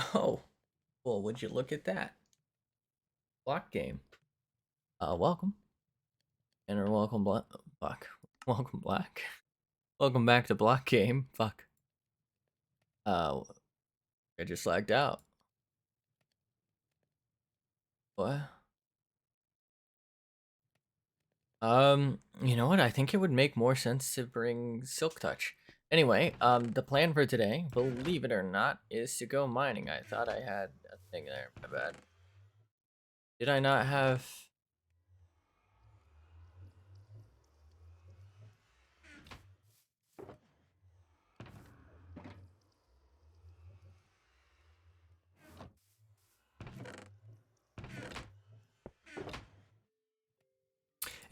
Oh, well, would you look at that? Block game. Welcome. And welcome, Fuck. Welcome, Black. Welcome back to Block Game. Fuck. Uh, I just lagged out. What? You know what? I think it would make more sense to bring Silk Touch. Anyway, the plan for today, believe it or not, is to go mining. I thought I had a thing there. My bad. Did I not have...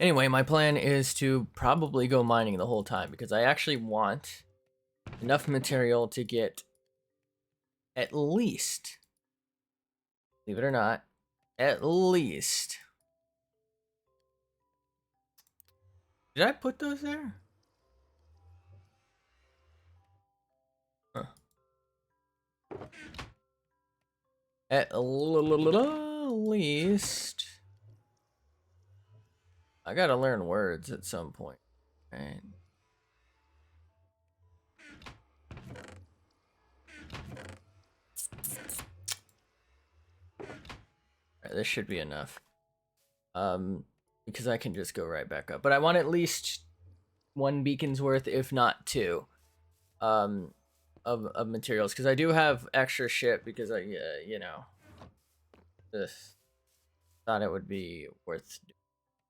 Anyway, my plan is to probably go mining the whole time because I actually want enough material to get at least, believe it or not, at least. Did I put those there? Huh. At least. I gotta learn words at some point. Right. Alright, this should be enough. Because I can just go right back up. But I want at least one beacon's worth, if not two, of materials. Because I do have extra shit because I, you know, this thought it would be worth.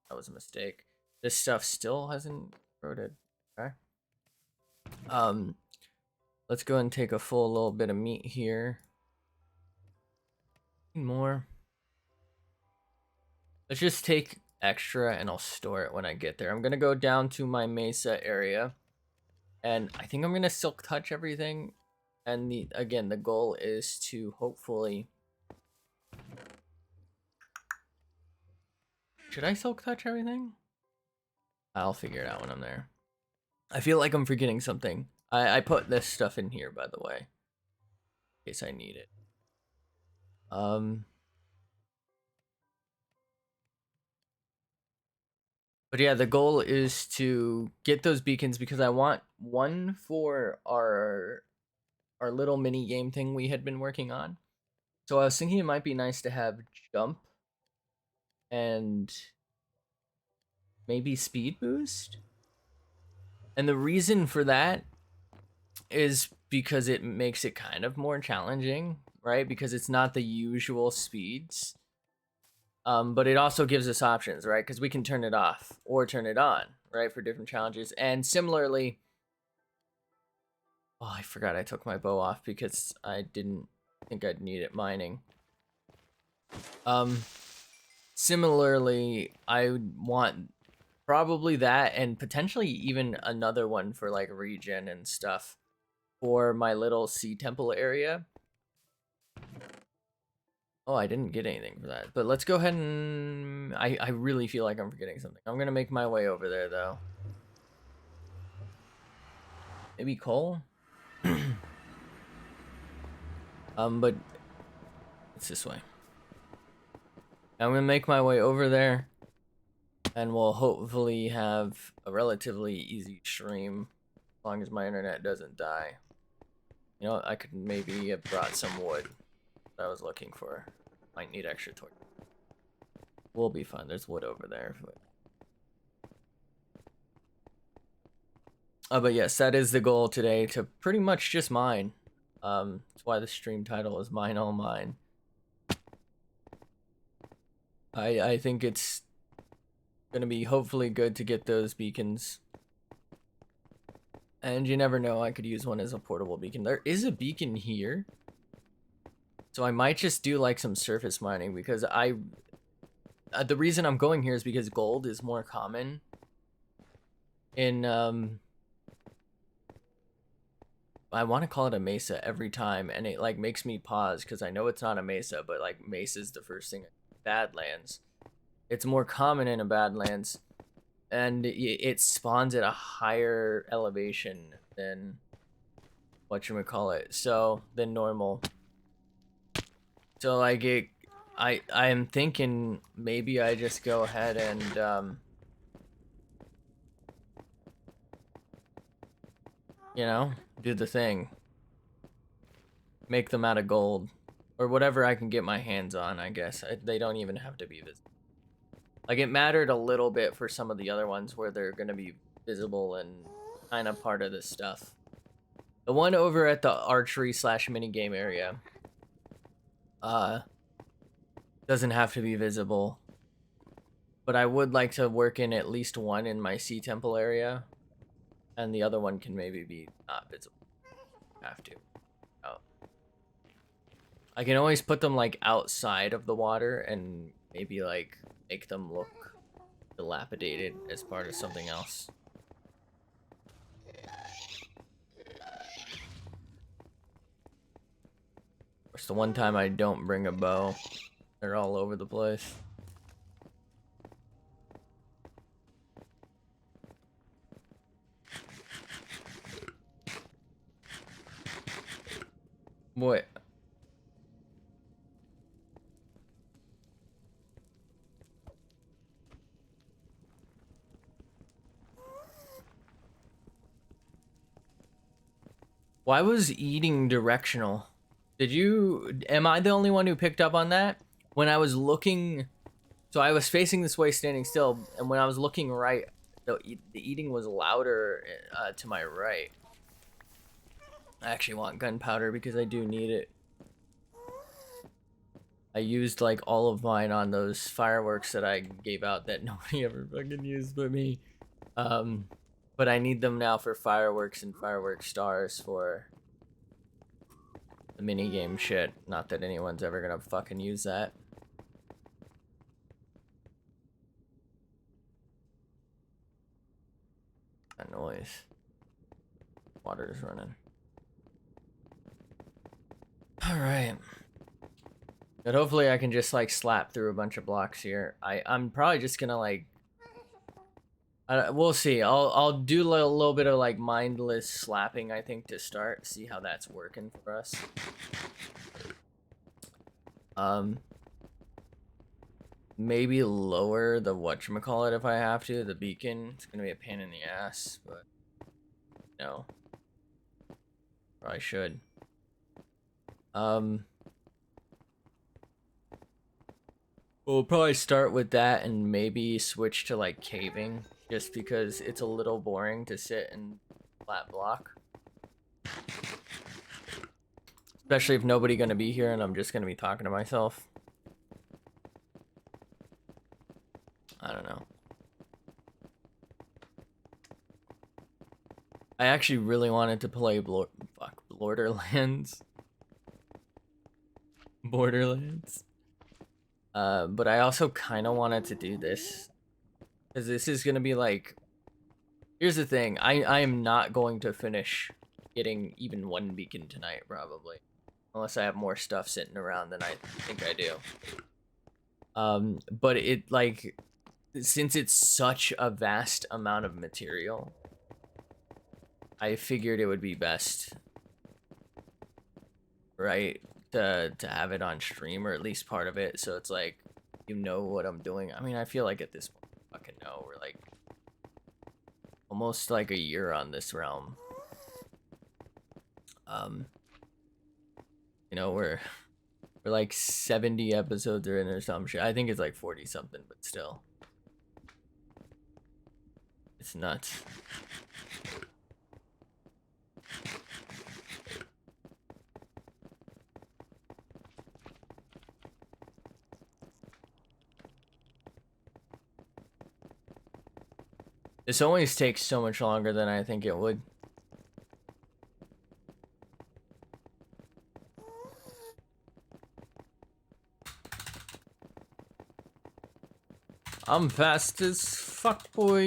That was a mistake. This stuff still hasn't eroded. Okay. Let's go and take a full little bit of meat here. More. Let's just take extra and I'll store it when I get there. I'm gonna go down to my mesa area, and I think I'm gonna silk touch everything. And again, the goal is to hopefully. Should I silk touch everything? I'll figure it out when I'm there. I feel like I'm forgetting something. I put this stuff in here, by the way, in case I need it. But yeah, the goal is to get those beacons because I want one for our little mini game thing we had been working on. So I was thinking it might be nice to have jump and maybe speed boost. And the reason for that is because it makes it kind of more challenging, right? Because it's not the usual speeds. But it also gives us options, right? Because we can turn it off or turn it on, right? For different challenges. And similarly, oh, I forgot I took my bow off because I didn't think I'd need it mining. Similarly, I want probably that and potentially even another one for like regen and stuff for my little sea temple area. Oh, I didn't get anything for that. But let's go ahead and... I really feel like I'm forgetting something. I'm going to make my way over there, though. Maybe coal? But it's this way. I'm going to make my way over there. And we'll hopefully have a relatively easy stream. As long as my internet doesn't die. You know, I could maybe have brought some wood that I was looking for. Might need extra torch. We'll be fine. There's wood over there. But yes, that is the goal today, to pretty much just mine. That's why the stream title is Mine All Mine. I think it's gonna be hopefully good to get those beacons. And you never know, I could use one as a portable beacon. There is a beacon here. So I might just do like some surface mining because the reason I'm going here is because gold is more common in I want to call it a mesa every time, and it like makes me pause because I know it's not a mesa, but like mesa is the first thing. Badlands, it's more common in a Badlands, and it spawns at a higher elevation than whatchamacallit, so than normal. So like I am thinking maybe I just go ahead and you know, do the thing. Make them out of gold or whatever I can get my hands on, I guess. They don't even have to be visible. Like it mattered a little bit for some of the other ones where they're going to be visible and kind of part of this stuff. The one over at the archery slash minigame area doesn't have to be visible. But I would like to work in at least one in my sea temple area. And the other one can maybe be not visible. Have to. Oh. I can always put them like outside of the water and maybe like make them look dilapidated as part of something else. It's the one time I don't bring a bow. They're all over the place. Boy. Why was eating directional? Am I the only one who picked up on that? When I was looking, so I was facing this way standing still, and when I was looking right, the eating was louder to my right. I actually want gunpowder because I do need it. I used like all of mine on those fireworks that I gave out that nobody ever fucking used but me. But I need them now for fireworks and firework stars for the minigame shit. Not that anyone's ever gonna fucking use that. That noise. Water's running. Alright. But hopefully I can just like slap through a bunch of blocks here. I'm probably just gonna like we'll see. I'll do a little bit of like mindless slapping, I think, to start. See how that's working for us. Maybe lower the whatchamacallit if I have to. The beacon. It's gonna be a pain in the ass, but no. Probably should. We'll probably start with that and maybe switch to like caving, just because it's a little boring to sit and flat block. Especially if nobody gonna be here and I'm just gonna be talking to myself. I don't know. I actually really wanted to play Borderlands. Borderlands. But I also kind of wanted to do this. Because this is gonna be like... Here's the thing. I am not going to finish getting even one beacon tonight, probably. Unless I have more stuff sitting around than I think I do. But it, like... Since it's such a vast amount of material, I figured it would be best, right, to have it on stream, or at least part of it, so it's like, you know what I'm doing. I mean, I feel like at this point, I fucking know. We're like, almost like a year on this realm. You know, we're like 70 episodes in or some shit. I think it's like 40 something, but still. It's nuts. This always takes so much longer than I think it would. I'm fast as fuck, boy.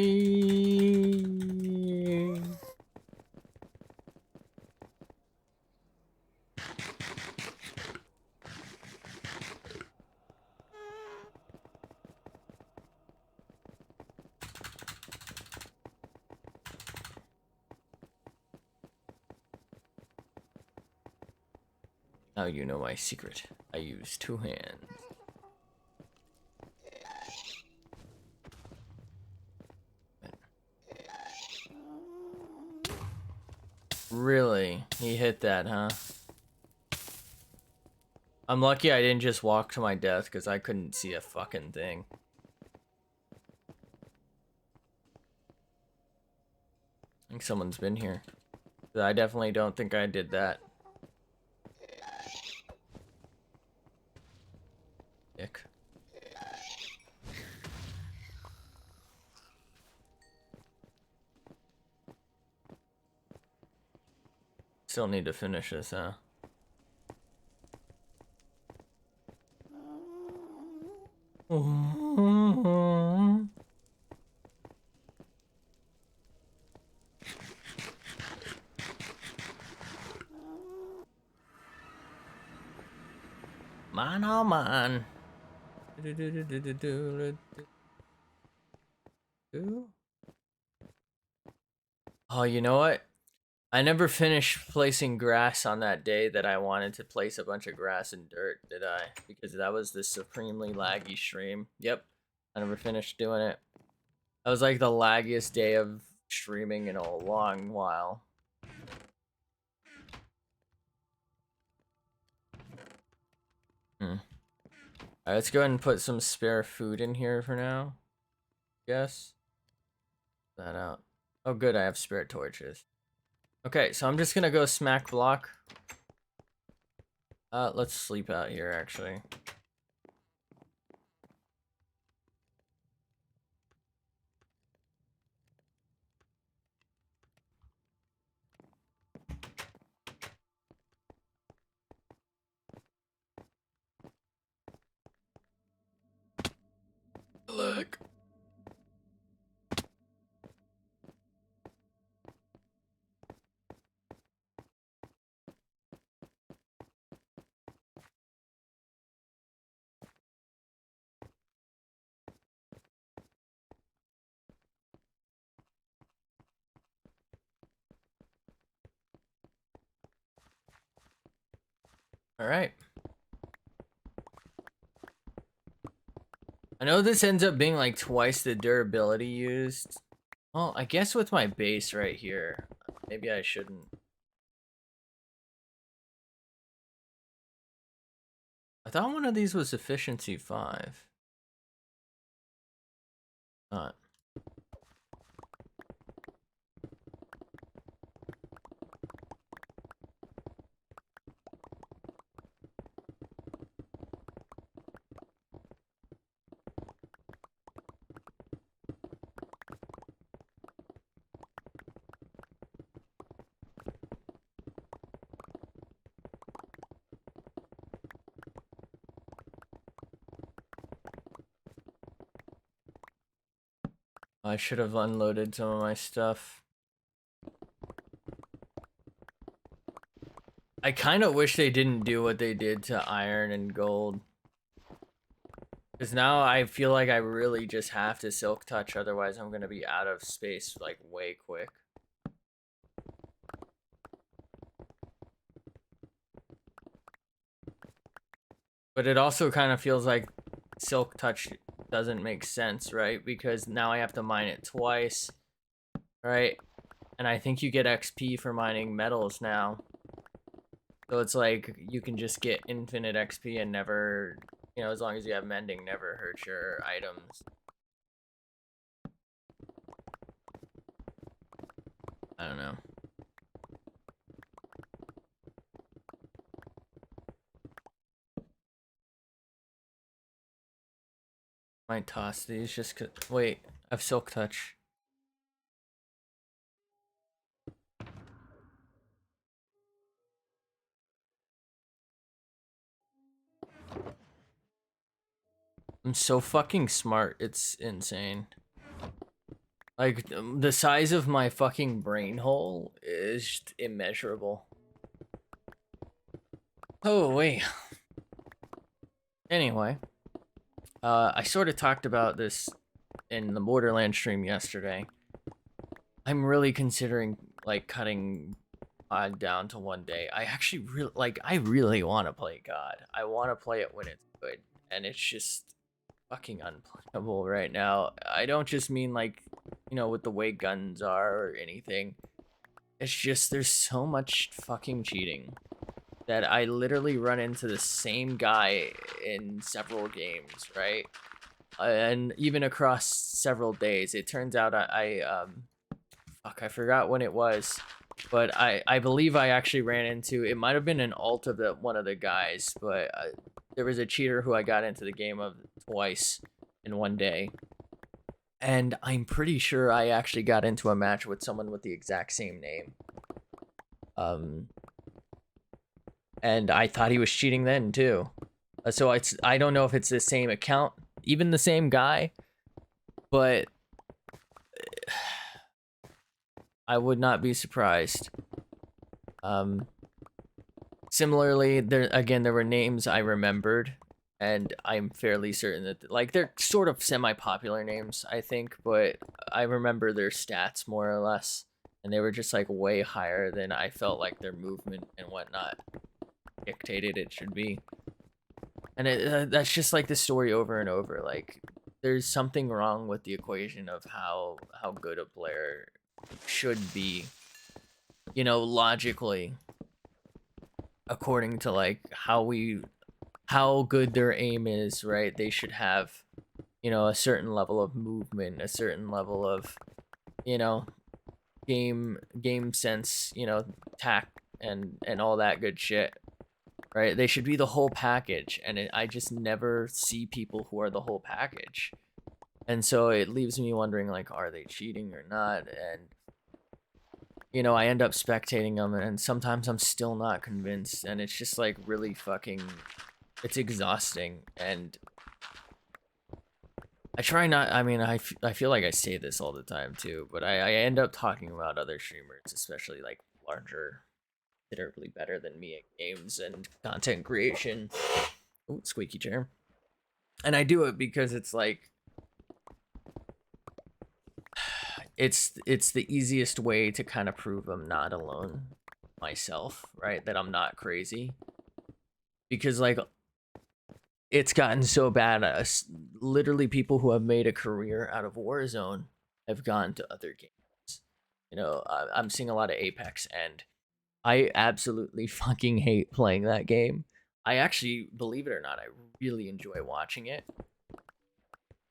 Now you know my secret. I use 2 hands. Really? He hit that, huh? I'm lucky I didn't just walk to my death because I couldn't see a fucking thing. I think someone's been here. I definitely don't think I did that. Dick. Still need to finish this, huh? Man, oh man. Oh, you know what? I never finished placing grass on that day that I wanted to place a bunch of grass and dirt, did I? Because that was the supremely laggy stream. Yep. I never finished doing it. That was like the laggiest day of streaming in a long while. Alright, let's go ahead and put some spare food in here for now. Yes. That out. Oh good, I have spare torches. Okay, so I'm just gonna go smack block. Let's sleep out here actually. Look. Alright. I know this ends up being like twice the durability used. Well, I guess with my base right here, maybe I shouldn't. I thought one of these was efficiency 5. Not. I should have unloaded some of my stuff. I kind of wish they didn't do what they did to iron and gold. Because now I feel like I really just have to silk touch, otherwise I'm going to be out of space like way quick. But it also kind of feels like silk touch doesn't make sense, right? Because now I have to mine it twice, right? And I think you get XP for mining metals now. So it's like you can just get infinite XP and never, you know, as long as you have mending, never hurt your items. I don't know. Might toss these just 'cause. Wait, I have silk touch. I'm so fucking smart, it's insane. Like, the size of my fucking brain hole is just immeasurable. Oh, wait. Anyway. I sort of talked about this in the Borderlands stream yesterday. I'm really considering, like, cutting down to one day. I actually really like. I really want to play God. I want to play it when it's good, and it's just fucking unplayable right now. I don't just mean like, with the way guns are or anything. It's just there's so much fucking cheating that I literally run into the same guy in several games, right? And even across several days. It turns out I forgot when it was, but I believe I actually ran into, it might have been an alt of one of the guys, but there was a cheater who I got into the game of twice in one day. And I'm pretty sure I actually got into a match with someone with the exact same name. Um, and I thought he was cheating then too. So I don't know if it's the same account, even the same guy, but I would not be surprised. Similarly, there were names I remembered, and I'm fairly certain that like they're sort of semi-popular names, I think, but I remember their stats more or less, and they were just like way higher than I felt like their movement and whatnot dictated it should be. And that's just like the story over and over. Like, there's something wrong with the equation of how good a player should be, logically, according to like how good their aim is, right? They should have, a certain level of movement, a certain level of, you know, game sense, tact and all that good shit. Right? They should be the whole package, and I just never see people who are the whole package. And so it leaves me wondering, like, are they cheating or not? And I end up spectating them, and sometimes I'm still not convinced, and it's just like really fucking, it's exhausting. And I try not, I mean, I feel like I say this all the time too, but I end up talking about other streamers, especially like larger, considerably better than me at games and content creation. Ooh, squeaky chair. And I do it because it's like, it's the easiest way to kind of prove I'm not alone myself, right? That I'm not crazy. Because like, it's gotten so bad. Literally, people who have made a career out of Warzone have gone to other games. I'm seeing a lot of Apex, and I absolutely fucking hate playing that game. I actually, believe it or not, I really enjoy watching it.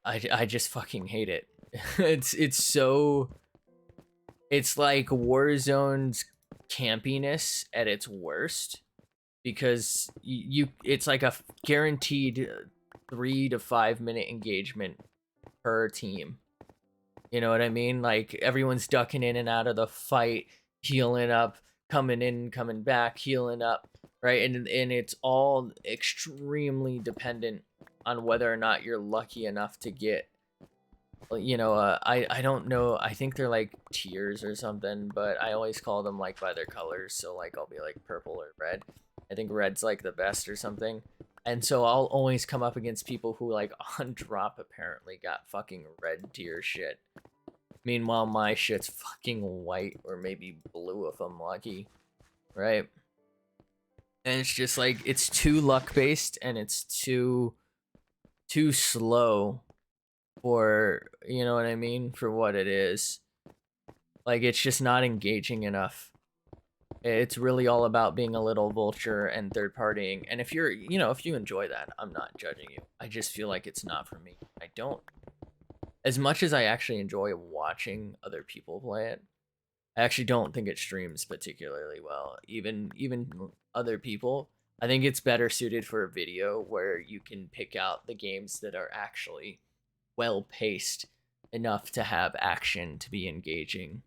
I just fucking hate it. It's like Warzone's campiness at its worst, because it's like a guaranteed 3 to 5 minute engagement per team. You know what I mean? Like, everyone's ducking in and out of the fight, healing up, coming in, coming back, healing up, right? And it's all extremely dependent on whether or not you're lucky enough to get, I don't know, I think they're like tiers or something, but I always call them like by their colors. So like, I'll be like purple or red. I think red's like the best or something. And so I'll always come up against people who like on drop apparently got fucking red tier shit. Meanwhile, my shit's fucking white or maybe blue if I'm lucky, right? And it's just like, it's too luck based, and it's too slow for, you know what I mean, for what it is. Like, it's just not engaging enough. It's really all about being a little vulture and third partying. And if if you enjoy that, I'm not judging you. I just feel like it's not for me. I don't, as much as I actually enjoy watching other people play it, I actually don't think it streams particularly well. Even other people, I think it's better suited for a video where you can pick out the games that are actually well paced enough to have action to be engaging.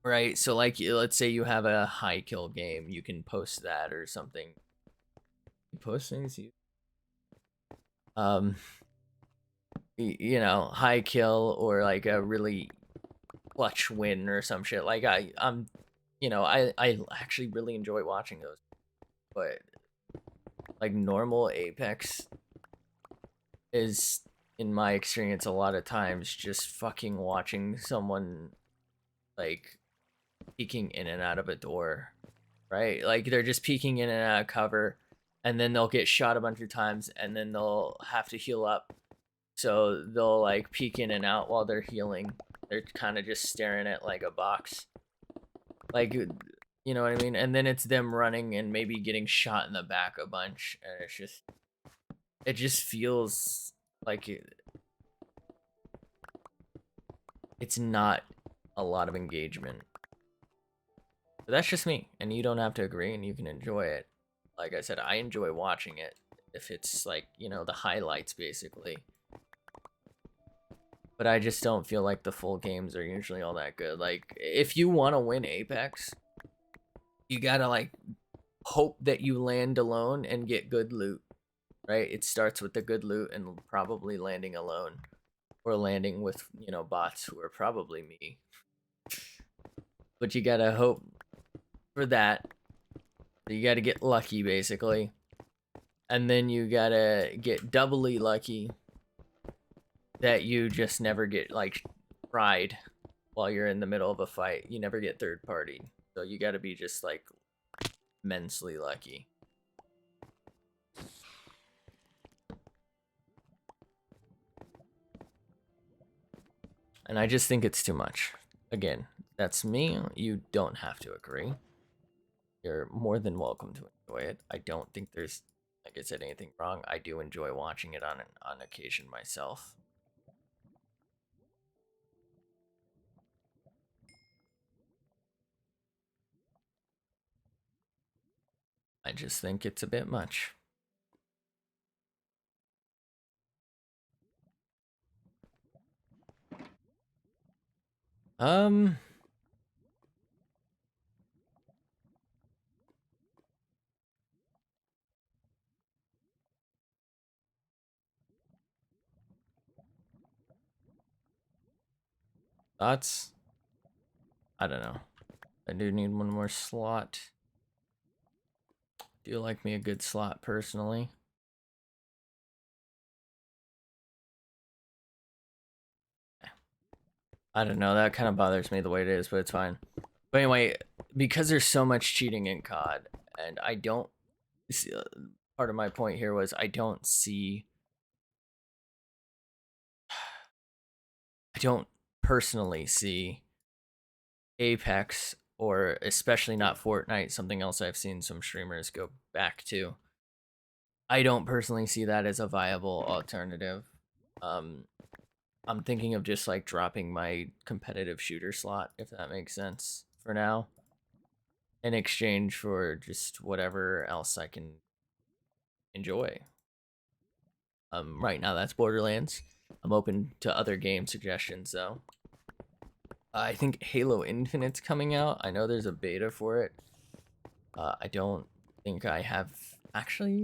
Right? So like, let's say you have a high kill game, you can post that or something. You post things um high kill, or like a really clutch win or some shit. Like, I actually really enjoy watching those. But like, normal Apex is, in my experience, a lot of times just fucking watching someone like peeking in and out of a door, right? Like they're just peeking in and out of cover, and then they'll get shot a bunch of times, and then they'll have to heal up. So they'll like peek in and out while they're healing. They're kind of just staring at like a box. Like, you know what I mean? And then it's them running and maybe getting shot in the back a bunch, and it just feels like it's not a lot of engagement. But that's just me, and you don't have to agree, and you can enjoy it. Like I said, I enjoy watching it if it's like, you know, the highlights basically. But I just don't feel like the full games are usually all that good. Like, if you want to win Apex, you gotta like hope that you land alone and get good loot, right? It starts with the good loot and probably landing alone, or landing with, you know, bots who are probably me. But you gotta hope for that. You gotta get lucky basically, and then you gotta get doubly lucky that you just never get like fried while you're in the middle of a fight. You never get third party, so you gotta be just like immensely lucky. And I just think it's too much. Again, that's me. You don't have to agree. You're more than welcome to enjoy it. I don't think there's, like I said, anything wrong. I do enjoy watching it on occasion myself. I just think it's a bit much. Thoughts? I don't know. I do need one more slot. Do you like me a good slot personally? I don't know. That kind of bothers me the way it is, but it's fine. But anyway, because there's so much cheating in COD, and I don't see, part of my point here was I don't personally see Apex, or especially not Fortnite, something else I've seen some streamers go back to. I don't personally see that as a viable alternative. I'm thinking of just like dropping my competitive shooter slot, if that makes sense, for now, in exchange for just whatever else I can enjoy. Right now that's Borderlands. I'm open to other game suggestions though. I think Halo Infinite's coming out. I know there's a beta for it. I don't think I have actually.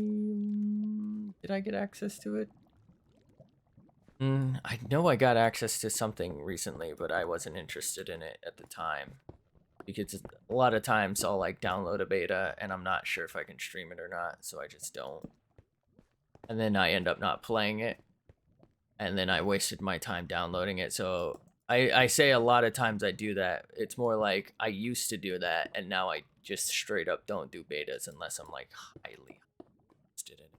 Did I get access to it? I know I got access to something recently, but I wasn't interested in it at the time. Because a lot of times I'll like download a beta and I'm not sure if I can stream it or not, so I just don't. And then I end up not playing it. And then I wasted my time downloading it. So I say a lot of times I do that. It's more like I used to do that, and now I just straight up don't do betas unless I'm like highly interested in it.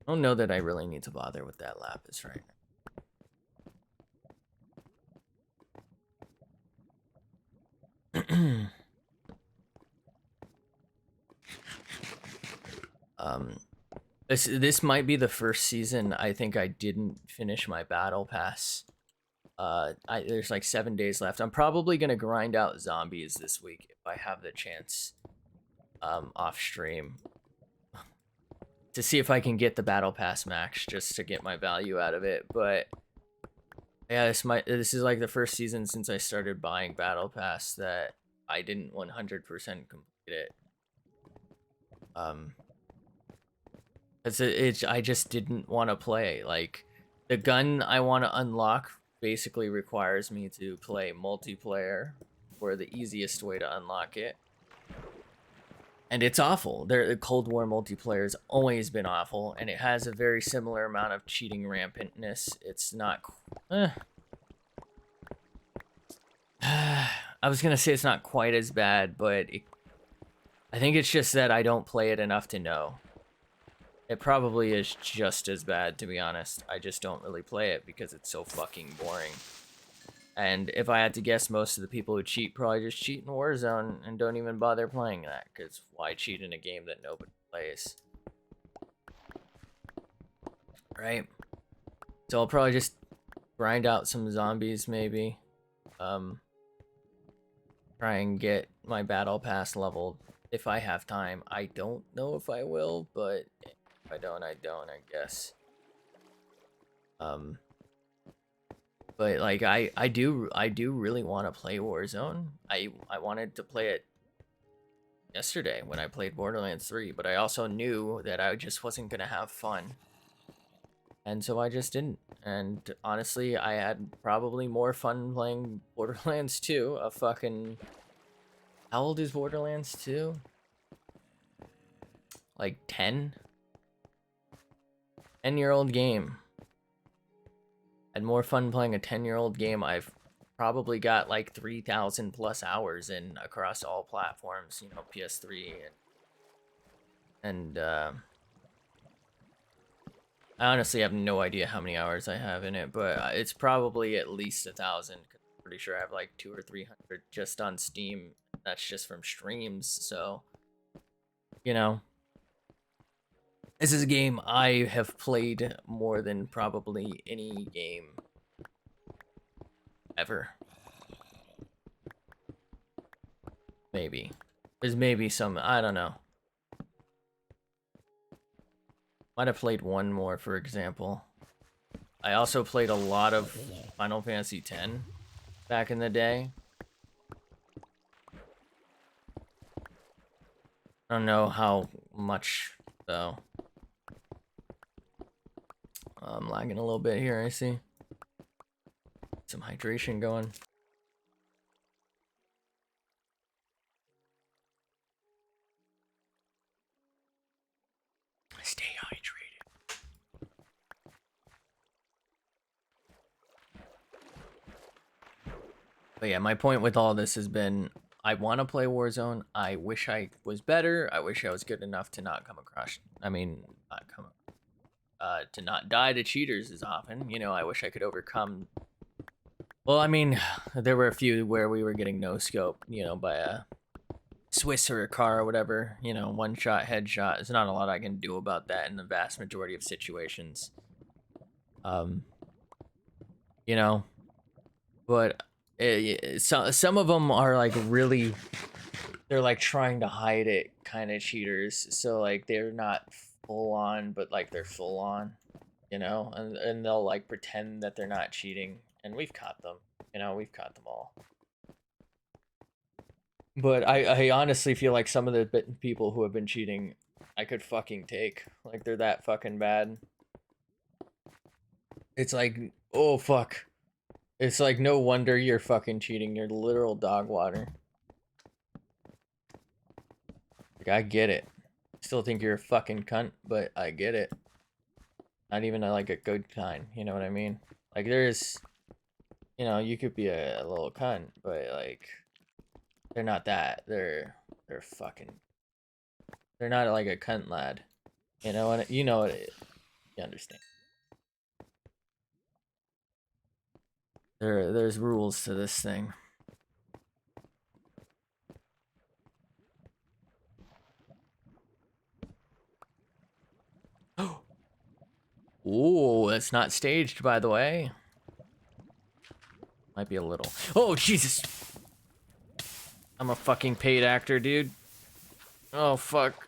I don't know that I really need to bother with that lapis right now. This might be the first season I think I didn't finish my battle pass. There's like 7 days left. I'm probably gonna grind out zombies this week if I have the chance, off stream, to see if I can get the battle pass max just to get my value out of it. But yeah, this is like the first season since I started buying battle pass that I didn't 100% complete it. I just didn't want to play. Like, the gun I want to unlock basically requires me to play multiplayer, or the easiest way to unlock it. And it's awful. The Cold War multiplayer has always been awful, and it has a very similar amount of cheating rampantness. It's not. I was gonna say it's not quite as bad, but I think it's just that I don't play it enough to know. It probably is just as bad, to be honest. I just don't really play it because it's so fucking boring. And if I had to guess, most of the people who cheat probably just cheat in Warzone and don't even bother playing that, because why cheat in a game that nobody plays? Right? So I'll probably just grind out some zombies, maybe. Try and get my battle pass leveled if I have time. I don't know if I will, but if I don't, I don't, I guess. But like I do really want to play Warzone. I wanted to play it yesterday when I played Borderlands 3, but I also knew that I just wasn't gonna have fun. And so I just didn't. And honestly, I had probably more fun playing Borderlands 2. A fucking... How old is Borderlands 2? Like 10? 10-year-old game. Had more fun playing a 10-year-old game. I've probably got like 3,000 plus hours in across all platforms, you know, PS3 and I honestly have no idea how many hours I have in it, but it's probably at least 1,000. I'm pretty sure I have like 200 or 300 just on Steam. That's just from streams, so you know, this is a game I have played more than probably any game ever. Maybe. There's maybe some, I don't know. Might have played one more, for example. I also played a lot of Final Fantasy X back in the day. I don't know how much, though. I'm lagging a little bit here, I see. Some hydration going. Stay hydrated. But yeah, my point with all this has been, I want to play Warzone. I wish I was better. I wish I was good enough to not come across, to not die to cheaters as often. You know, I wish I could overcome. Well, I mean, there were a few where we were getting no scope, you know, by a Swiss or a car or whatever, you know, one shot, headshot. There's not a lot I can do about that in the vast majority of situations. You know, but some of them are like really, they're like trying to hide it kind of cheaters. So like they're not full on, but like they're full on, you know, and they'll like pretend that they're not cheating. And we've caught them, you know, we've caught them all. But I honestly feel like some of the people who have been cheating, I could fucking take. Like, they're that fucking bad. It's like, oh, fuck. It's like, no wonder you're fucking cheating. You're literal dog water. Like, I get it. Still think you're a fucking cunt, but I get it. Not even like a good kind, you know what I mean? Like, there's, you know, you could be a little cunt, but like, they're not that. They're fucking. They're not like a cunt lad. You know what? You know what? You understand. There's rules to this thing. Ooh, it's not staged, by the way. Might be a little. Oh, Jesus! I'm a fucking paid actor, dude. Oh, fuck.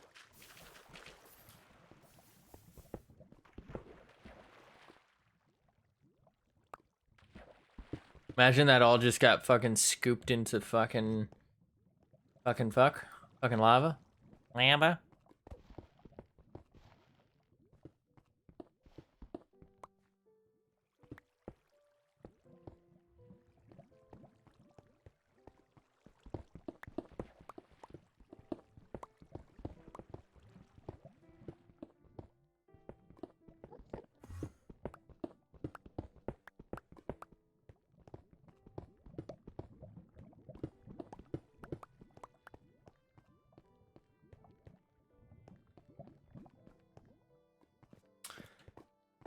Imagine that all just got fucking scooped into fucking... Fucking lava. Lava.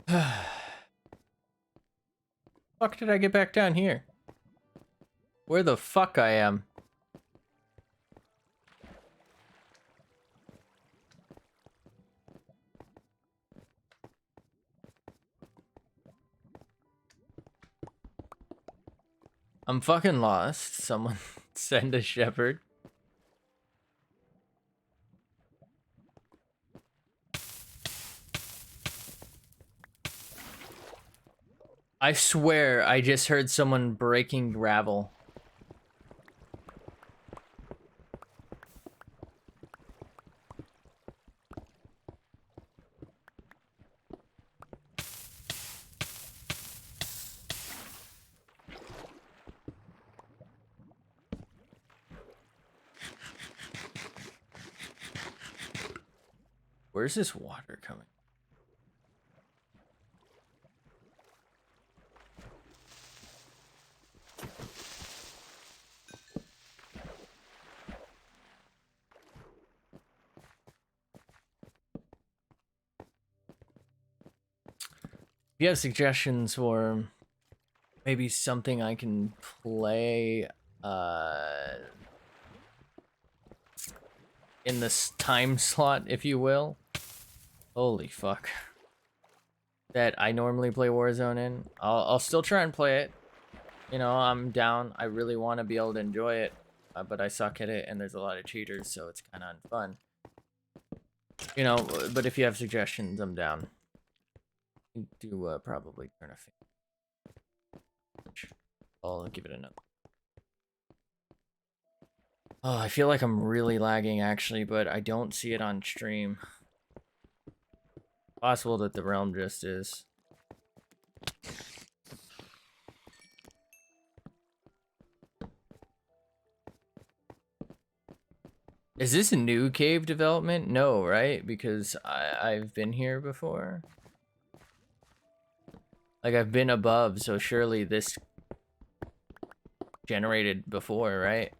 Fuck did I get back down here? Where the fuck I am? I'm fucking lost. Someone send a shepherd. I swear I just heard someone breaking gravel. Where's this water coming? If you have suggestions for maybe something I can play in this time slot, if you will. Holy fuck. That I normally play Warzone in. I'll still try and play it. You know, I'm down. I really want to be able to enjoy it. But I suck at it and there's a lot of cheaters, so it's kind of unfun. You know, but if you have suggestions, I'm down. Do probably turn a fan. I'll give it another. Oh, I feel like I'm really lagging actually, but I don't see it on stream. Possible that the realm just is. Is this a new cave development? No, right? Because I've been here before. Like, I've been above, so surely this generated before, right?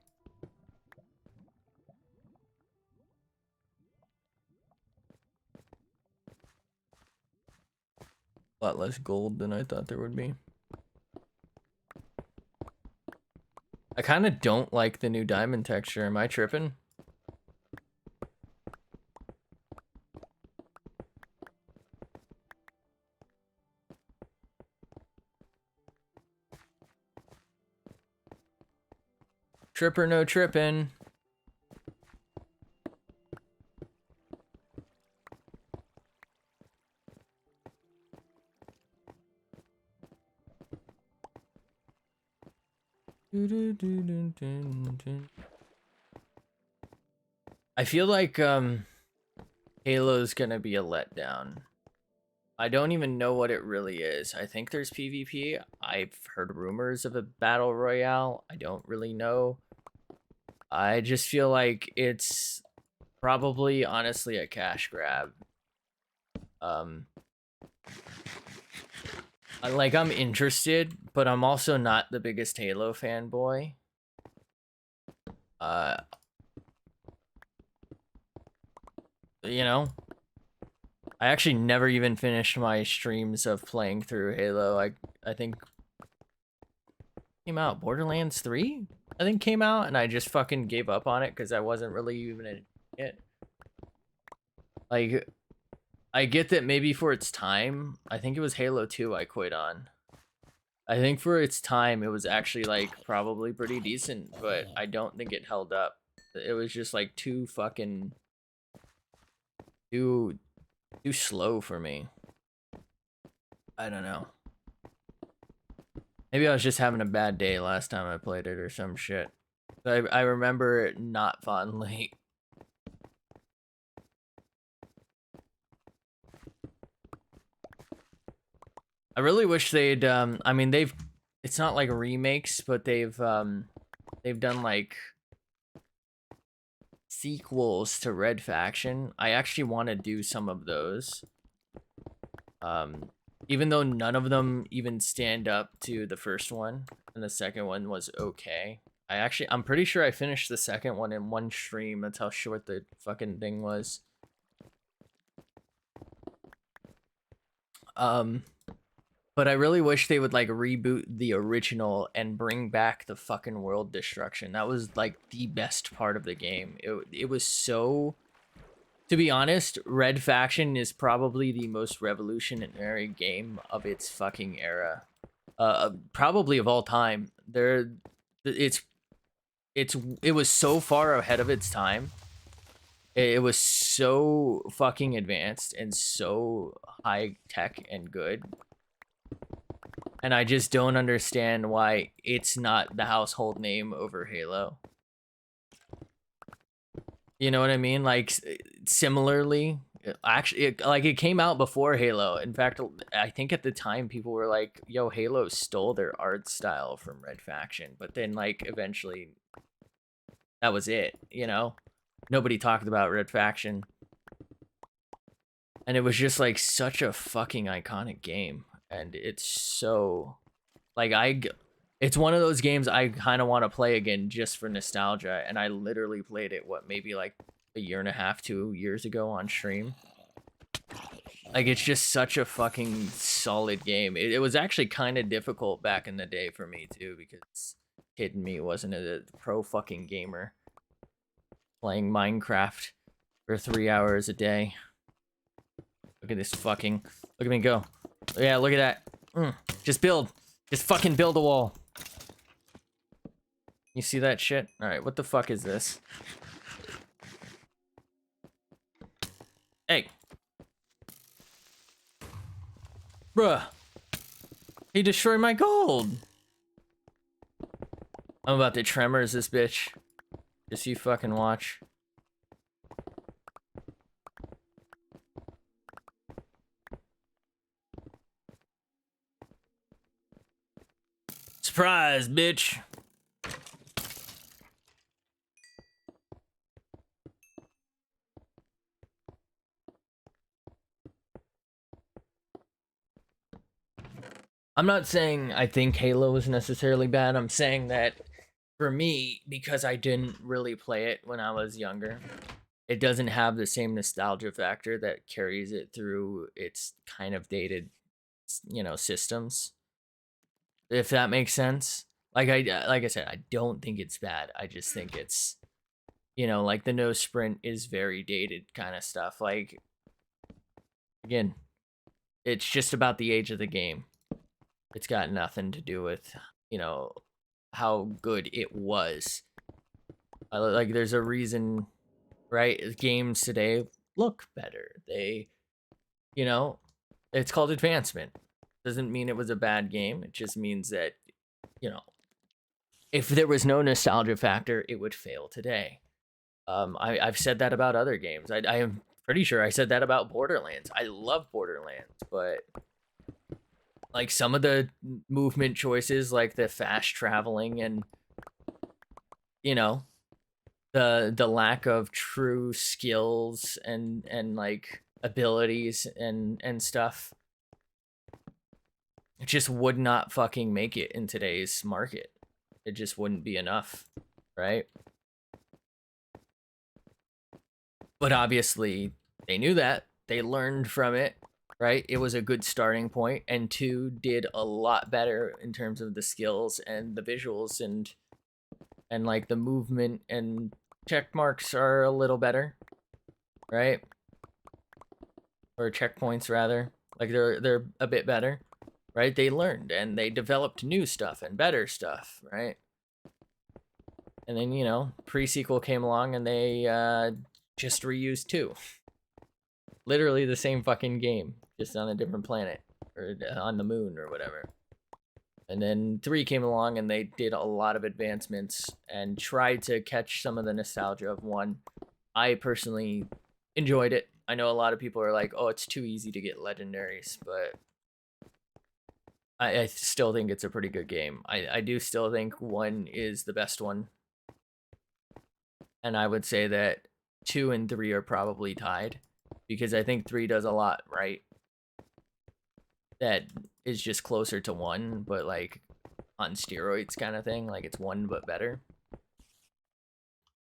A lot less gold than I thought there would be. I kind of don't like the new diamond texture. Am I tripping? Tripper, no tripping. I feel like Halo's gonna be a letdown. I don't even know what it really is. I think there's PvP. I've heard rumors of a battle royale. I don't really know. I just feel like it's probably honestly a cash grab. Like, I'm interested, but I'm also not the biggest Halo fanboy. You know, I actually never even finished my streams of playing through Halo. I think came out Borderlands 3, I think came out, and I just fucking gave up on it because I wasn't really even in it. Like, I get that maybe for its time, I think it was Halo 2 I quit on. I think for its time, it was actually, like, probably pretty decent, but I don't think it held up. It was just, like, too fucking... Too slow for me. I don't know. Maybe I was just having a bad day last time I played it or some shit. I remember it not fondly. I really wish they'd I mean it's not like remakes, but they've done like sequels to Red Faction. I actually want to do some of those. Even though none of them even stand up to the first one, and the second one was okay. I'm pretty sure I finished the second one in one stream. That's how short the fucking thing was. But I really wish they would like reboot the original and bring back the fucking world destruction. That was like the best part of the game. It was so, to be honest, Red Faction is probably the most revolutionary game of its fucking era. Probably of all time. It's it was so far ahead of its time. It was so fucking advanced and so high tech and good. And I just don't understand why it's not the household name over Halo. You know what I mean? Like, similarly, actually, it came out before Halo. In fact, I think at the time people were like, yo, Halo stole their art style from Red Faction. But then, like, eventually, that was it, you know? Nobody talked about Red Faction. And it was just, like, such a fucking iconic game. And it's so, like, it's one of those games I kind of want to play again just for nostalgia. And I literally played it, what, maybe like a year and a half, 2 years ago on stream. Like, it's just such a fucking solid game. It was actually kind of difficult back in the day for me too, because kid me wasn't a pro fucking gamer playing Minecraft for 3 hours a day. Look at this fucking, look at me go. Yeah, look at that. Just build. Just fucking build a wall. You see that shit? Alright, what the fuck is this? Hey. Bruh. He destroyed my gold. I'm about to tremors this bitch. Just you fucking watch. Surprise, bitch. I'm not saying I think Halo is necessarily bad. I'm saying that for me, because I didn't really play it when I was younger, it doesn't have the same nostalgia factor that carries it through its kind of dated, you know, systems. If that makes sense. Like I said, I don't think it's bad. I just think it's, you know, like the no sprint is very dated kind of stuff. Like, again, it's just about the age of the game. It's got nothing to do with, you know, how good it was. Like, there's a reason, right? Games today look better. They, you know, it's called advancement. Doesn't mean it was a bad game. It just means that, you know, if there was no nostalgia factor, it would fail today. I've said that about other games. I am pretty sure I said that about Borderlands. I love Borderlands, but like some of the movement choices, like the fast traveling and, you know, the lack of true skills and like abilities and stuff, it just would not fucking make it in today's market. It just wouldn't be enough, right? But obviously, they knew that. They learned from it, right? It was a good starting point, and 2 did a lot better in terms of the skills and the visuals and like the movement and check marks are a little better, right? Or checkpoints rather. Like they're a bit better, right? They learned and they developed new stuff and better stuff, right? And then, you know, pre-sequel came along and they just reused 2. Literally the same fucking game, just on a different planet or on the moon or whatever. And then 3 came along and they did a lot of advancements and tried to catch some of the nostalgia of 1. I personally enjoyed it. I know a lot of people are like, oh, it's too easy to get legendaries, but I still think it's a pretty good game. I do still think 1 is the best one. And I would say that 2 and 3 are probably tied, because I think 3 does a lot right that is just closer to 1, but like on steroids kind of thing. Like it's 1 but better.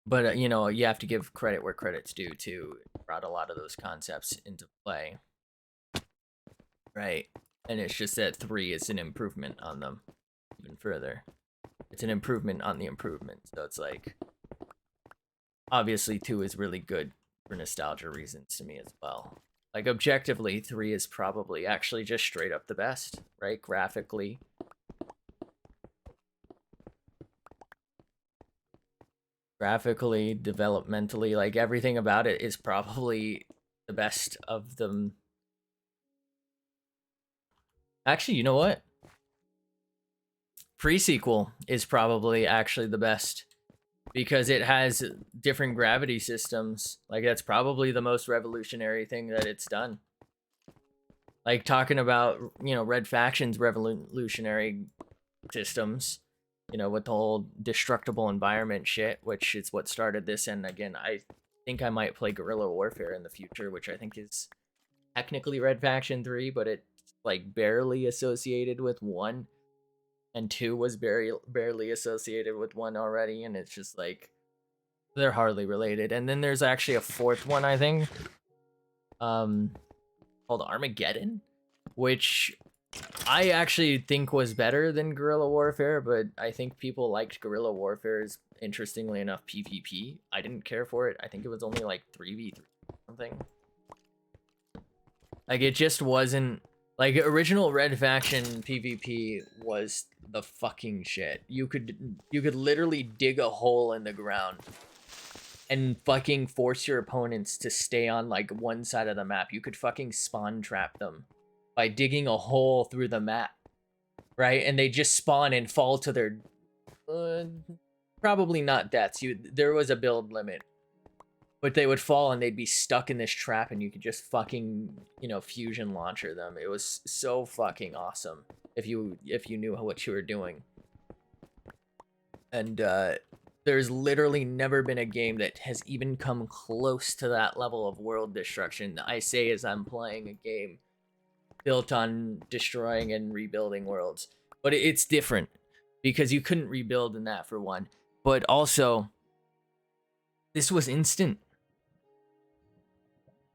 But you know, you have to give credit where credit's due too. It brought a lot of those concepts into play. right? And it's just that 3 is an improvement on them even further. It's an improvement on the improvement. So it's like, obviously 2 is really good for nostalgia reasons to me as well. Like objectively, 3 is probably actually just straight up the best, right? Graphically, developmentally, like everything about it is probably the best of them. Actually, you know what? Pre-sequel is probably actually the best because it has different gravity systems. Like that's probably the most revolutionary thing that it's done. Like talking about, Red Faction's revolutionary systems, with the whole destructible environment shit, which is what started this. And again, I think I might play Guerrilla Warfare in the future, which I think is technically Red Faction 3, but it's like barely associated with 1, and 2 was barely associated with 1 already, and it's just like they're hardly related. And then there's actually a 4th one, I think, um called Armageddon, which I actually think was better than Guerrilla Warfare, but I think people liked Guerrilla Warfare's, interestingly enough, PvP. I didn't care for it. I think it was only like 3v3 something. Like it just wasn't like original Red Faction PvP was the fucking shit. You could literally dig a hole in the ground and fucking force your opponents to stay on like one side of the map. You could fucking spawn trap them by digging a hole through the map, right? And they just spawn and fall to their probably not deaths. There was a build limit, but they would fall and they'd be stuck in this trap, and you could just fucking fusion launcher them. It was so fucking awesome if you knew what you were doing. And there's literally never been a game that has even come close to that level of world destruction. I say as I'm playing a game built on destroying and rebuilding worlds. But it's different because you couldn't rebuild in that, for one. But also, this was instant.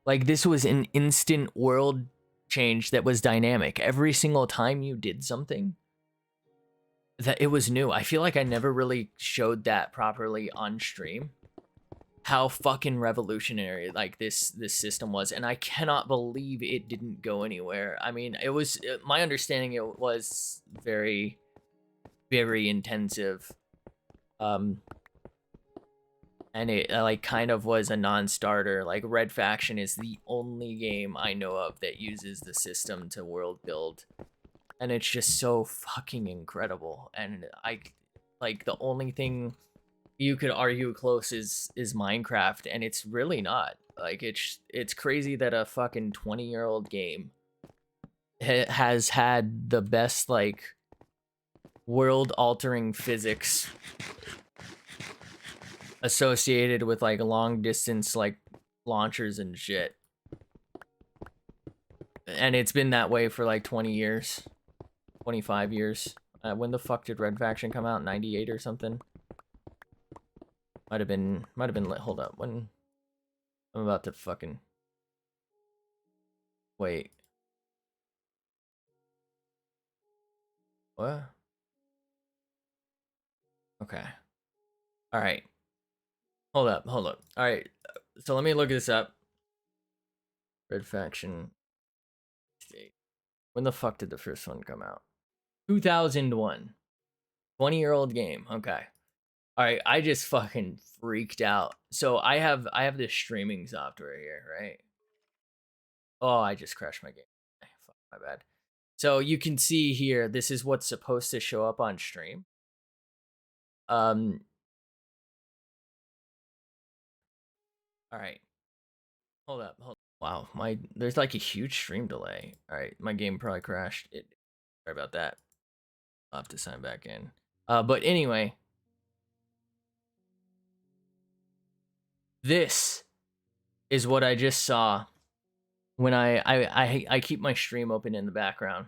Like, this was an instant world change that was dynamic. Every single time you did something, that it was new. I feel like I never really showed that properly on stream, how fucking revolutionary like this system was, and I cannot believe it didn't go anywhere. I mean, it was my understanding it was very very intensive, and it like kind of was a non-starter. Like Red Faction is the only game I know of that uses the system to world build, and it's just so fucking incredible. And I like the only thing you could argue close is Minecraft, and it's really not. Like it's crazy that a fucking 20-year-old game has had the best like world altering physics associated with like long distance like launchers and shit. And it's been that way for like 20 years, 25 years. When the fuck did Red Faction come out? 98 or something? Might have been hold up. When I'm about to fucking wait. What? Okay. All right. Hold up. All right. So let me look this up. Red Faction State. When the fuck did the first one come out? 2001. 20-year-old game. Okay. All right, I just fucking freaked out. So I have this streaming software here, right? Oh, I just crashed my game. Fuck, my bad. So you can see here, this is what's supposed to show up on stream. All right. Hold up. Wow, there's like a huge stream delay. All right, my game probably crashed. Sorry about that. I'll have to sign back in. But anyway, this is what I just saw when I keep my stream open in the background.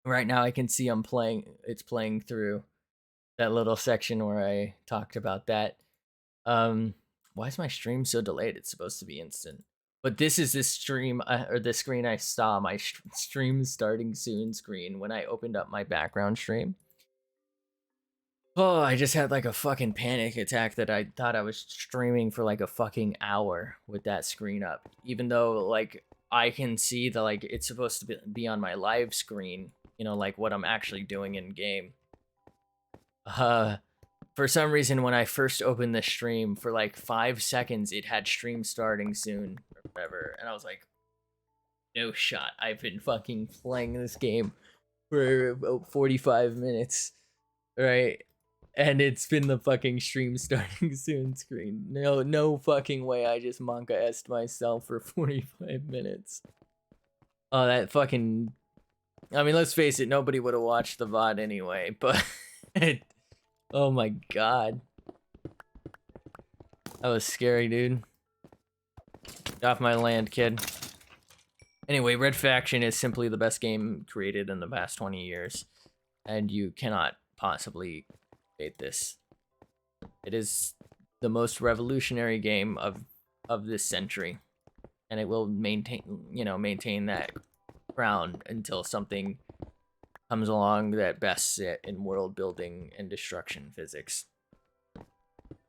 Right now I can see it's playing through that little section where I talked about that. Why is my stream so delayed? It's supposed to be instant. But this is the stream or the screen I saw, my stream starting soon screen when I opened up my background stream. Oh, I just had like a fucking panic attack that I thought I was streaming for like a fucking hour with that screen up. Even though like I can see that like it's supposed to be on my live screen, you know, like what I'm actually doing in game. For some reason when I first opened the stream for like 5 seconds it had stream starting soon or whatever, and I was like, no shot. I've been fucking playing this game for about 45 minutes, right? And it's been the fucking stream starting soon screen. No fucking way I just Monka S'd myself for 45 minutes. Oh, that fucking... I mean, let's face it, nobody would have watched the VOD anyway, but... Oh my god. That was scary, dude. Get off my land, kid. Anyway, Red Faction is simply the best game created in the past 20 years. And you cannot possibly debate this. It is the most revolutionary game of this century. And it will maintain that crown until something comes along that bests it in world building and destruction physics.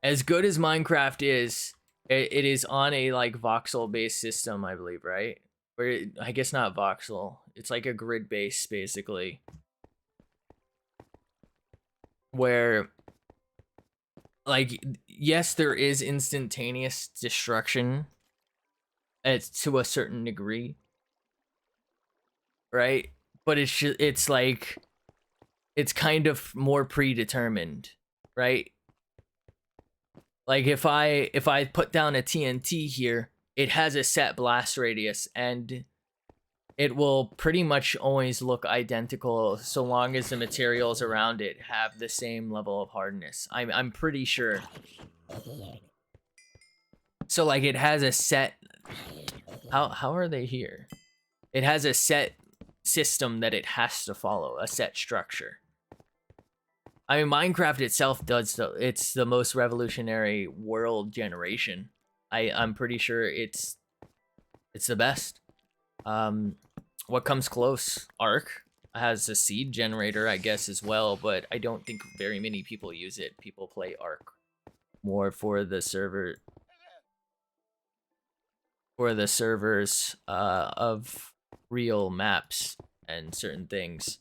As good as Minecraft is, it is on a like voxel based system, I believe, right? Or I guess not voxel. It's like a grid base basically, where like yes, there is instantaneous destruction to a certain degree, right? But it's like it's kind of more predetermined, right? Like if I put down a TNT here, it has a set blast radius and it will pretty much always look identical so long as the materials around it have the same level of hardness. I'm pretty sure. So like it has a set... How are they here? It has a set system that it has to follow, a set structure. I mean, Minecraft itself does it's the most revolutionary world generation. I'm pretty sure it's the best. What comes close? Ark has a seed generator, I guess, as well, but I don't think very many people use it. People play Ark more for the servers of real maps and certain things.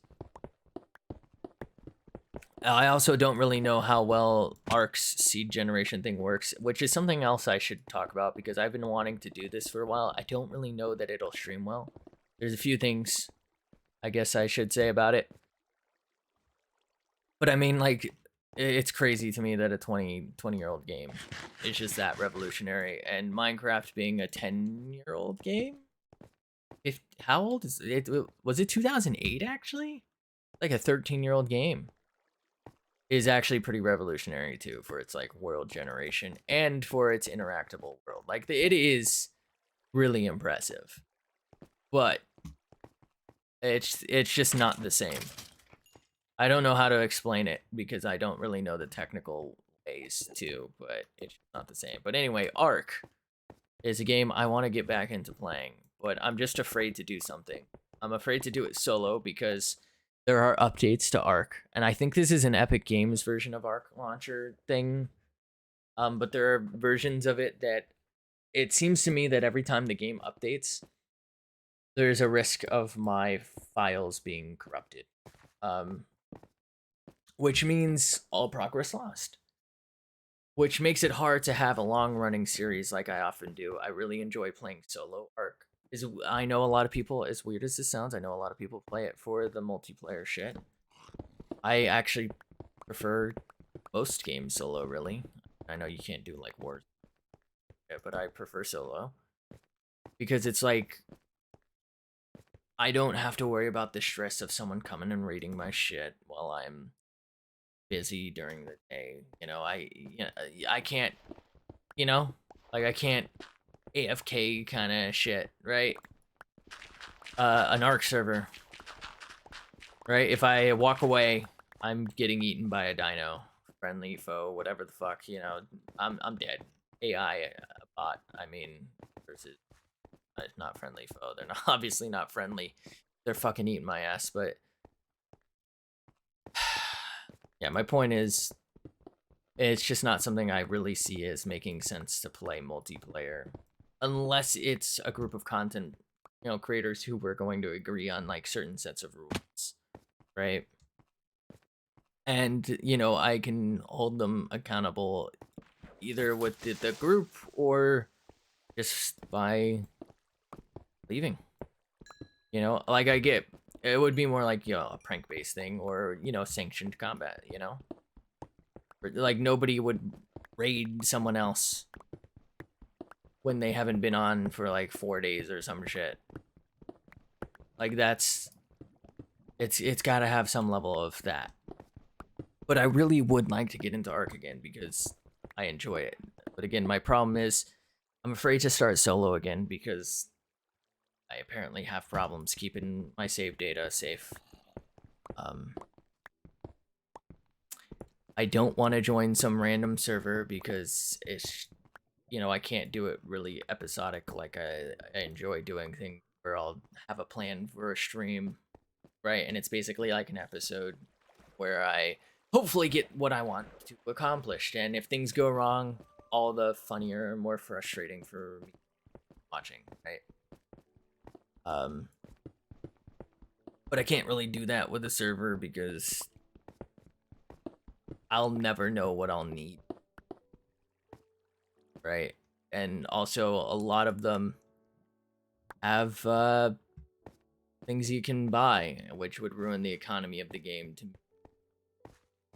I also don't really know how well Ark's seed generation thing works, which is something else I should talk about because I've been wanting to do this for a while. I don't really know that it'll stream well. There's a few things I guess I should say about it. But I mean, like, it's crazy to me that a 20-year-old game is just that revolutionary. And Minecraft being a 10-year-old game? How old is it? Was it 2008, actually? Like a 13-year-old game. Is actually pretty revolutionary too for its like world generation and for its interactable world. Like it is really impressive, but it's just not the same. I don't know how to explain it because I don't really know the technical ways to, but it's not the same. But anyway, Ark is a game I want to get back into playing, but I'm just afraid to do something. I'm afraid to do it solo because there are updates to Ark, and I think this is an Epic Games version of Ark launcher thing. But there are versions of it that it seems to me that every time the game updates, there's a risk of my files being corrupted. Which means all progress lost. Which makes it hard to have a long-running series like I often do. I really enjoy playing solo Ark. I know a lot of people, as weird as this sounds, I know a lot of people play it for the multiplayer shit. I actually prefer most games solo, really. I know you can't do like War, but I prefer solo. Because it's like, I don't have to worry about the stress of someone coming and raiding my shit while I'm busy during the day. I can't, like I can't AFK kind of shit, right? An Ark server, right? If I walk away, I'm getting eaten by a dino, friendly, foe, whatever the fuck, I'm dead. AI bot, I mean, versus not friendly foe. They're not obviously not friendly. They're fucking eating my ass. But yeah, my point is, it's just not something I really see as making sense to play multiplayer, unless it's a group of content, creators who were going to agree on like certain sets of rules, right? And I can hold them accountable either with the group or just by leaving. Like I get it would be more like a prank based thing or sanctioned combat. Like nobody would raid someone else when they haven't been on for like 4 days or some shit. Like it's got to have some level of that. But I really would like to get into Ark again because I enjoy it. But again, my problem is I'm afraid to start solo again because I apparently have problems keeping my save data safe. I don't want to join some random server because it's, I can't do it really episodic like I enjoy doing things where I'll have a plan for a stream, right? And it's basically like an episode where I hopefully get what I want to accomplish. And if things go wrong, all the funnier and more frustrating for me watching, right? But I can't really do that with a server because I'll never know what I'll need, right? And also a lot of them have things you can buy, which would ruin the economy of the game to me.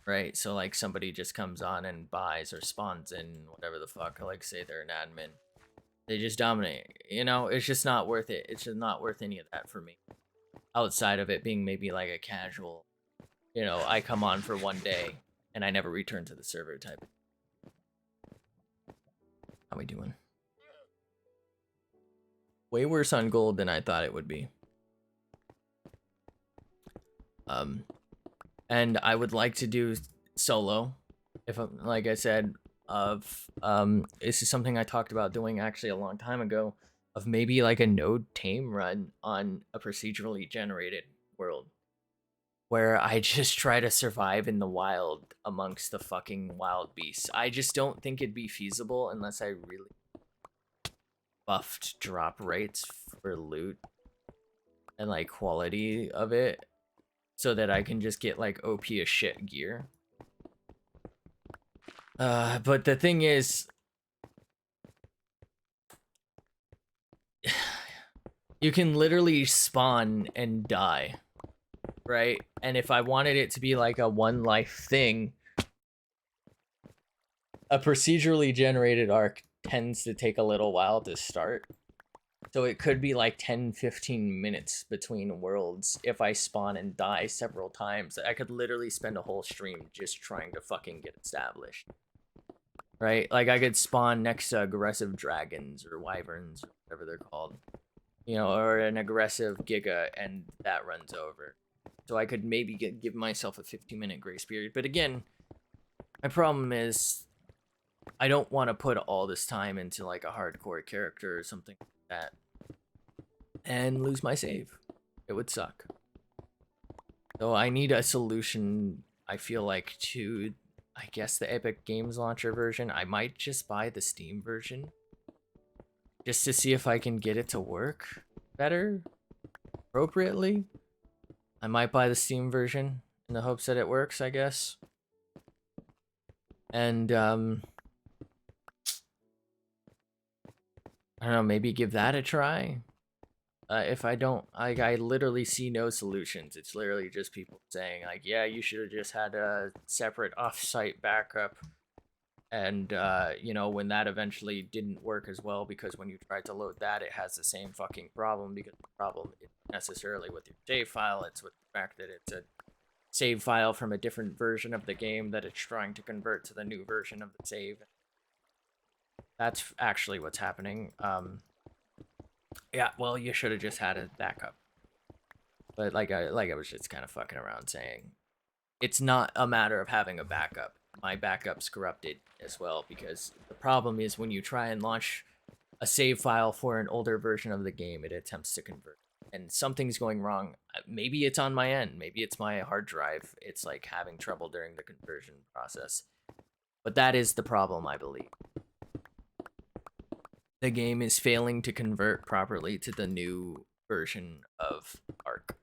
Right, so like somebody just comes on and buys or spawns in whatever the fuck, like say they're an admin. They just dominate. It's just not worth it. It's just not worth any of that for me. Outside of it being maybe like a casual, I come on for one day and I never return to the server type. How we doing? Way worse on gold than I thought it would be. And I would like to do solo, if like I said, this is something I talked about doing actually a long time ago, of maybe like a node tame run on a procedurally generated world where I just try to survive in the wild amongst the fucking wild beasts. I just don't think it'd be feasible unless I really buffed drop rates for loot and like quality of it so that I can just get like OP as shit gear. But the thing is, you can literally spawn and die, right? And if I wanted it to be like a one life thing, a procedurally generated arc tends to take a little while to start. So it could be like 10-15 minutes between worlds if I spawn and die several times. I could literally spend a whole stream just trying to fucking get established. Right? Like I could spawn next to aggressive dragons or wyverns or whatever they're called. Or an aggressive giga and that runs over. So I could maybe give myself a 15-minute grace period. But again, my problem is I don't want to put all this time into like a hardcore character or something like that and lose my save. It would suck. So I need a solution, I feel like, to, I guess, the Epic Games Launcher version. I might just buy the Steam version just to see if I can get it to work better, appropriately. I might buy the Steam version in the hopes that it works, I guess. And, I don't know, maybe give that a try. If I don't, like, I literally see no solutions. It's literally just people saying, like, yeah, you should have just had a separate off-site backup. And, when that eventually didn't work as well, because when you tried to load that, it has the same fucking problem, because the problem isn't necessarily with your save file, it's with the fact that it's a save file from a different version of the game that it's trying to convert to the new version of the save. That's actually what's happening. Yeah, well, you should have just had a backup. But like I was just kind of fucking around saying, it's not a matter of having a backup. My backup's corrupted as well, because the problem is when you try and launch a save file for an older version of the game it attempts to convert. And something's going wrong. Maybe it's on my end. Maybe it's my hard drive. It's like having trouble during the conversion process. But that is the problem, I believe. The game is failing to convert properly to the new version of Ark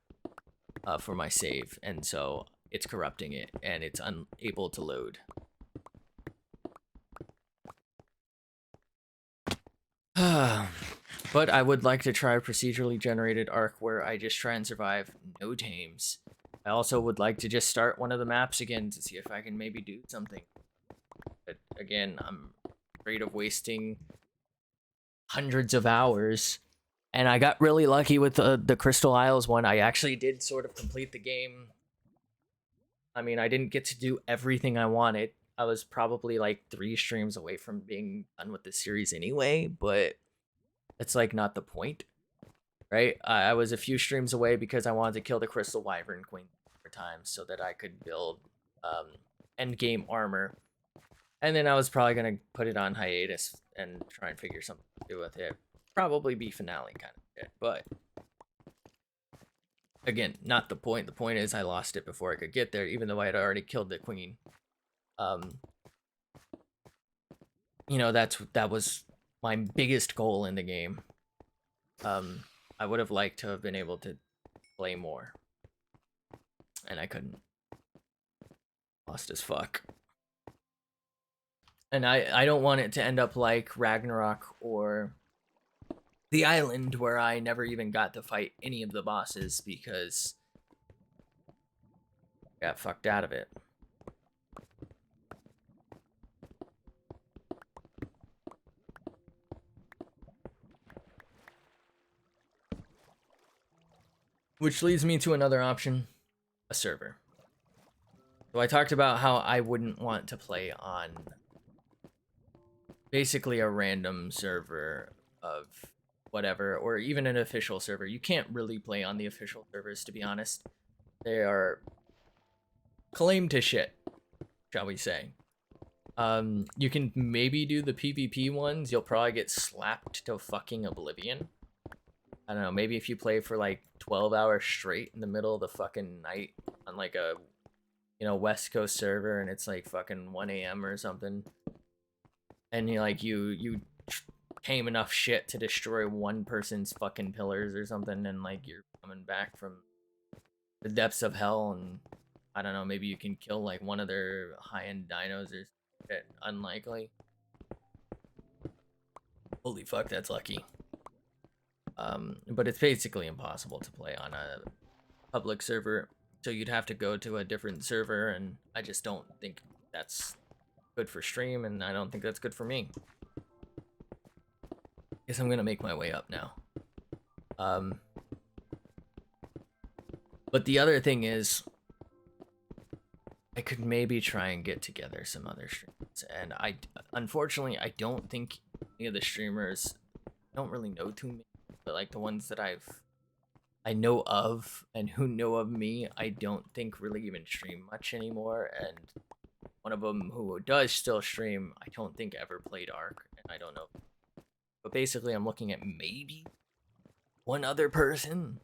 for my save, and so it's corrupting it, and it's unable to load. But I would like to try a procedurally generated Ark where I just try and survive no tames. I also would like to just start one of the maps again to see if I can maybe do something. But again, I'm afraid of wasting hundreds of hours. And I got really lucky with the Crystal Isles one. I actually did sort of complete the game. I mean, I didn't get to do everything I wanted. I was probably like 3 streams away from being done with the series anyway, but it's like not the point, right? I was a few streams away because I wanted to kill the Crystal Wyvern Queen 4 times so that I could build end game armor. And then I was probably going to put it on hiatus and try and figure something to do with it. Probably be finale kind of shit, but again, not the point. The point is I lost it before I could get there, even though I had already killed the queen. You know, that was my biggest goal in the game. I would have liked to have been able to play more, and I couldn't. Lost as fuck. And I don't want it to end up like Ragnarok or the Island, where I never even got to fight any of the bosses because I got fucked out of it. Which leads me to another option, a server. So I talked about how I wouldn't want to play on basically a random server of whatever, or even an official server. You can't really play on the official servers, to be honest. They are claimed to shit, shall we say. You can maybe do the PvP ones. You'll probably get slapped to fucking oblivion. I don't know, maybe if you play for like 12 hours straight in the middle of the fucking night on like a, you know, West Coast server and it's like fucking 1 a.m. or something. And you tame enough shit to destroy one person's fucking pillars or something, and like you're coming back from the depths of hell, and I don't know, maybe you can kill like one of their high-end dinos or shit. Unlikely. Holy fuck, that's lucky. But it's basically impossible to play on a public server, so you'd have to go to a different server, and I just don't think that's good for stream, and I don't think that's good for me. Guess I'm gonna make my way up now. But the other thing is, I could maybe try and get together some other streams, and unfortunately, I don't think any of the streamers, don't really know too many, but like the ones that I know of and who know of me, I don't think really even stream much anymore, and one of them who does still stream, I don't think ever played Ark, and I don't know. But basically, I'm looking at maybe one other person.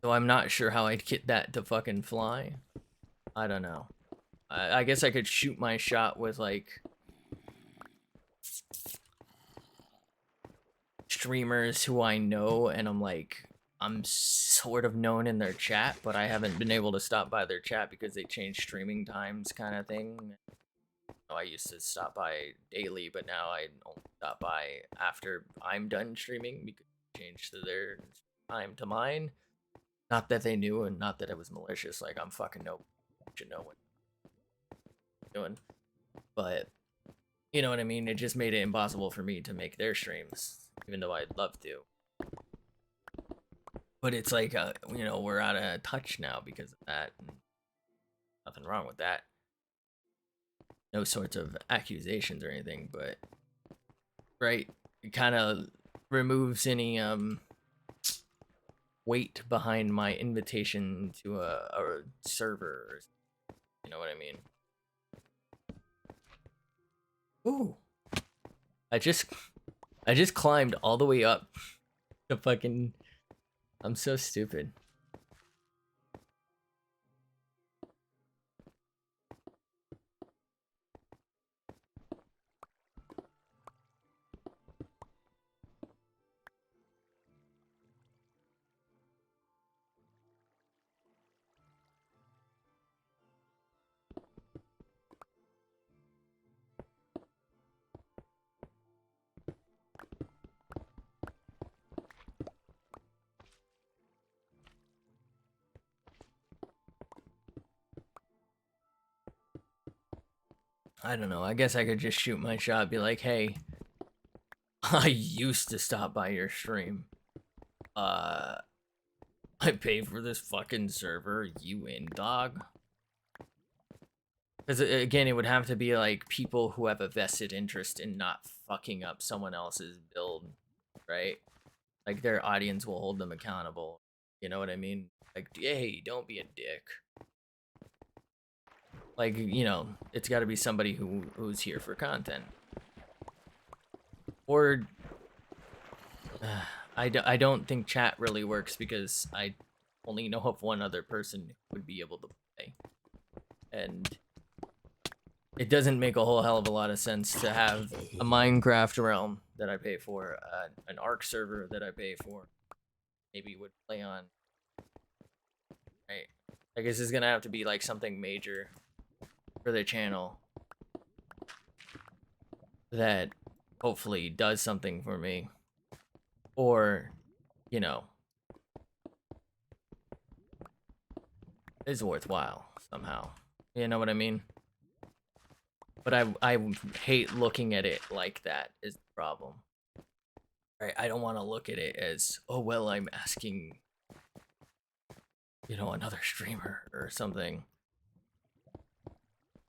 So I'm not sure how I'd get that to fucking fly. I don't know. I guess I could shoot my shot with like streamers who I know, and I'm sort of known in their chat, but I haven't been able to stop by their chat because they changed streaming times kind of thing. I used to stop by daily, but now I only stop by after I'm done streaming because they changed their time to mine. Not that they knew, and not that it was malicious. Like, I'm fucking no, should know what I'm doing. But you know what I mean? It just made it impossible for me to make their streams, even though I'd love to. But it's like, you know, we're out of touch now because of that. And nothing wrong with that. No sorts of accusations or anything, but right, it kind of removes any weight behind my invitation to a server. You know what I mean? Ooh. I just climbed all the way up to fucking. I'm so stupid. I don't know. I guess I could just shoot my shot, be like, hey, I used to stop by your stream. I pay for this fucking server. You in, dog? Because again, it would have to be like people who have a vested interest in not fucking up someone else's build, right? Like their audience will hold them accountable. You know what I mean? Like, hey, don't be a dick. Like, you know, it's got to be somebody who's here for content. Or I don't think chat really works because I only know of one other person who would be able to play. And it doesn't make a whole hell of a lot of sense to have a Minecraft realm that I pay for, an Ark server that I pay for, maybe would play on. Right? I guess it's gonna have to be like something major for the channel that hopefully does something for me, or, you know, is worthwhile somehow. You know what I mean? But I hate looking at it like that is the problem. Right? I don't want to look at it as, oh well, I'm asking, you know, another streamer or something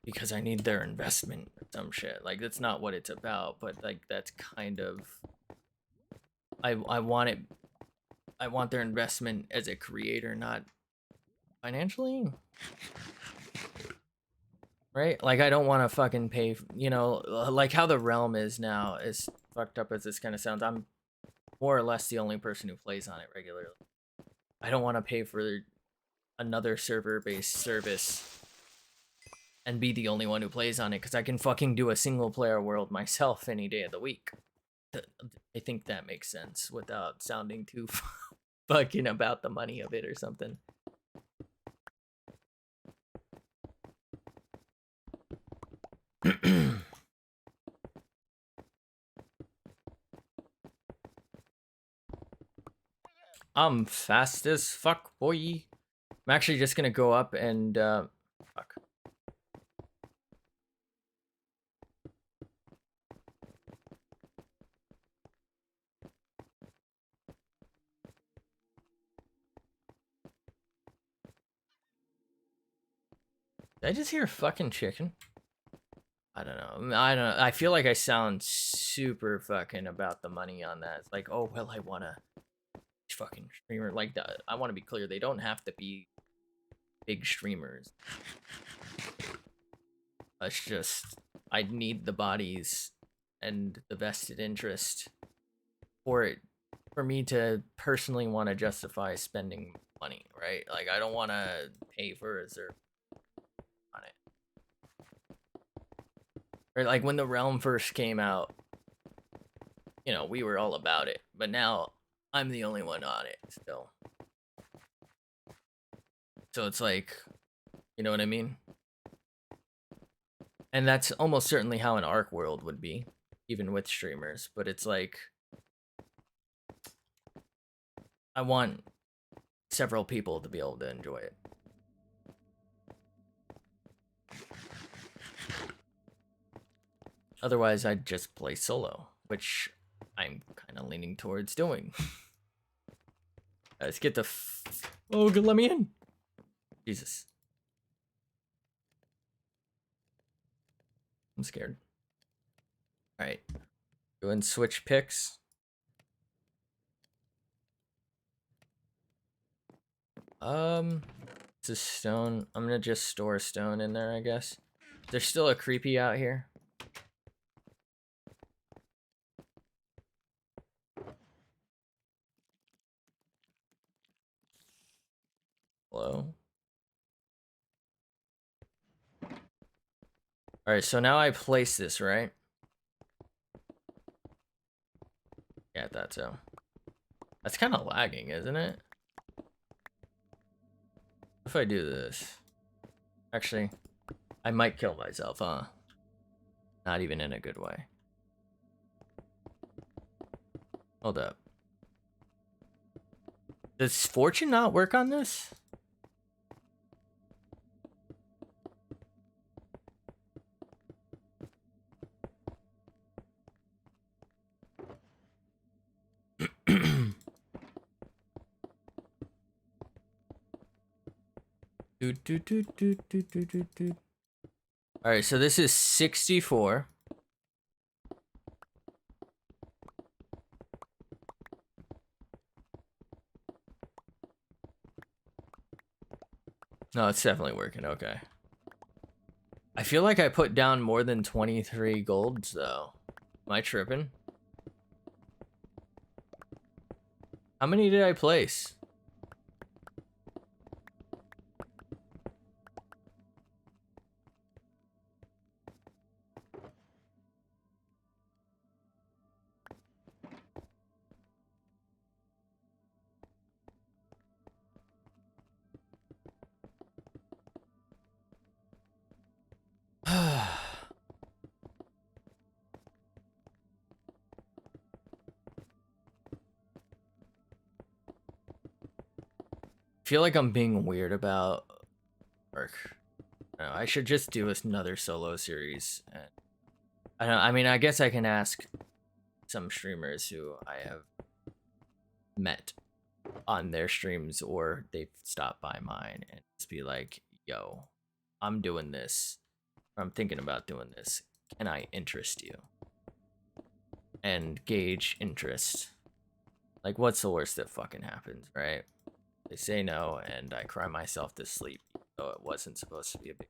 because I need their investment or some shit. Like that's not what it's about, but like that's kind of I want it. I want their investment as a creator, not financially. Right? Like I don't want to fucking pay, you know, like how the realm is now, as fucked up as this kind of sounds. I'm more or less the only person who plays on it regularly. I don't want to pay for another server-based service and be the only one who plays on it because I can fucking do a single player world myself any day of the week. I think that makes sense without sounding too fucking about the money of it or something. I'm fast as fuck, boy. I'm actually just gonna go up and fuck. Did I just hear a fucking chicken? I don't know. I don't know. I feel like I sound super fucking about the money on that. It's like, oh well, I wanna fucking streamer like that. I want to be clear. They don't have to be big streamers. It's just I need the bodies and the vested interest for it, for me to personally want to justify spending money, right? Like I don't want to pay for a server on it. Right? Like when the realm first came out, you know, we were all about it, but now I'm the only one on it still. So it's like, you know what I mean? And that's almost certainly how an Ark world would be, even with streamers. But it's like, I want several people to be able to enjoy it. Otherwise, I'd just play solo, which I'm kind of leaning towards doing. Let's get the oh, good, let me in. Jesus. I'm scared. Alright. Go and switch picks. It's a stone. I'm gonna just store a stone in there, I guess. There's still a creepy out here. Hello? Alright, so now I place this, right? Yeah, I thought so. That's kind of lagging, isn't it? If I do this... Actually, I might kill myself, huh? Not even in a good way. Hold up. Does fortune not work on this? Alright, so this is 64. No, it's definitely working, okay. I feel like I put down more than 23 golds, though. Am I tripping? How many did I place? Feel like I'm being weird about work. I should just do another solo series. And I don't. I mean, I guess I can ask some streamers who I have met on their streams, or they've stopped by mine, and just be like, "Yo, I'm doing this. Or I'm thinking about doing this. Can I interest you?" And gauge interest. Like, what's the worst that fucking happens, right? They say no, and I cry myself to sleep, though it wasn't supposed to be a big.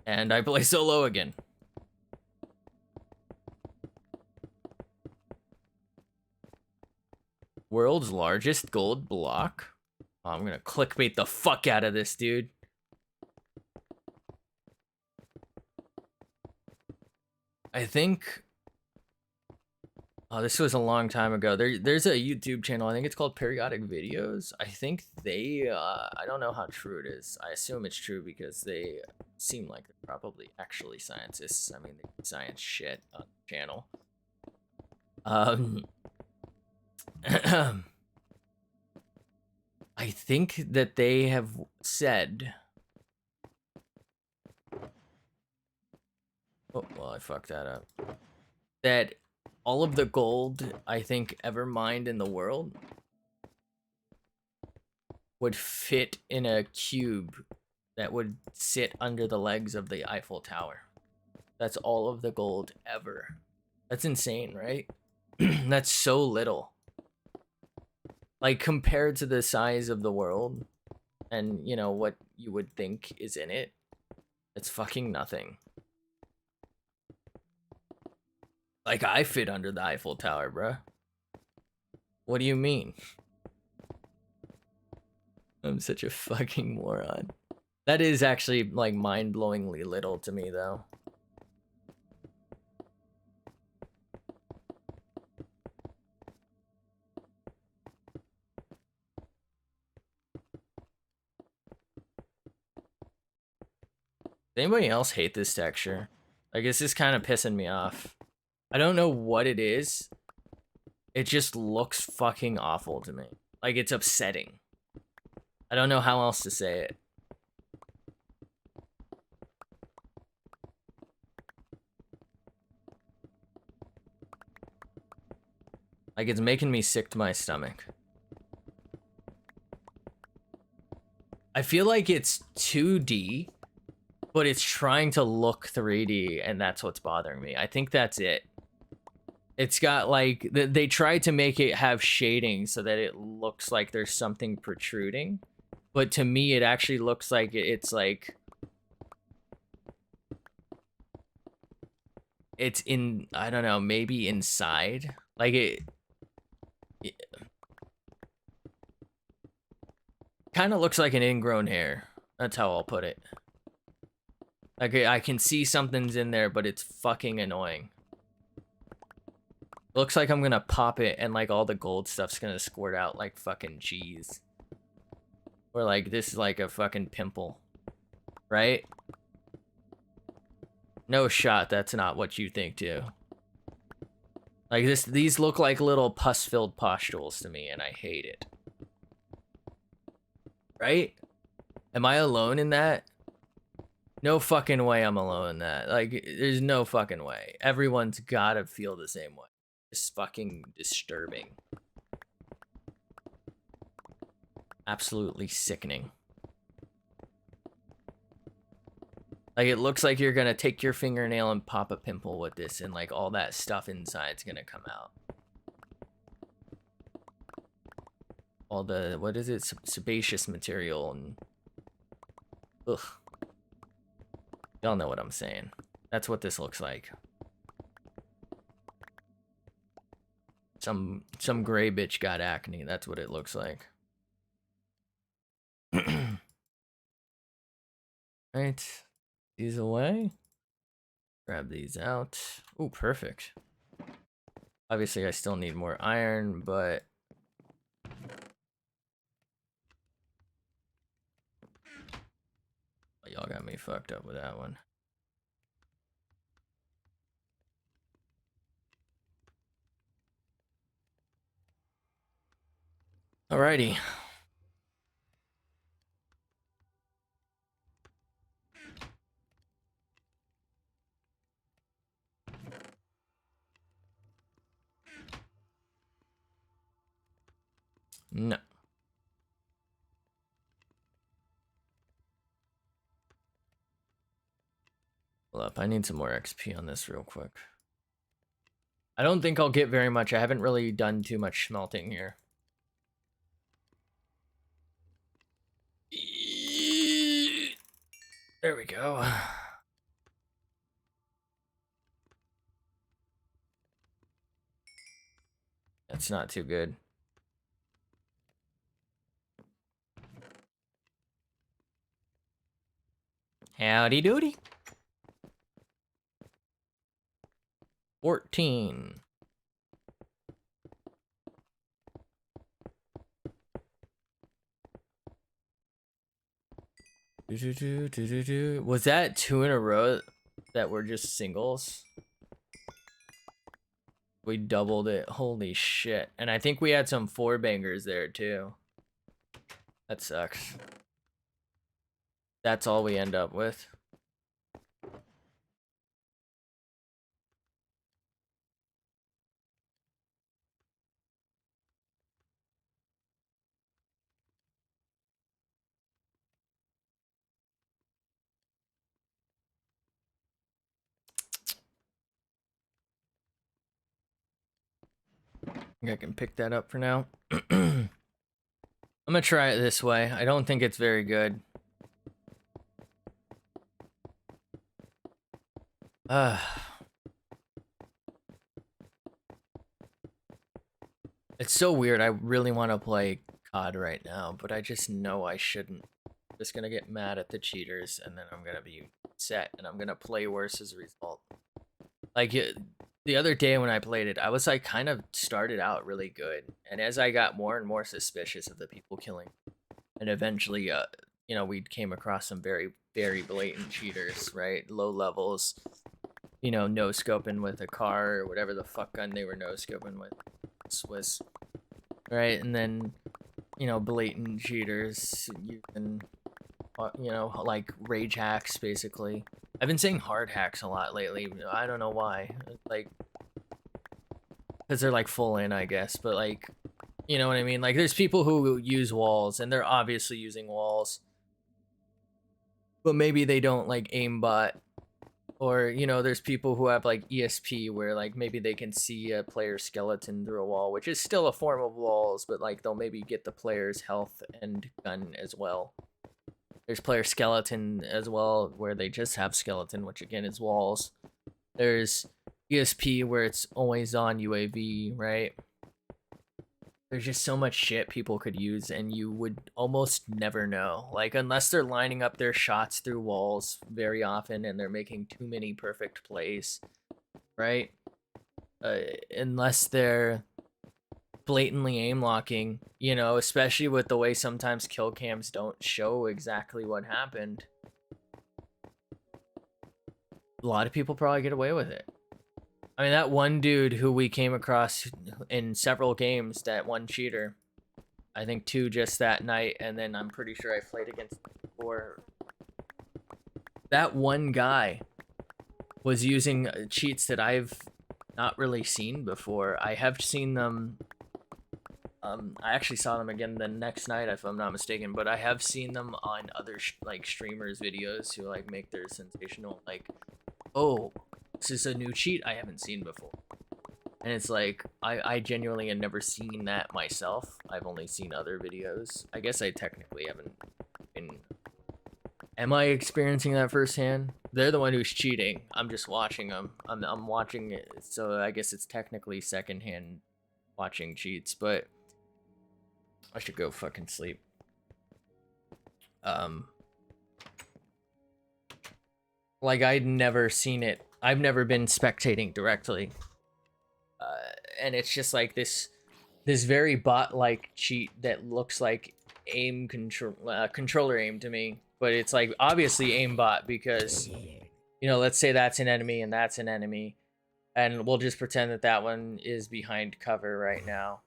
And I play solo again. World's largest gold block? Oh, I'm gonna clickbait the fuck out of this, dude. I think... Oh, this was a long time ago. There's a YouTube channel, I think it's called Periodic Videos. I think they, I don't know how true it is. I assume it's true because they seem like they're probably actually scientists. I mean, they do science shit on the channel. I think that they have said... Oh, well, I fucked that up. That all of the gold, I think, ever mined in the world would fit in a cube that would sit under the legs of the Eiffel Tower. That's all of the gold ever. That's insane, right? That's so little. Like, compared to the size of the world and, you know, what you would think is in it, it's fucking nothing. Like, I fit under the Eiffel Tower, bruh. What do you mean? I'm such a fucking moron. That is actually, like, mind-blowingly little to me, though. Does anybody else hate this texture? Like, it's just kind of pissing me off. I don't know what it is. It just looks fucking awful to me. Like, it's upsetting. I don't know how else to say it. Like, it's making me sick to my stomach. I feel like it's 2D, but it's trying to look 3D, and that's what's bothering me. I think that's it. It's got, like, they tried to make it have shading so that it looks like there's something protruding. But to me, it actually looks like it's, like... It's in, I don't know, maybe inside? Like, it Kind of looks like an ingrown hair. That's how I'll put it. Like, I can see something's in there, but it's fucking annoying. Looks like I'm gonna pop it and like all the gold stuff's gonna squirt out like fucking cheese. Or like this is like a fucking pimple. Right? No shot, that's not what you think too. Like these look like little pus-filled pustules to me, and I hate it. Right? Am I alone in that? No fucking way I'm alone in that. Like, there's no fucking way. Everyone's gotta feel the same way. It's fucking disturbing. Absolutely sickening. Like, it looks like you're gonna take your fingernail and pop a pimple with this, and like all that stuff inside's gonna come out. All the, what is it, sebaceous material and... Ugh. Y'all know what I'm saying. That's what this looks like. Some gray bitch got acne. That's what it looks like. Right. These away. Grab these out. Oh, perfect. Obviously, I still need more iron, but... Y'all got me fucked up with that one. Alrighty. No. Hold up, I need some more XP on this real quick. I don't think I'll get very much. I haven't really done too much smelting here. There we go. That's not too good. Howdy doody. 14. Was that 2 in a row that were just singles? We doubled it. Holy shit. And I think we had some 4 bangers there too. That sucks. That's all we end up with. I think I can pick that up for now. I'm gonna try it this way. I don't think it's very good. It's so weird. I really want to play COD right now, but I just know I shouldn't. I'm just gonna get mad at the cheaters, and then I'm gonna be upset, and I'm gonna play worse as a result. Like, the other day when I played it, I was like kind of started out really good, and as I got more and more suspicious of the people killing, and eventually, you know, we came across some very, very blatant cheaters, right? Low levels, you know, no scoping with a car or whatever the fuck gun they were no scoping with, Swiss, right? And then, you know, blatant cheaters using, you know, like rage hacks basically. I've been saying hard hacks a lot lately. I don't know why. Like, because they're like full in, I guess. But like, you know what I mean? Like, there's people who use walls, and they're obviously using walls. But maybe they don't like aimbot. Or, you know, there's people who have like ESP where like maybe they can see a player's skeleton through a wall, which is still a form of walls, but like they'll maybe get the player's health and gun as well. There's player skeleton as well, where they just have skeleton, which again is walls. There's ESP where it's always on UAV, right? there's just so much shit people could use, and you would almost never know. Like, unless they're lining up their shots through walls very often and they're making too many perfect plays, right? Uh, Unless they're blatantly aim locking, you know, especially with the way sometimes kill cams don't show exactly what happened. A lot of people probably get away with it. I mean, that one dude who we came across in several games, that one cheater, I think 2 just that night, and then I'm pretty sure I played against 4. That one guy was using cheats that I've not really seen before. I have seen them. I actually saw them again the next night, if I'm not mistaken. But I have seen them on other like streamers' videos who like make their sensational like, oh, this is a new cheat I haven't seen before. And it's like, I genuinely have never seen that myself. I've only seen other videos. I guess I technically haven't been. Am I experiencing that firsthand? They're the one who's cheating. I'm just watching them. I'm watching it, so I guess it's technically secondhand watching cheats, but I should go fucking sleep. Like, I'd never seen it. I've never been spectating directly. And it's just like this very bot-like cheat that looks like aim controller aim to me, but it's like obviously aimbot because, you know, let's say that's an enemy and that's an enemy, and we'll just pretend that that one is behind cover right now.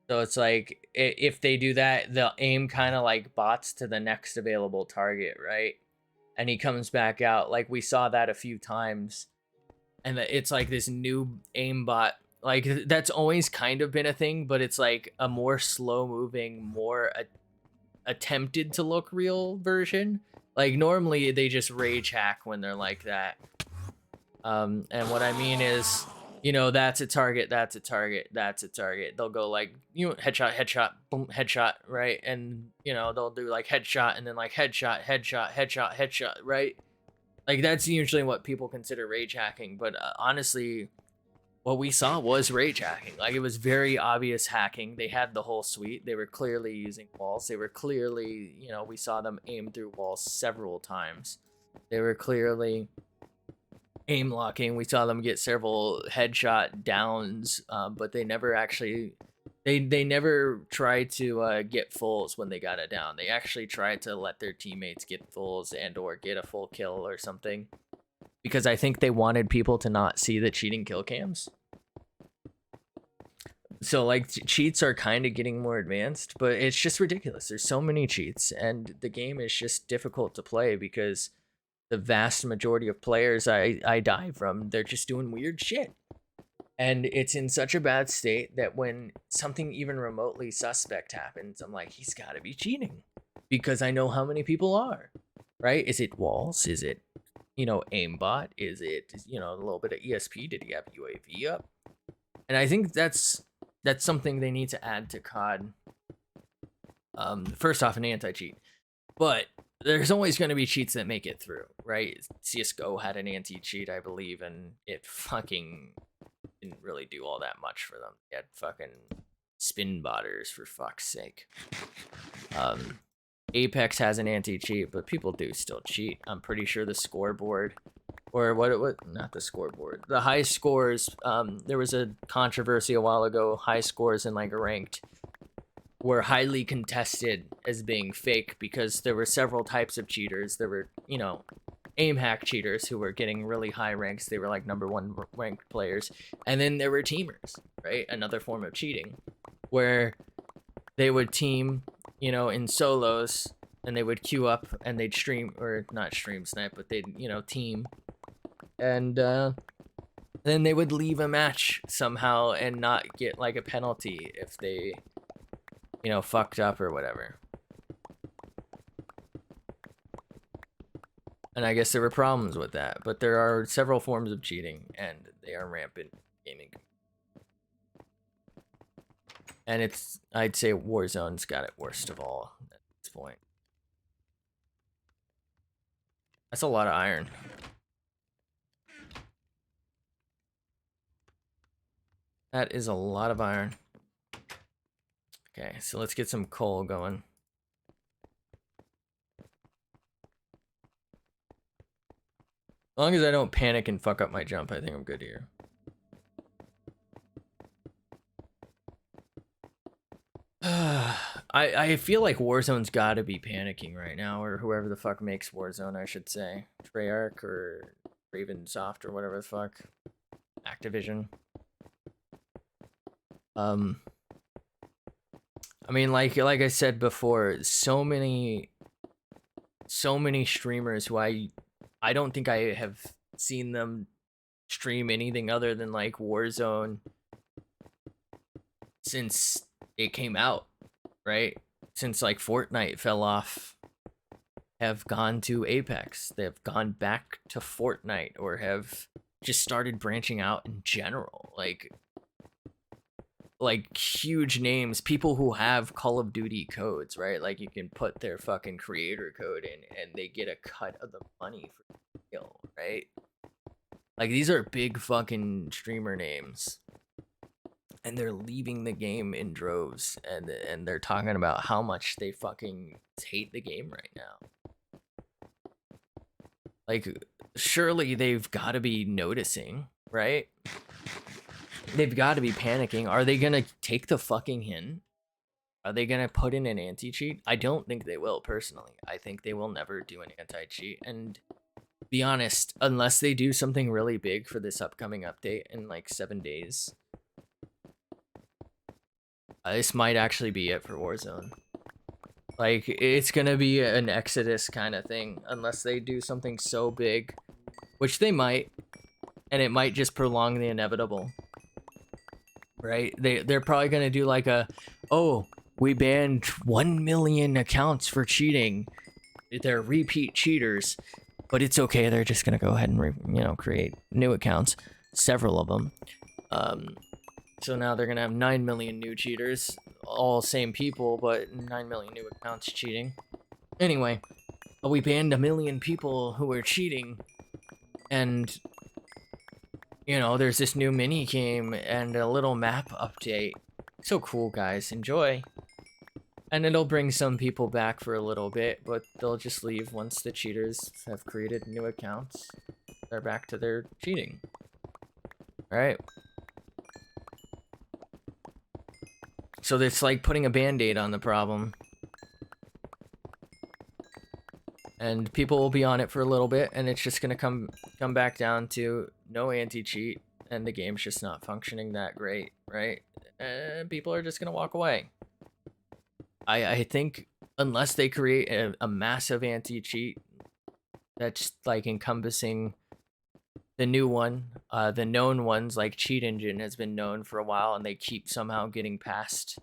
So it's like if they do that, the aim kind of like bots to the next available target, right? And he comes back out. Like, we saw that a few times, and it's like this new aimbot. Like, that's always kind of been a thing, but it's like a more slow moving, more attempted to look real version. Like, normally they just rage hack when they're like that. And what I mean is, you know, that's a target, that's a target, that's a target. They'll go like, you know, headshot, headshot, boom, headshot, right? And, you know, they'll do like headshot and then like headshot, headshot, headshot, headshot, right? Like, that's usually what people consider rage hacking. But honestly, what we saw was rage hacking. Like, it was very obvious hacking. They had the whole suite. They were clearly using walls. They were clearly, you know, we saw them aim through walls several times. They were clearly aim locking. We saw them get several headshot downs, but they never actually, they never tried to get fulls when they got it down. They actually tried to let their teammates get fulls and or get a full kill or something, because I think they wanted people to not see the cheating kill cams. So like, cheats are kind of getting more advanced, but it's just ridiculous. There's so many cheats, and the game is just difficult to play because the vast majority of players I die from, they're just doing weird shit. And it's in such a bad state that when something even remotely suspect happens, I'm like, he's got to be cheating, because I know how many people are, right? Is it walls? Is it, you know, aimbot? Is it, you know, a little bit of ESP? Did he have UAV up? And I think that's something they need to add to COD. First off, an anti-cheat, but there's always going to be cheats that make it through, right? CSGO had an anti-cheat, I believe, and it fucking didn't really do all that much for them. They had fucking spin botters, for fuck's sake. Apex has an anti-cheat, but people do still cheat. I'm pretty sure the scoreboard, or what not the scoreboard, the high scores, there was a controversy a while ago, high scores in like ranked were highly contested as being fake because there were several types of cheaters. There were, you know, aim hack cheaters who were getting really high ranks. They were like #1 ranked players. And then there were teamers, right? Another form of cheating where they would team, you know, in solos, and they would queue up and they'd stream, or not stream snipe, but they'd, you know, team. And then they would leave a match somehow and not get like a penalty if they, you know, fucked up or whatever. And I guess there were problems with that, but there are several forms of cheating, and they are rampant gaming. And it's, I'd say Warzone's got it worst of all at this point. That's a lot of iron. That is a lot of iron. Okay, so let's get some coal going. As long as I don't panic and fuck up my jump, I think I'm good here. I feel like Warzone's gotta be panicking right now, or whoever the fuck makes Warzone, I should say. Treyarch or Ravensoft or whatever the fuck. Activision. I mean, like I said before, so many streamers who I don't think I have seen them stream anything other than like Warzone since it came out, right? Since like Fortnite fell off, have gone to Apex. They've gone back to Fortnite or have just started branching out in general. Like huge names, people who have Call of Duty codes, right? Like you can put their fucking creator code in and they get a cut of the money for the kill, right? Like these are big fucking streamer names. And they're leaving the game in droves and they're talking about how much they fucking hate the game right now. Like surely they've got to be noticing, right? They've got to be panicking. Are they gonna take the fucking hint? Are they gonna put in an anti-cheat? I don't think they will, personally. I think they will never do an anti-cheat. And be honest, unless they do something really big for this upcoming update in like 7 days, this might actually be it for Warzone. Like, it's gonna be an Exodus kind of thing, unless they do something so big, which they might, and it might just prolong the inevitable. Right? They're probably gonna do like oh, we banned 1 million accounts for cheating. They're repeat cheaters, but it's okay. They're just gonna go ahead and create new accounts, several of them. So now they're gonna have 9 million new cheaters, all same people, but 9 million new accounts cheating. Anyway, we banned 1 million people who were cheating, and there's this new mini game and a little map update. So cool, guys. Enjoy. And it'll bring some people back for a little bit, but they'll just leave once the cheaters have created new accounts. They're back to their cheating. Alright. So it's like putting a band-aid on the problem. And people will be on it for a little bit, and it's just gonna come back down to no anti-cheat, and the game's just not functioning that great, right? And people are just gonna walk away. I think unless they create a massive anti-cheat that's like encompassing the new one, the known ones like Cheat Engine has been known for a while, and they keep somehow getting past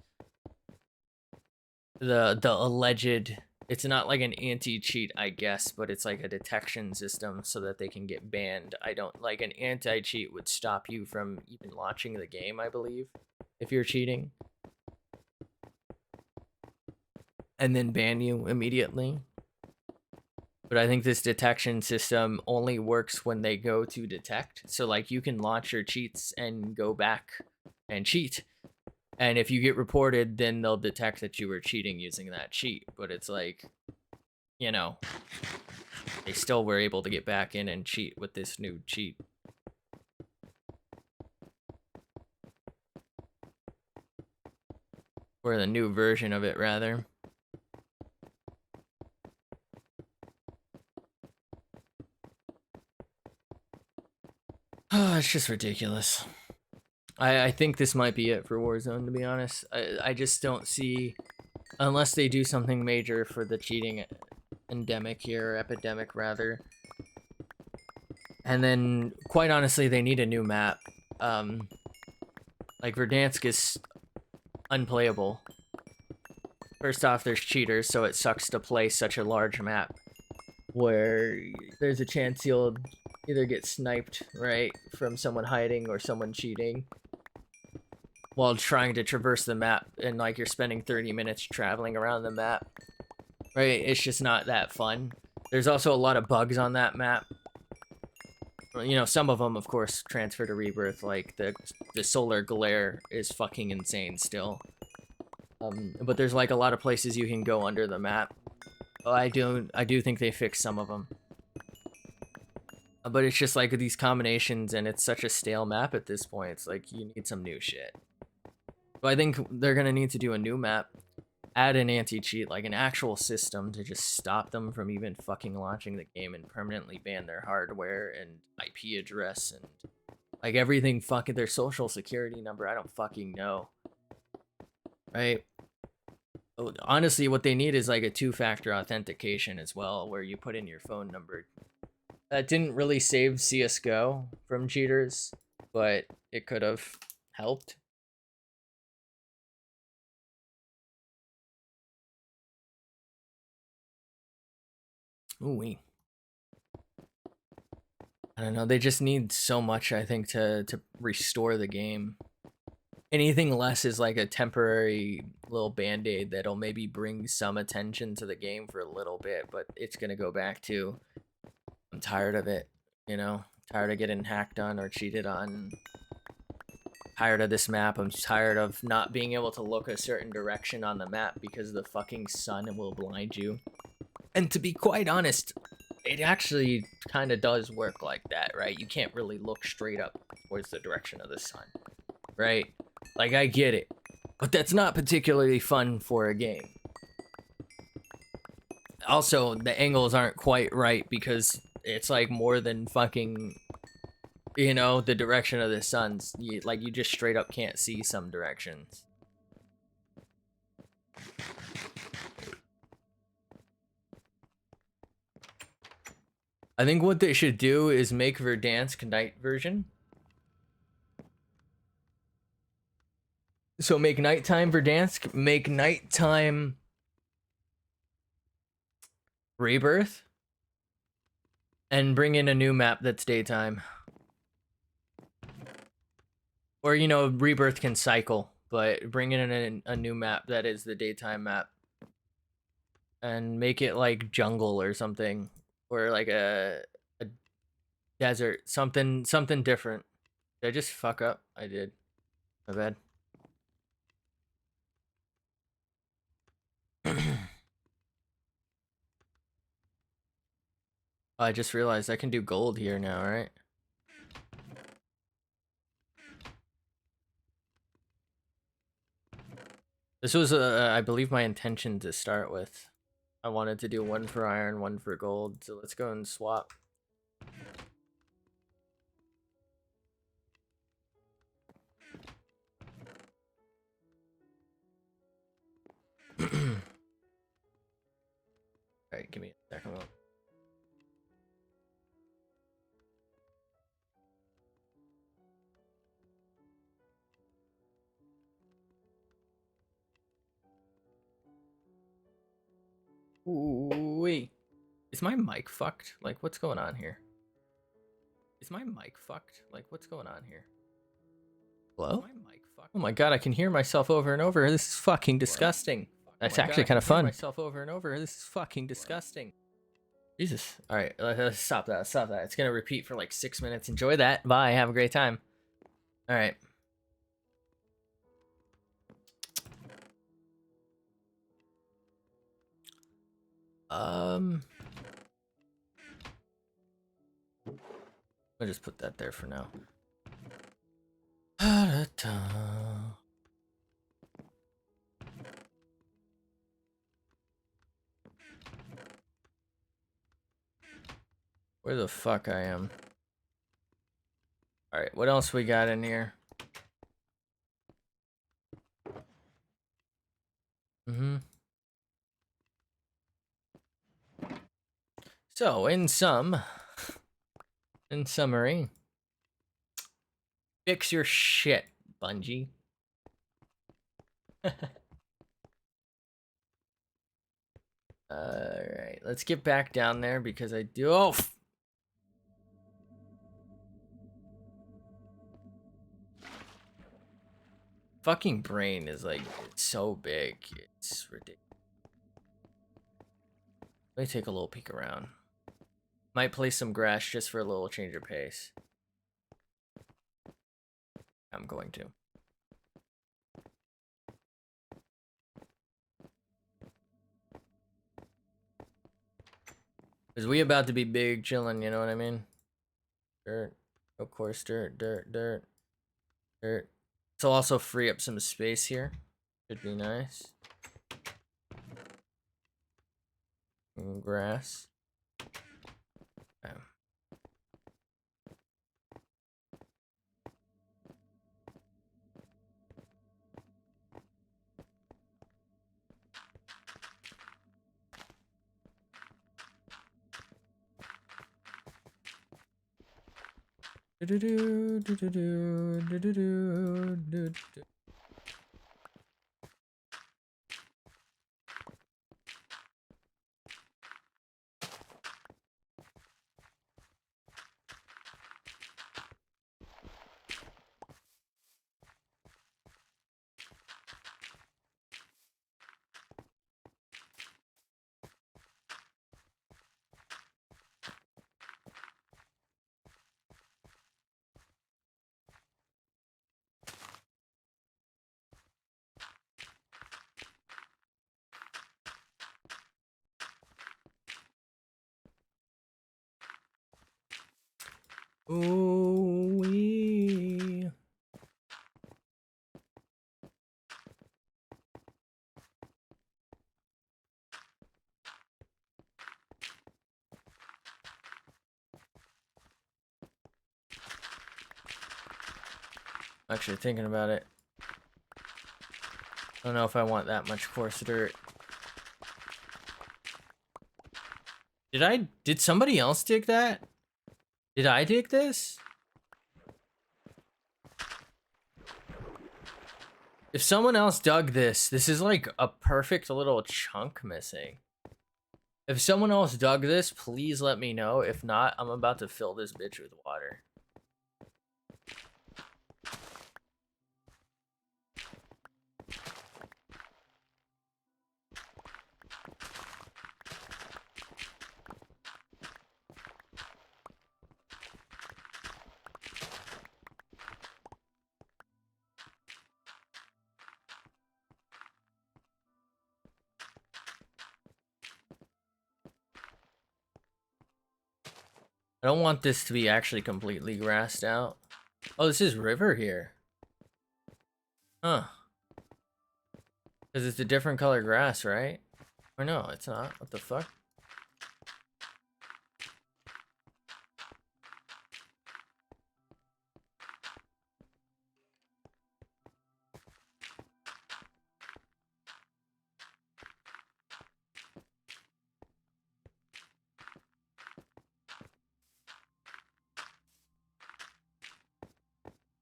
the alleged. It's not like an anti-cheat, I guess, but it's like a detection system so that they can get banned. I don't like an anti-cheat would stop you from even launching the game, I believe, if you're cheating. And then ban you immediately. But I think this detection system only works when they go to detect. So like you can launch your cheats and go back and cheat. And if you get reported, then they'll detect that you were cheating using that cheat. But it's like, they still were able to get back in and cheat with this new cheat. Or the new version of it, rather. Oh, it's just ridiculous. I think this might be it for Warzone, to be honest. I just don't see, unless they do something major for the cheating endemic here, or epidemic rather. And then, quite honestly, they need a new map. Like Verdansk is unplayable. First off, there's cheaters, so it sucks to play such a large map where there's a chance you'll either get sniped, right, from someone hiding or someone cheating while trying to traverse the map, and like you're spending 30 minutes traveling around the map, right? It's just not that fun. There's also a lot of bugs on that map. Some of them, of course, transfer to Rebirth, like the solar glare is fucking insane still. But there's like a lot of places you can go under the map. I do think they fixed some of them. But it's just like these combinations, and it's such a stale map at this point. It's like you need some new shit. So I think they're gonna need to do a new map, add an anti-cheat, like an actual system to just stop them from even fucking launching the game and permanently ban their hardware and IP address and like everything fucking their social security number. I don't fucking know. Right? Honestly, what they need is like a two-factor authentication as well, where you put in your phone number. That didn't really save CSGO from cheaters, but it could have helped. Ooh, I don't know. They just need so much, I think, to restore the game. Anything less is like a temporary little band-aid that'll maybe bring some attention to the game for a little bit, but it's gonna go back to, I'm tired of it, you know? Tired of getting hacked on or cheated on. Tired of this map. I'm tired of not being able to look a certain direction on the map because the fucking sun will blind you. And to be quite honest, it actually kind of does work like that, right? You can't really look straight up towards the direction of the sun, right? Like, I get it. But that's not particularly fun for a game. Also, the angles aren't quite right because it's like more than fucking, you know, the direction of the sun's. You just straight up can't see some directions. I think what they should do is make Verdansk night version. So make nighttime Verdansk, make nighttime Rebirth, and bring in a new map that's daytime. Or, you know, Rebirth can cycle, but bring in a new map that is the daytime map. And make it like jungle or something. Or like a desert. Something different. Did I just fuck up? I did. My bad. I just realized I can do gold here now, right? This was, I believe, my intention to start with. I wanted to do one for iron, one for gold, so let's go and swap. Alright, give me a second. Ooh-wee. Is my mic fucked? Like, what's going on here? Is my mic fucked? Like, what's going on here? Hello? Oh my god, I can hear myself over and over. This is fucking disgusting. That's actually kind of fun. Myself over and over. This is fucking disgusting. Jesus. All right, let's stop that. Stop that. It's gonna repeat for like 6 minutes. Enjoy that. Bye. Have a great time. All right. I'll just put that there for now. Where the fuck I am? All right, what else we got in here? So, in summary, fix your shit, Bungie. Alright, let's get back down there because I do. Oh! Fucking brain is like, it's so big. It's ridiculous. Let me take a little peek around. Might play some grass just for a little change of pace. I'm going to. Cause we about to be big chilling, you know what I mean? Dirt. Of course, dirt, dirt, dirt, dirt. This will also free up some space here. Should be nice. And grass. Okay. Do-do-do, do-do-do, do-do-do, do-do. Ooh-wee. Actually thinking about it. I don't know if I want that much coarse dirt. Did somebody else dig that? Did I dig this? If someone else dug this, this is like a perfect little chunk missing. If someone else dug this, please let me know. If not, I'm about to fill this bitch with water. I don't want this to be actually completely grassed out. Oh, this is river here. Huh. Because it's a different color grass, right? Or no, it's not. What the fuck?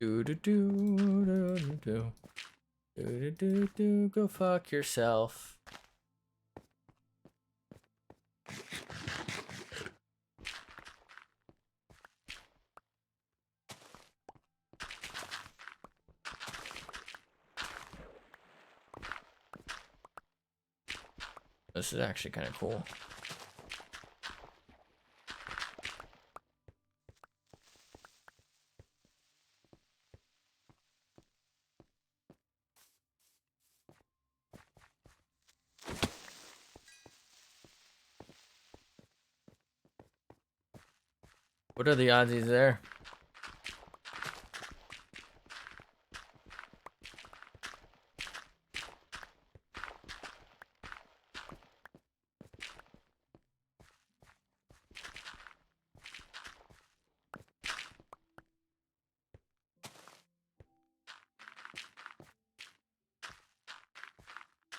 Do do do do do do do do do. Go fuck yourself. This is actually kind of cool. What are the odds he's there?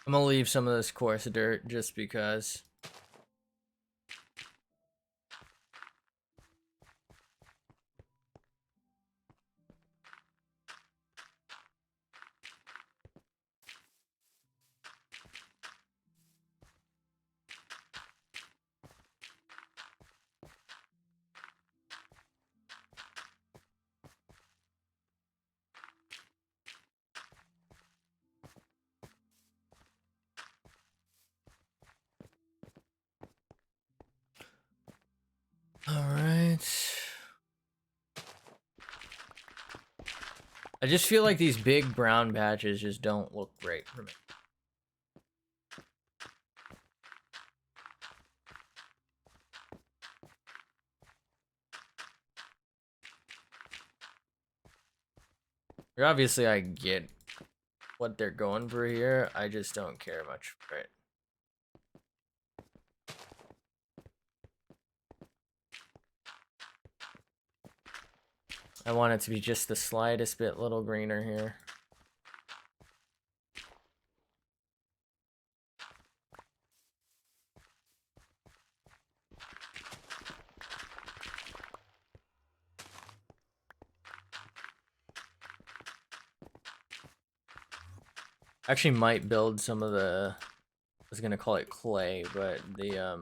I'm gonna leave some of this coarse dirt just because. Alright. I just feel like these big brown patches just don't look great for me. Obviously, I get what they're going for here. I just don't care much for it. I want it to be just the slightest bit little greener here. Actually might build some of the, I was gonna call it clay, but the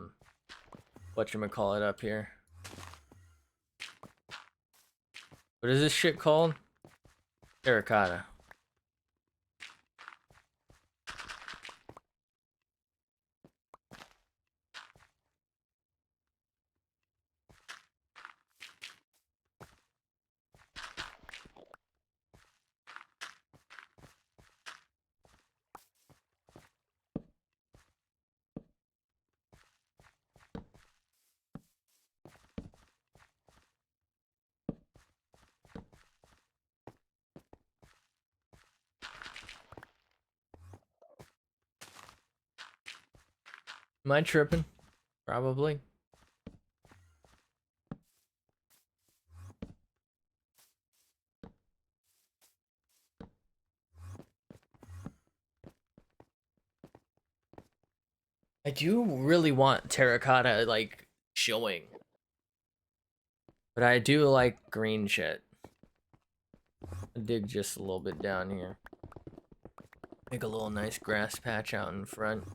whatchamacallit up here. What is this shit called? Terracotta. Am I tripping? Probably. I do really want terracotta, like, showing. But I do like green shit. I'll dig just a little bit down here. Make a little nice grass patch out in front.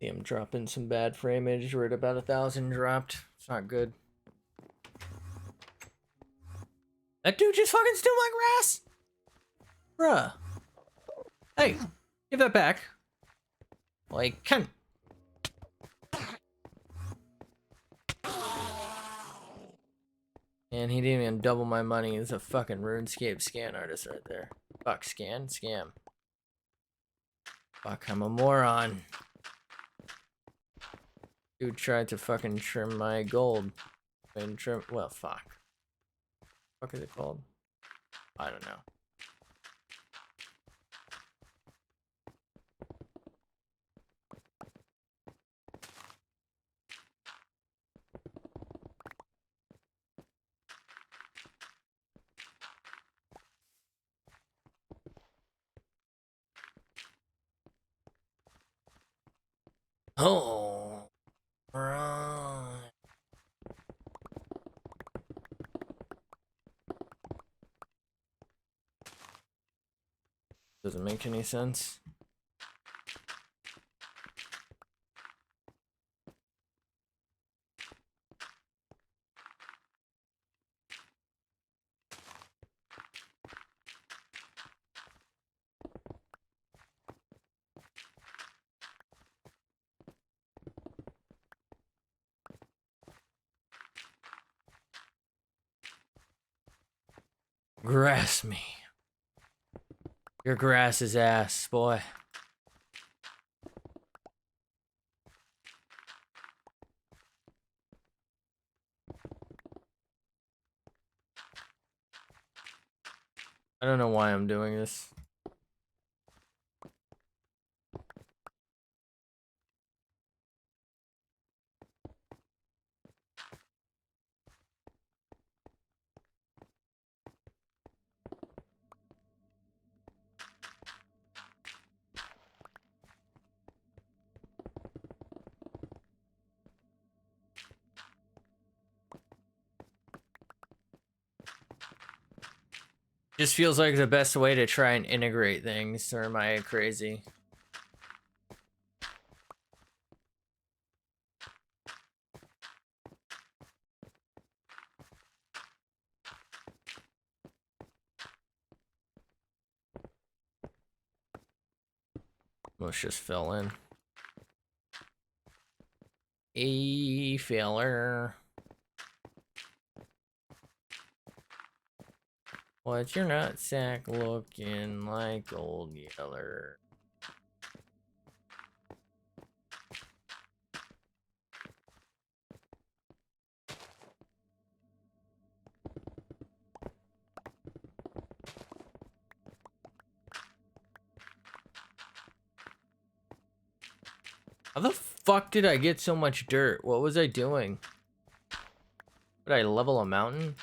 I'm dropping some bad framage. We're at about 1,000 dropped. It's not good. That dude just fucking stole my grass! Bruh. Hey, give that back. Like, can. And he didn't even double my money. He's a fucking RuneScape scan artist right there. Fuck, scan? Scam. Fuck, I'm a moron. Dude tried to fucking trim my gold. And trim, well, fuck. What is it called? I don't know. Oh, right. Doesn't make any sense. Grass me. Your grass is ass, boy. I don't know why I'm doing this. Just feels like the best way to try and integrate things, or am I crazy? Most just fell in. A failure. What's your nutsack looking like, Old Yeller? How the fuck did I get so much dirt? What was I doing? Did I level a mountain?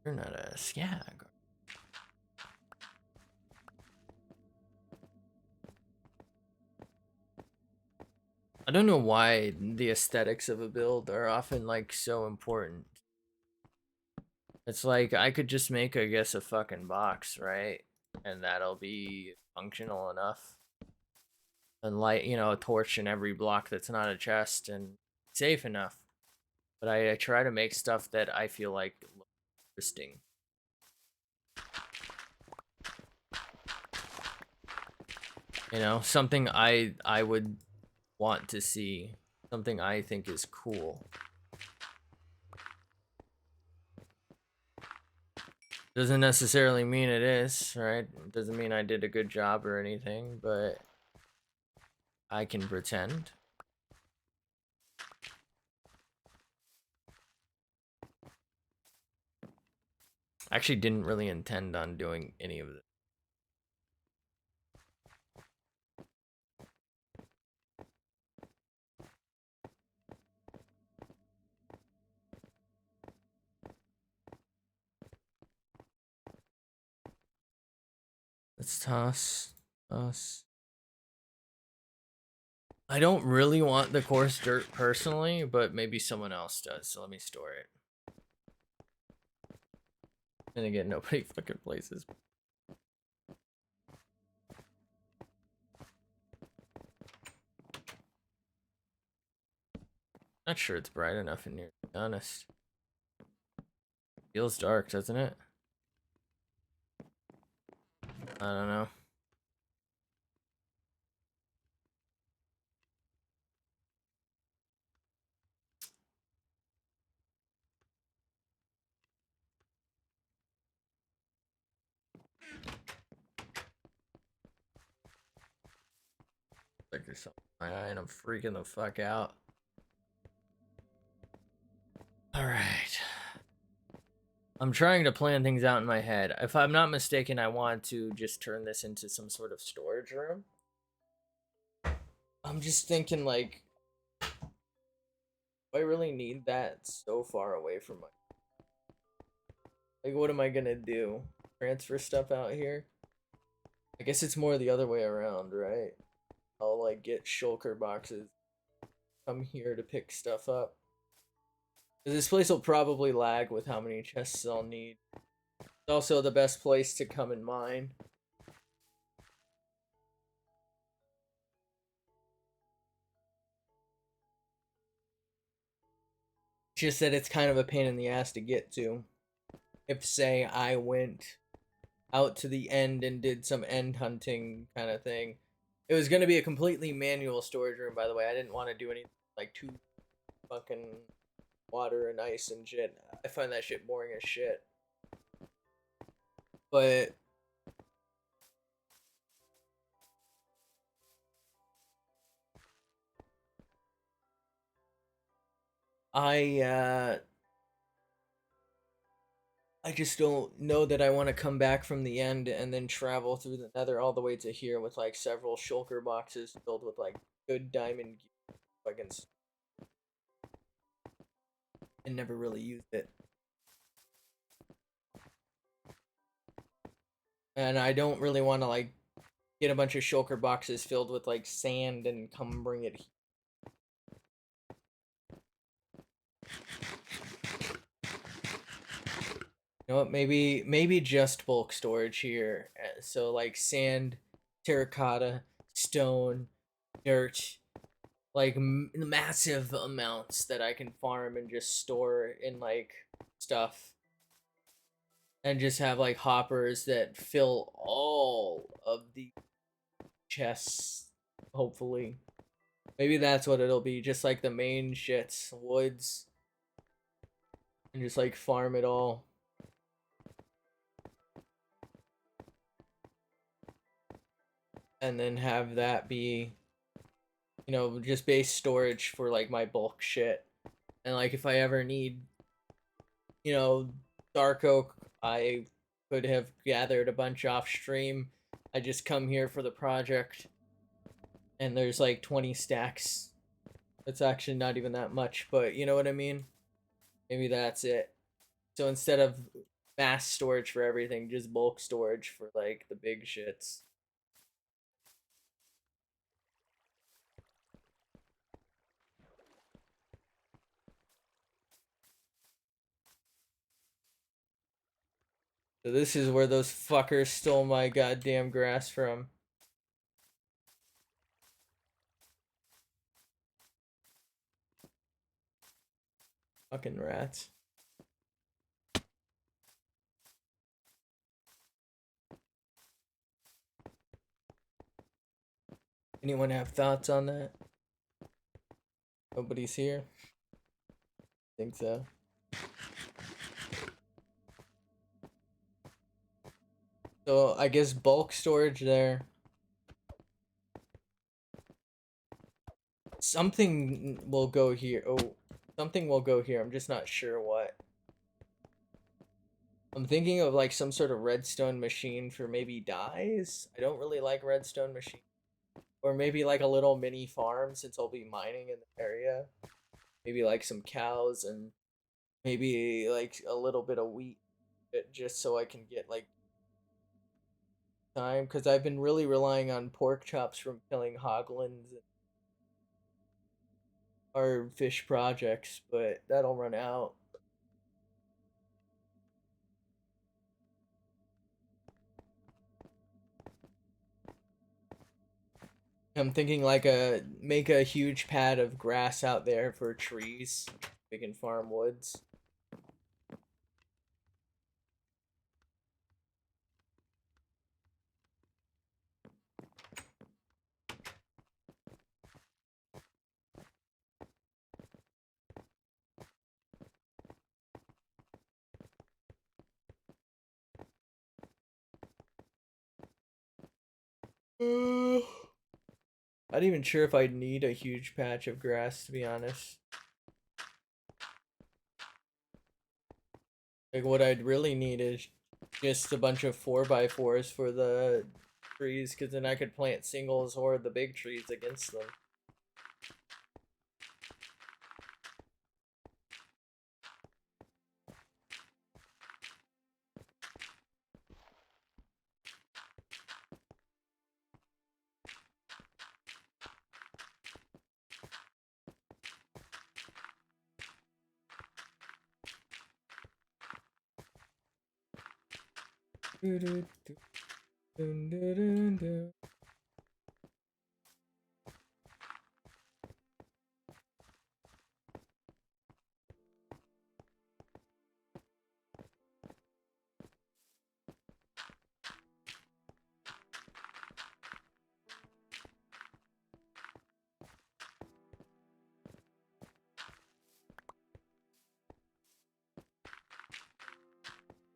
You're not a skag. I don't know why the aesthetics of a build are often like so important. It's like I could just make, I guess, a fucking box, right? And that'll be functional enough. And light, you know, a torch in every block that's not a chest and safe enough. But I try to make stuff that I feel like look interesting. You know, something I would want to see, something I think is cool. Doesn't necessarily mean it is, right? Doesn't mean I did a good job or anything, but I can pretend. I actually didn't really intend on doing any of this. Let's toss. I don't really want the coarse dirt personally, but maybe someone else does, so let me store it. And again, nobody fucking places. Not sure it's bright enough in here, to be honest. Feels dark, doesn't it? I don't know. Like there's something in my eye and I'm freaking the fuck out. Alright. I'm trying to plan things out in my head. If I'm not mistaken, I want to just turn this into some sort of storage room. I'm just thinking, like, do I really need that so far away from my... Like, what am I gonna do? Transfer stuff out here? I guess it's more the other way around, right? I'll, like, get shulker boxes, come here to pick stuff up. This place will probably lag with how many chests I'll need. It's also the best place to come in mine. Just that it's kind of a pain in the ass to get to. If, say, I went out to the end and did some end hunting kind of thing. It was going to be a completely manual storage room, by the way. I didn't want to do any, like, too fucking water and ice and shit. I find that shit boring as shit. But I I just don't know that I want to come back from the end and then travel through the nether all the way to here with like several shulker boxes filled with like good diamond gear against and never really used it. And I don't really want to like get a bunch of shulker boxes filled with like sand and come bring it here. You know what? Maybe just bulk storage here. So like sand, terracotta, stone, dirt, like massive amounts that I can farm and just store in like stuff, and just have like hoppers that fill all of the chests. Hopefully, maybe that's what it'll be. Just like the main shits, woods, and just like farm it all. And then have that be, you know, just base storage for like my bulk shit. And like if I ever need, you know, dark oak, I could have gathered a bunch off stream. I just come here for the project and there's like 20 stacks. It's actually not even that much, but you know what I mean? Maybe that's it. So instead of mass storage for everything, just bulk storage for like the big shits. So this is where those fuckers stole my goddamn grass from. Fucking rats. Anyone have thoughts on that? Nobody's here? Think so. So I guess bulk storage there. Something will go here. Oh, something will go here. I'm just not sure what. I'm thinking of like some sort of redstone machine for maybe dyes. I don't really like redstone machine. Or maybe like a little mini farm since I'll be mining in the area. Maybe like some cows and maybe like a little bit of wheat just so I can get like time, because I've been really relying on pork chops from killing hoglins and our fish projects, but that'll run out. I'm thinking like make a huge pad of grass out there for trees. We can farm woods. Not even sure if I'd need a huge patch of grass, to be honest. Like what I'd really need is just a bunch of 4x4s for the trees, because then I could plant singles or the big trees against them.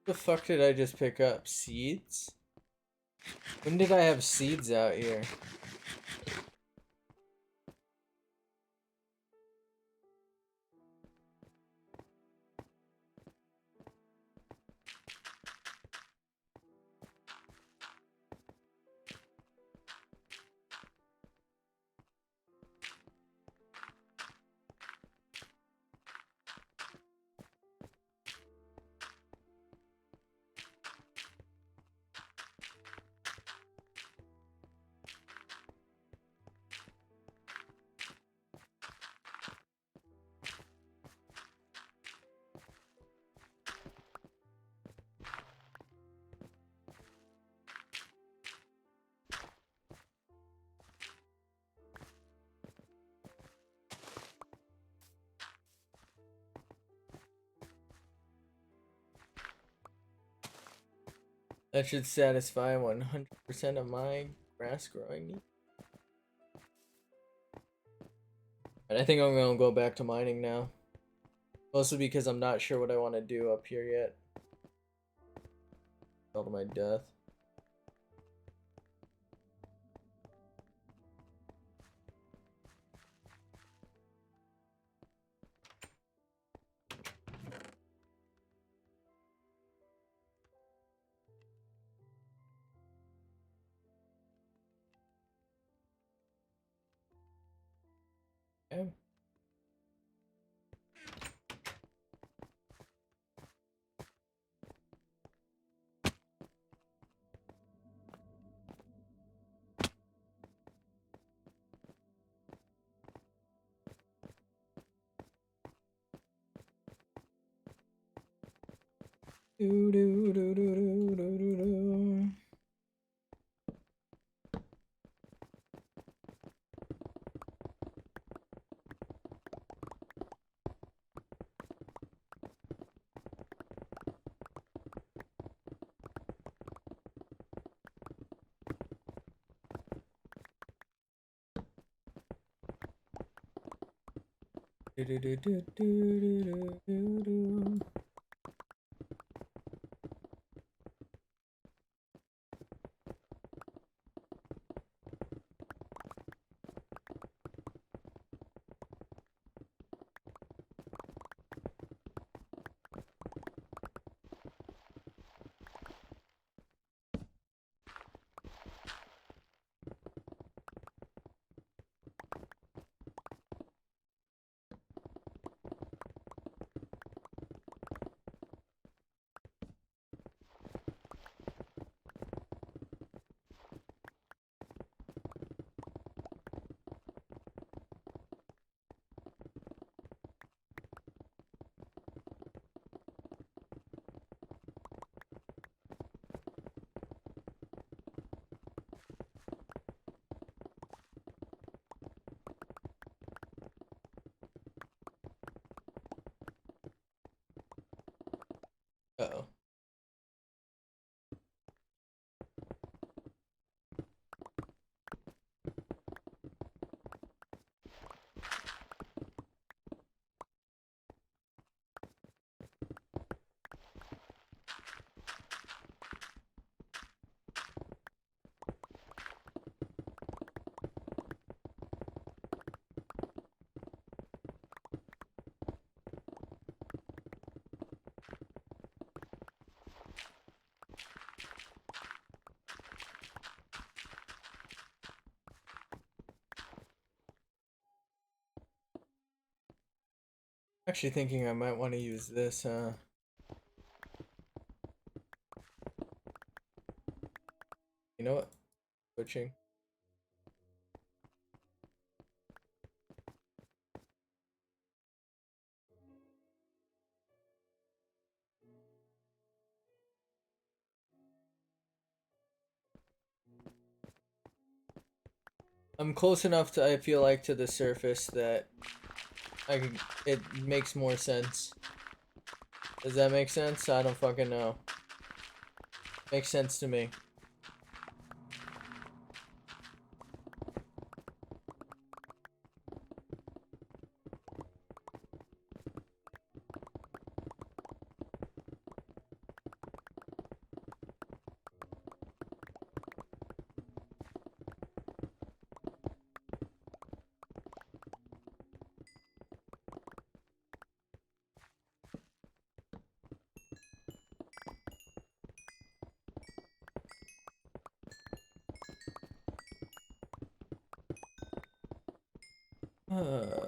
The fuck did I just pick up? Seeds? When did I have seeds out here? That should satisfy 100% of my grass growing needs. And I think I'm gonna go back to mining now. Mostly because I'm not sure what I want to do up here yet. Fell to my death. Okay. Do do do do do do do do. Do do do do do do do do. Uh-oh. Actually thinking I might want to use this, You know what? Switching. I'm close enough to, I feel like, to the surface that I can, it makes more sense. Does that make sense? I don't fucking know. Makes sense to me. Uh,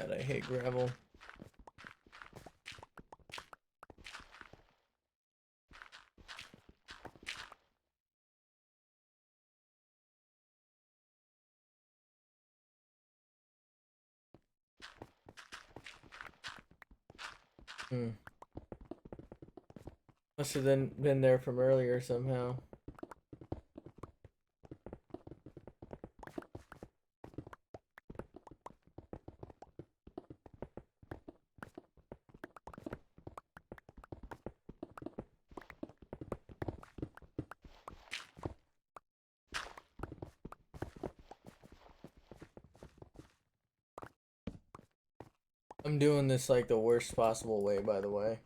God, I hate gravel. Must have then been there from earlier somehow. I'm doing this like the worst possible way, by the way.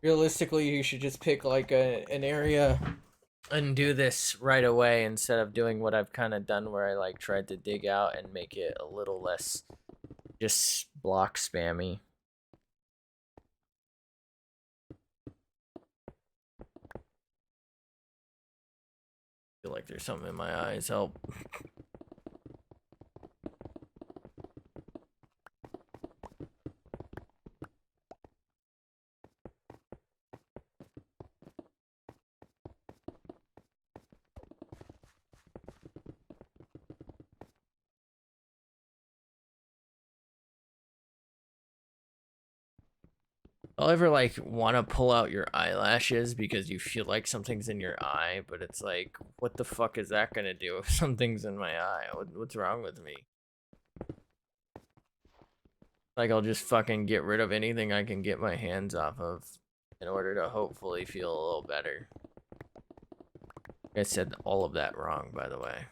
Realistically, you should just pick like an area and do this right away instead of doing what I've kind of done where I like tried to dig out and make it a little less just block spammy. Feel like there's something in my eyes. Help. I'll ever like want to pull out your eyelashes because you feel like something's in your eye, but it's like, what the fuck is that gonna do if something's in my eye? What's wrong with me? Like, I'll just fucking get rid of anything I can get my hands off of in order to hopefully feel a little better. I said all of that wrong, by the way.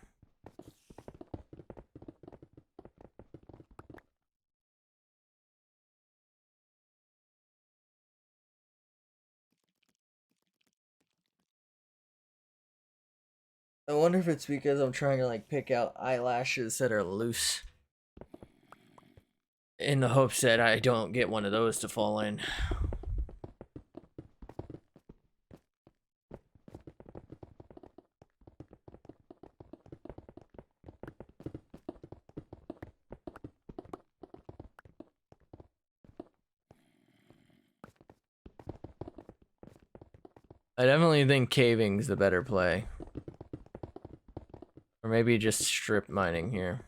I wonder if it's because I'm trying to like pick out eyelashes that are loose in the hopes that I don't get one of those to fall in. I definitely think caving's the better play. Or maybe just strip mining here.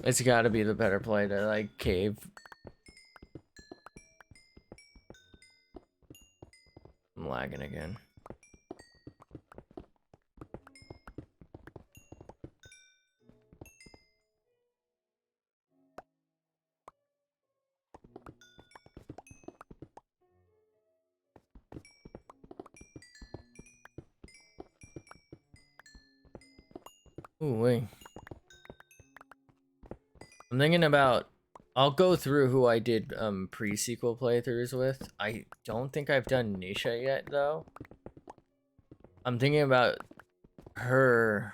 It's gotta be the better play to like cave. I'm lagging again. Ooh, wait. I'm thinking about, I'll go through who I did pre-sequel playthroughs with. I don't think I've done Nisha yet though. I'm thinking about her.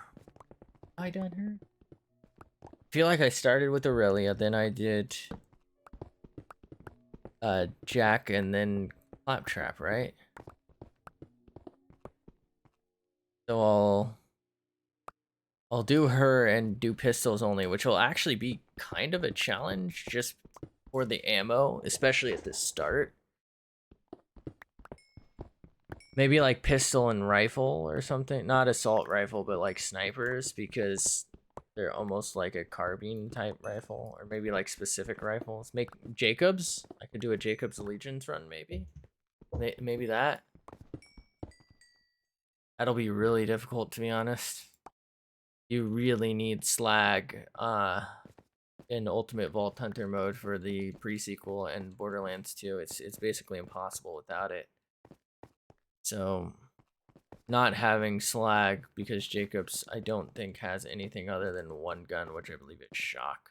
Have I done her? I feel like I started with Aurelia, then I did Jack, and then Claptrap, right? So I'll do her and do pistols only, which will actually be kind of a challenge just for the ammo, especially at the start. Maybe like pistol and rifle or something. Not assault rifle, but like snipers, because they're almost like a carbine type rifle, or maybe like specific rifles. Make Jacobs. I could do a Jacobs Allegiance run, maybe. Maybe that. That'll be really difficult, to be honest. You really need slag in Ultimate Vault Hunter mode for the pre-sequel and Borderlands 2. It's basically impossible without it. So not having slag, because Jacobs I don't think has anything other than one gun, which I believe is shock,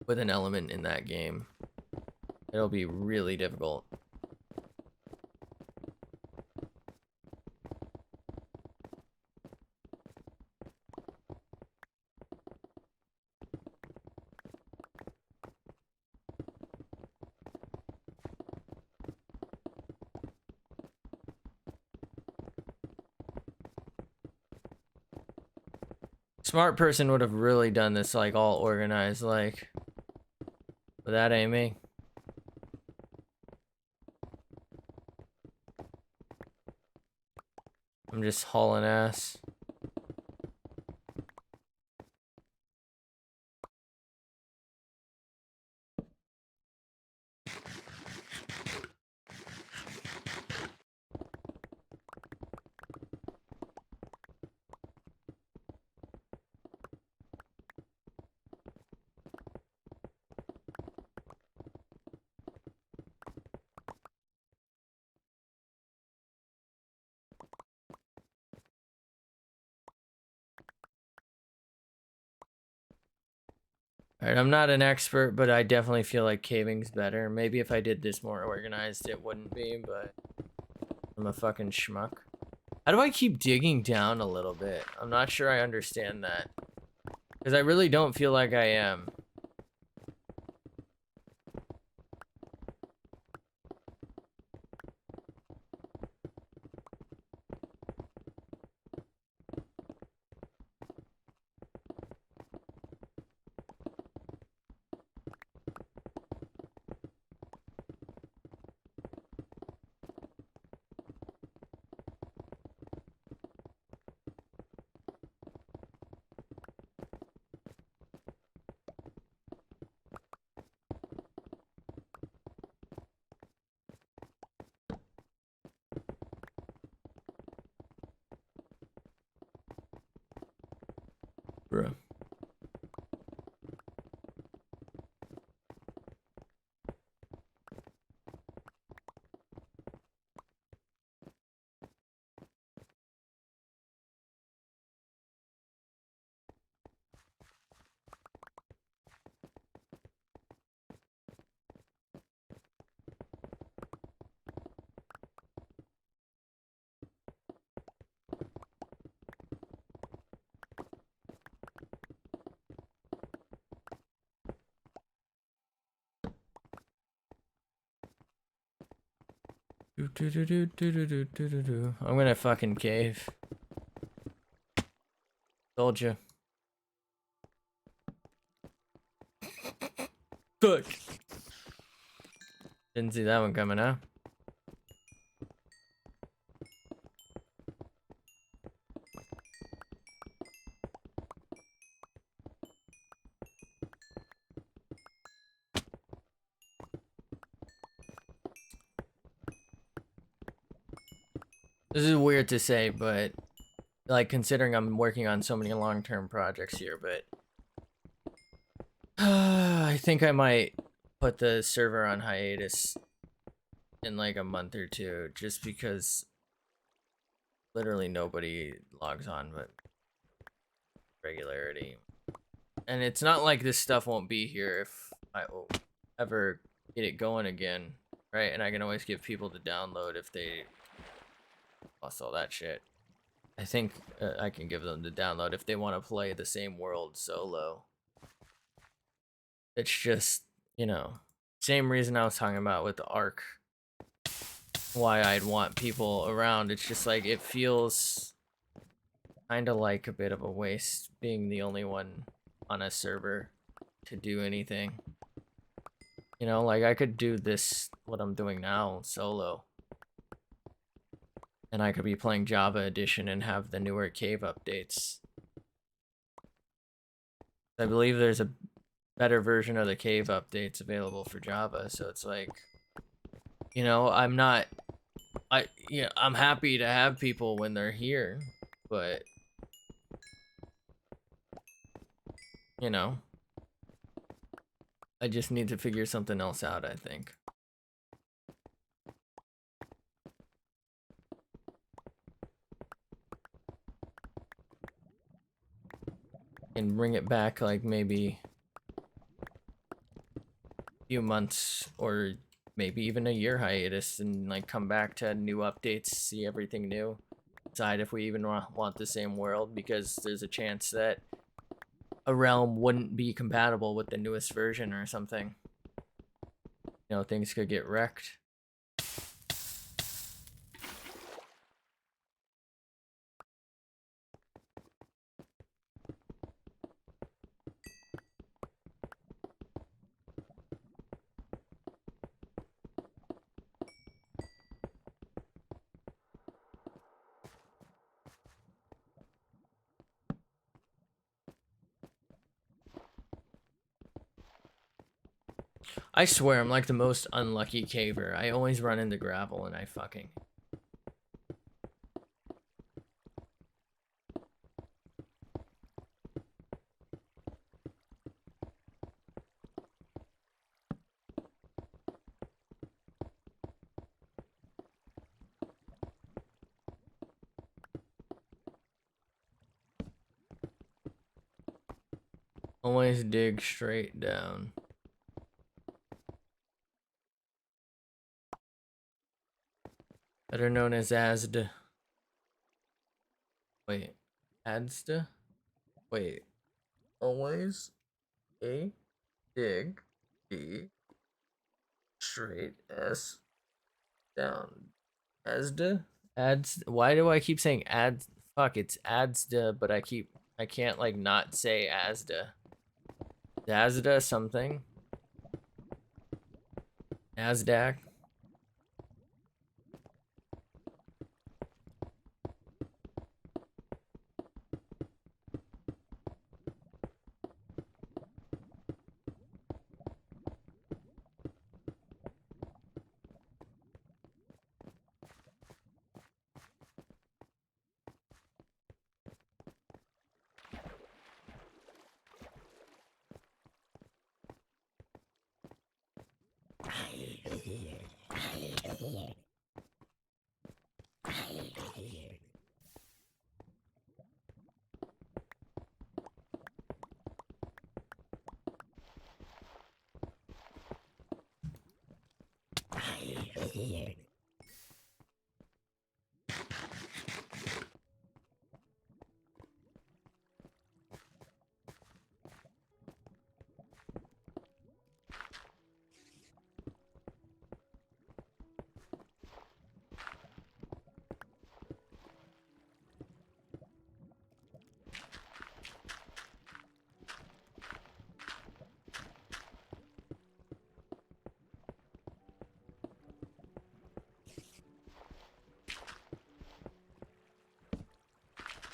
with an element in that game. It'll be really difficult. Smart person would have really done this like all organized, like, but that ain't me. I'm just hauling ass. Alright, I'm not an expert, but I definitely feel like caving's better. Maybe if I did this more organized, it wouldn't be, but I'm a fucking schmuck. How do I keep digging down a little bit? I'm not sure I understand that. Because I really don't feel like I am. Bruh. I'm gonna fucking cave. Told you. Fuck. Didn't see that one coming, huh? This is weird to say, but like considering I'm working on so many long-term projects here, but I think I might put the server on hiatus in like a month or two, just because literally nobody logs on but regularity. And it's not like this stuff won't be here if I will ever get it going again, right? And I can always give people to download if they lost all that shit. I think I can give them to download if they want to play the same world solo. It's just, you know, same reason I was talking about with the Ark. Why I'd want people around. It's just like, it feels kind of like a bit of a waste being the only one on a server to do anything. You know, like I could do this, what I'm doing now, solo. And I could be playing Java Edition and have the newer cave updates. I believe there's a better version of the cave updates available for Java, so it's like, you know, I'm not Yeah, I'm happy to have people when they're here, but you know, I just need to figure something else out, I think. And bring it back like maybe a few months or maybe even a year hiatus and like come back to new updates, see everything new, decide if we even want the same world, because there's a chance that a realm wouldn't be compatible with the newest version or something. You know, things could get wrecked. I swear I'm like the most unlucky caver. I always run into gravel and I fucking... Always dig straight down. Better known as Asda. Wait. Asda? Wait. Always a dig D straight S down. Asda? Ads. Why do I keep saying ads? Fuck, it's Adsda, but I can't like not say Asda. Asda something. Nasdaq.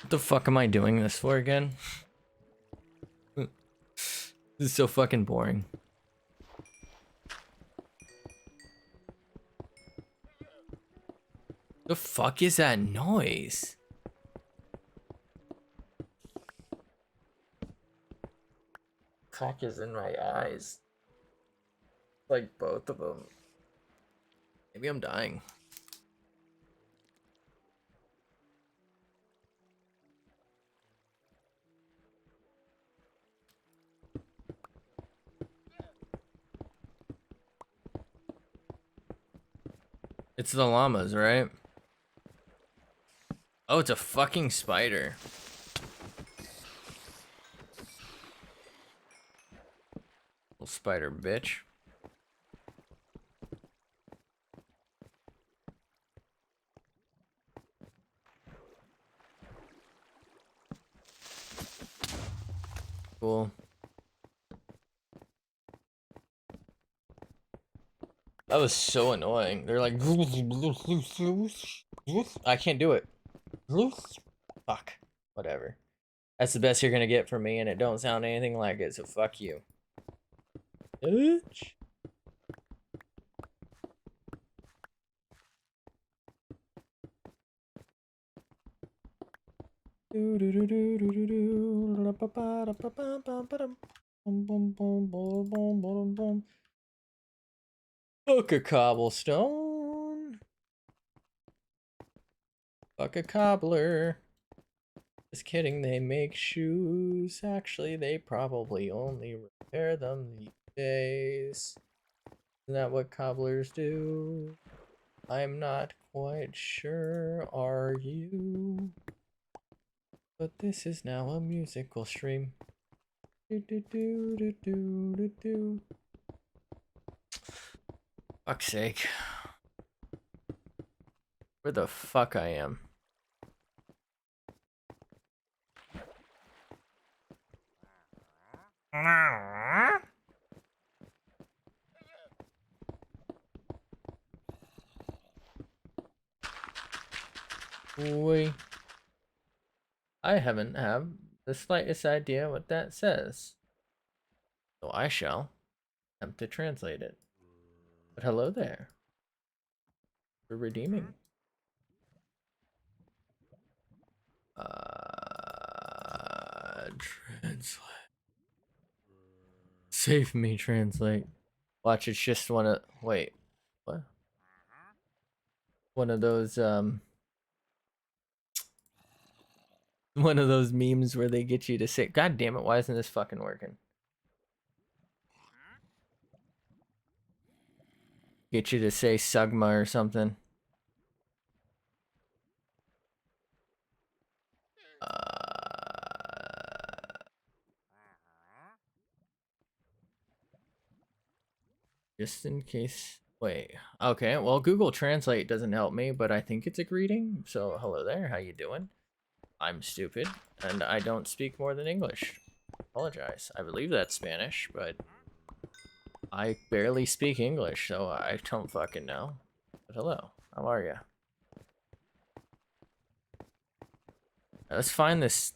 What the fuck am I doing this for again? This is so fucking boring. The fuck is that noise? Fuck is in my eyes. Like both of them. Maybe I'm dying. It's the llamas, right? Oh, it's a fucking spider. Little spider bitch. Cool. That was so annoying. They're like... I can't do it. Fuck. Whatever. That's the best you're gonna get from me, and it don't sound anything like it, so fuck you. Bitch. Book a cobblestone. Fuck a cobbler. Just kidding, they make shoes. Actually, they probably only repair them these days. Isn't that what cobblers do? I'm not quite sure, are you? But this is now a musical stream. Do do do do do do do. Fuck's sake. Where the fuck I am? Boy. I haven't have the slightest idea what that says. So I shall attempt to translate it. But hello there. For redeeming. Translate. Save me, translate. Watch, it's just one of wait. What? One of those one of those memes where they get you to say, God damn it, why isn't this fucking working? Get you to say Sugma or something. Just in case. Wait. Okay, well, Google Translate doesn't help me, but I think it's a greeting. So, hello there. How you doing? I'm stupid, and I don't speak more than English. Apologize. I believe that's Spanish, but I barely speak English, so I don't fucking know. But hello. How are you? Let's find this.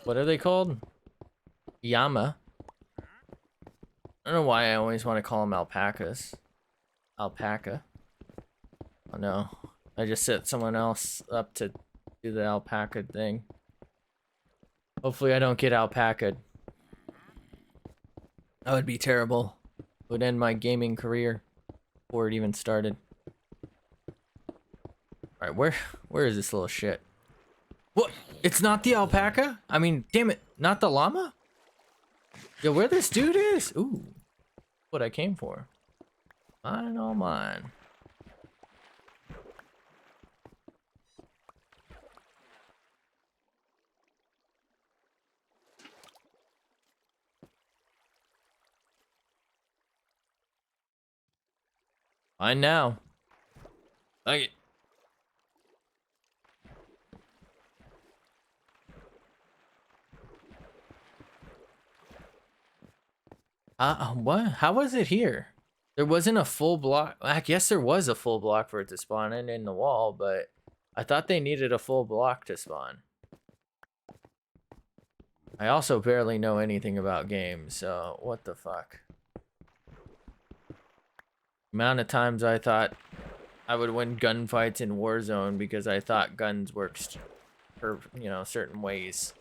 What are they called? Llama. I don't know why I always want to call them alpacas. Alpaca. Oh no. I just set someone else up to do the alpaca thing. Hopefully I don't get alpaca'd. That would be terrible. It would end my gaming career before it even started. Alright, where is this little shit? What? It's not the alpaca? I mean, damn it, not the llama? Yo, where this dude is? Ooh. What I came for. Mine, all mine. Mine now. Like what? How was it here? There wasn't a full block. I guess there was a full block for it to spawn in the wall, but I thought they needed a full block to spawn. I also barely know anything about games, so what the fuck? Amount of times I thought I would win gunfights in Warzone because I thought guns worked for, you know, certain ways,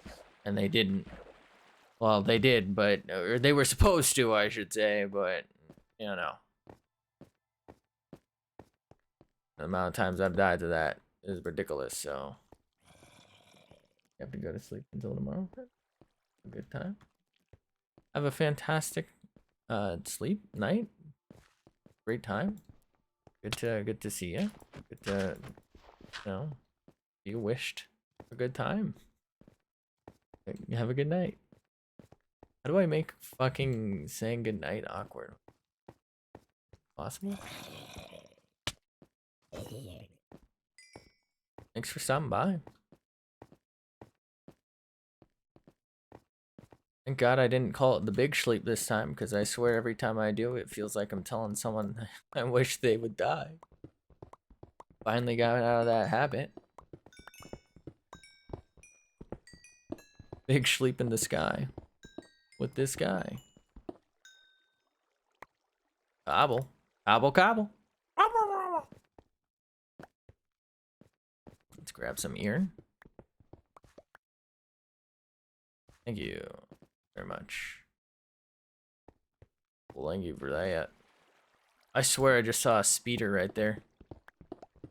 and they didn't. Well, they did, but or they were supposed to, I should say, but you know. The amount of times I've died to that is ridiculous, so you have to go to sleep until tomorrow. A good time. Have a fantastic sleep night. Great time. Good to see you. Good to, you know, you wished a good time. Have a good night. How do I make fucking saying good night awkward? Possible? Thanks for stopping by. Thank God I didn't call it the big sleep this time, because I swear every time I do, it feels like I'm telling someone I wish they would die. Finally got out of that habit. Big sleep in the sky. With this guy. Cobble. Cobble, cobble. Let's grab some iron. Thank you very much. Well, thank you for that. I swear I just saw a speeder right there.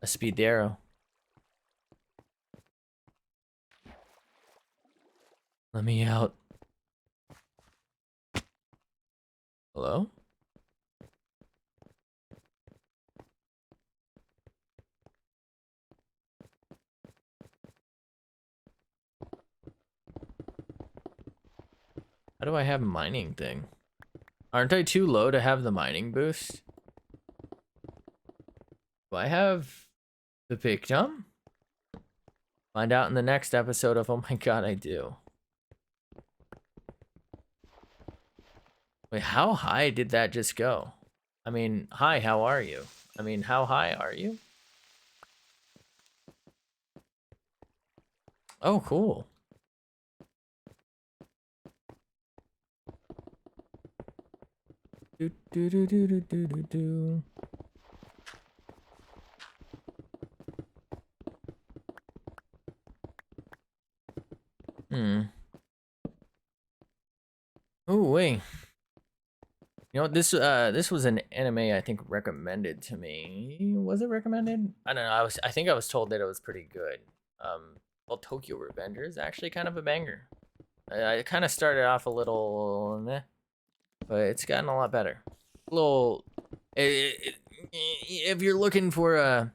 A speedero. Let me out. Hello? How do I have mining thing? Aren't I too low to have the mining boost? Do I have the victim? Find out in the next episode of Oh My God, I do. Wait, how high did that just go? I mean, hi, how are you? I mean, how high are you? Oh, cool. Do do do do do do do do. Oh wait. You know, this was an anime I think recommended to me. Was it recommended? I don't know. I think I was told that it was pretty good. Well, Tokyo Revengers actually kind of a banger. I kind of started off a little meh, but it's gotten a lot better. A little, if you're looking for a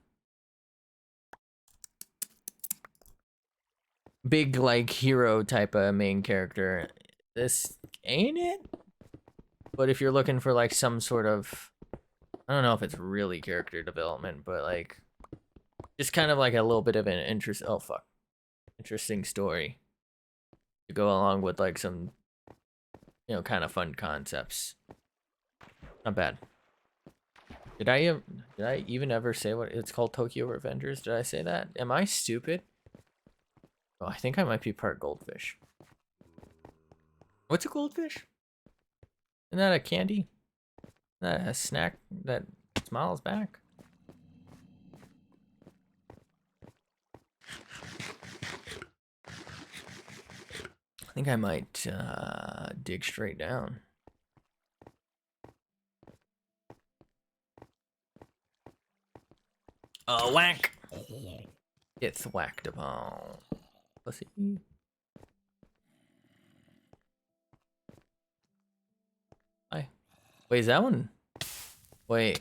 big like hero type of main character, this ain't it. But if you're looking for like some sort of, I don't know if it's really character development, but like just kind of like a little bit of an interesting story to go along with like some, you know, kind of fun concepts. Not bad. Did I even ever say what it's called? Tokyo Revengers? Did I say that? Am I stupid? Oh, I think I might be part goldfish. What's a goldfish? Isn't that a candy? Isn't that a snack that smiles back? I think I might dig straight down. Whack! Get thwacked upon. Pussy. Hi. Wait, is that one? Wait.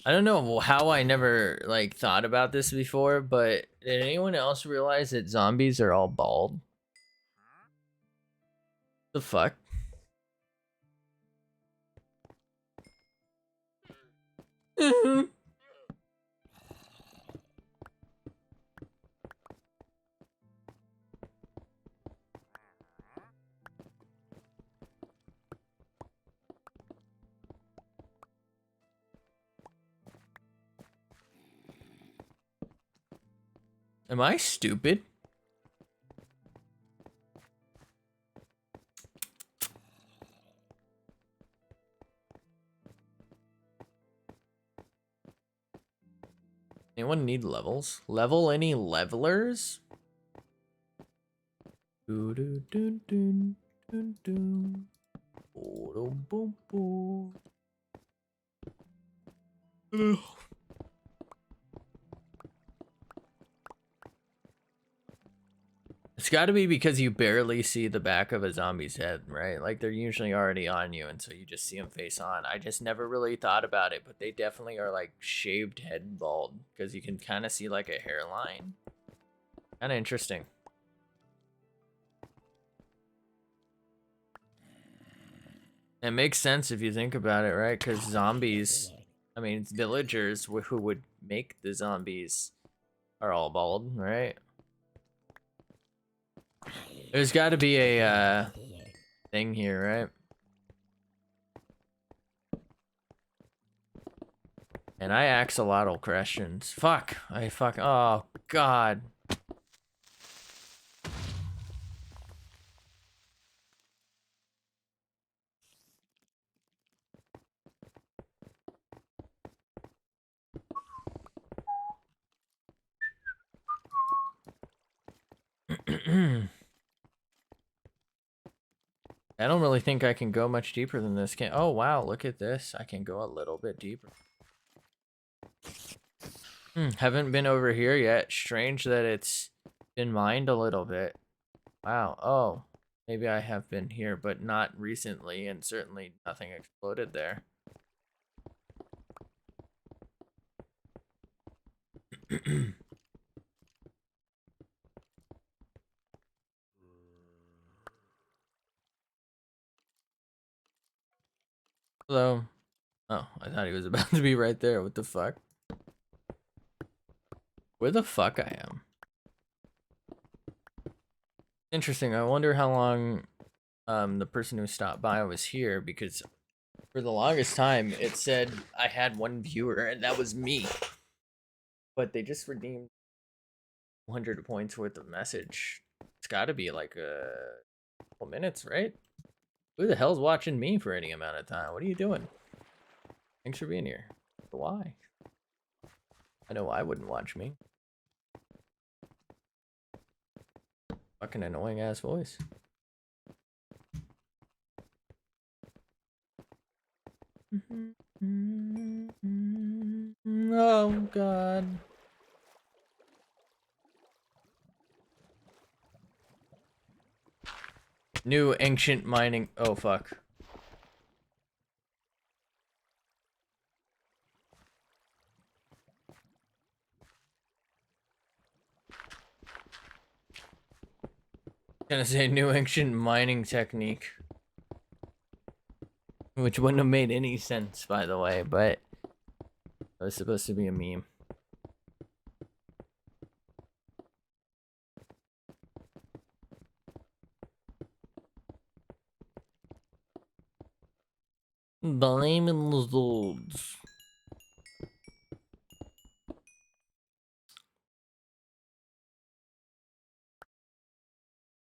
I don't know how I never like thought about this before, but did anyone else realize that zombies are all bald? The fuck? Am I stupid? Anyone need levels? Level any levelers? Do do do do do do. Boom boom boom. Ugh. It's got to be because you barely see the back of a zombie's head, right? Like they're usually already on you, and so you just see them face on. I just never really thought about it, but they definitely are like shaved head bald because you can kind of see like a hairline. Kind of interesting. It makes sense if you think about it, right? Because zombies, I mean, it's villagers who would make the zombies are all bald, right? There's got to be a thing here, right? And I ask a lot of questions. Fuck. Oh, God. I don't really think I can go much deeper than this. Can Oh wow, look at this. I can go a little bit deeper. Haven't been over here yet. Strange that it's been mined a little bit. Wow. Oh, maybe I have been here, but not recently, and certainly nothing exploded there. Hello. Oh, I thought he was about to be right there. What the fuck? Where the fuck I am? Interesting. I wonder how long the person who stopped by was here, because for the longest time it said I had one viewer and that was me. But they just redeemed 100 points worth of message. It's got to be like a couple minutes, right? Who the hell's watching me for any amount of time? What are you doing? Thanks for being here. But why? I know I wouldn't watch me. Fucking annoying ass voice. Oh god. New ancient mining. Oh fuck. Gonna say new ancient mining technique. Which wouldn't have made any sense, by the way, but it was supposed to be a meme. Diamond lizards.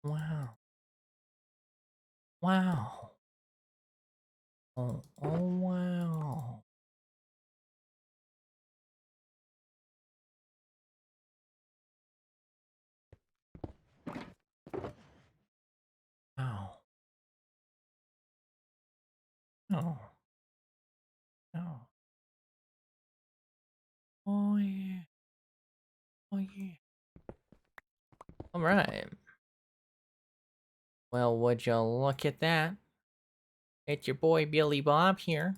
Wow. Wow. Oh wow. Wow. Oh. Oh. Oh yeah. Oh yeah. All right. Well, would you look at that? It's your boy Billy Bob here.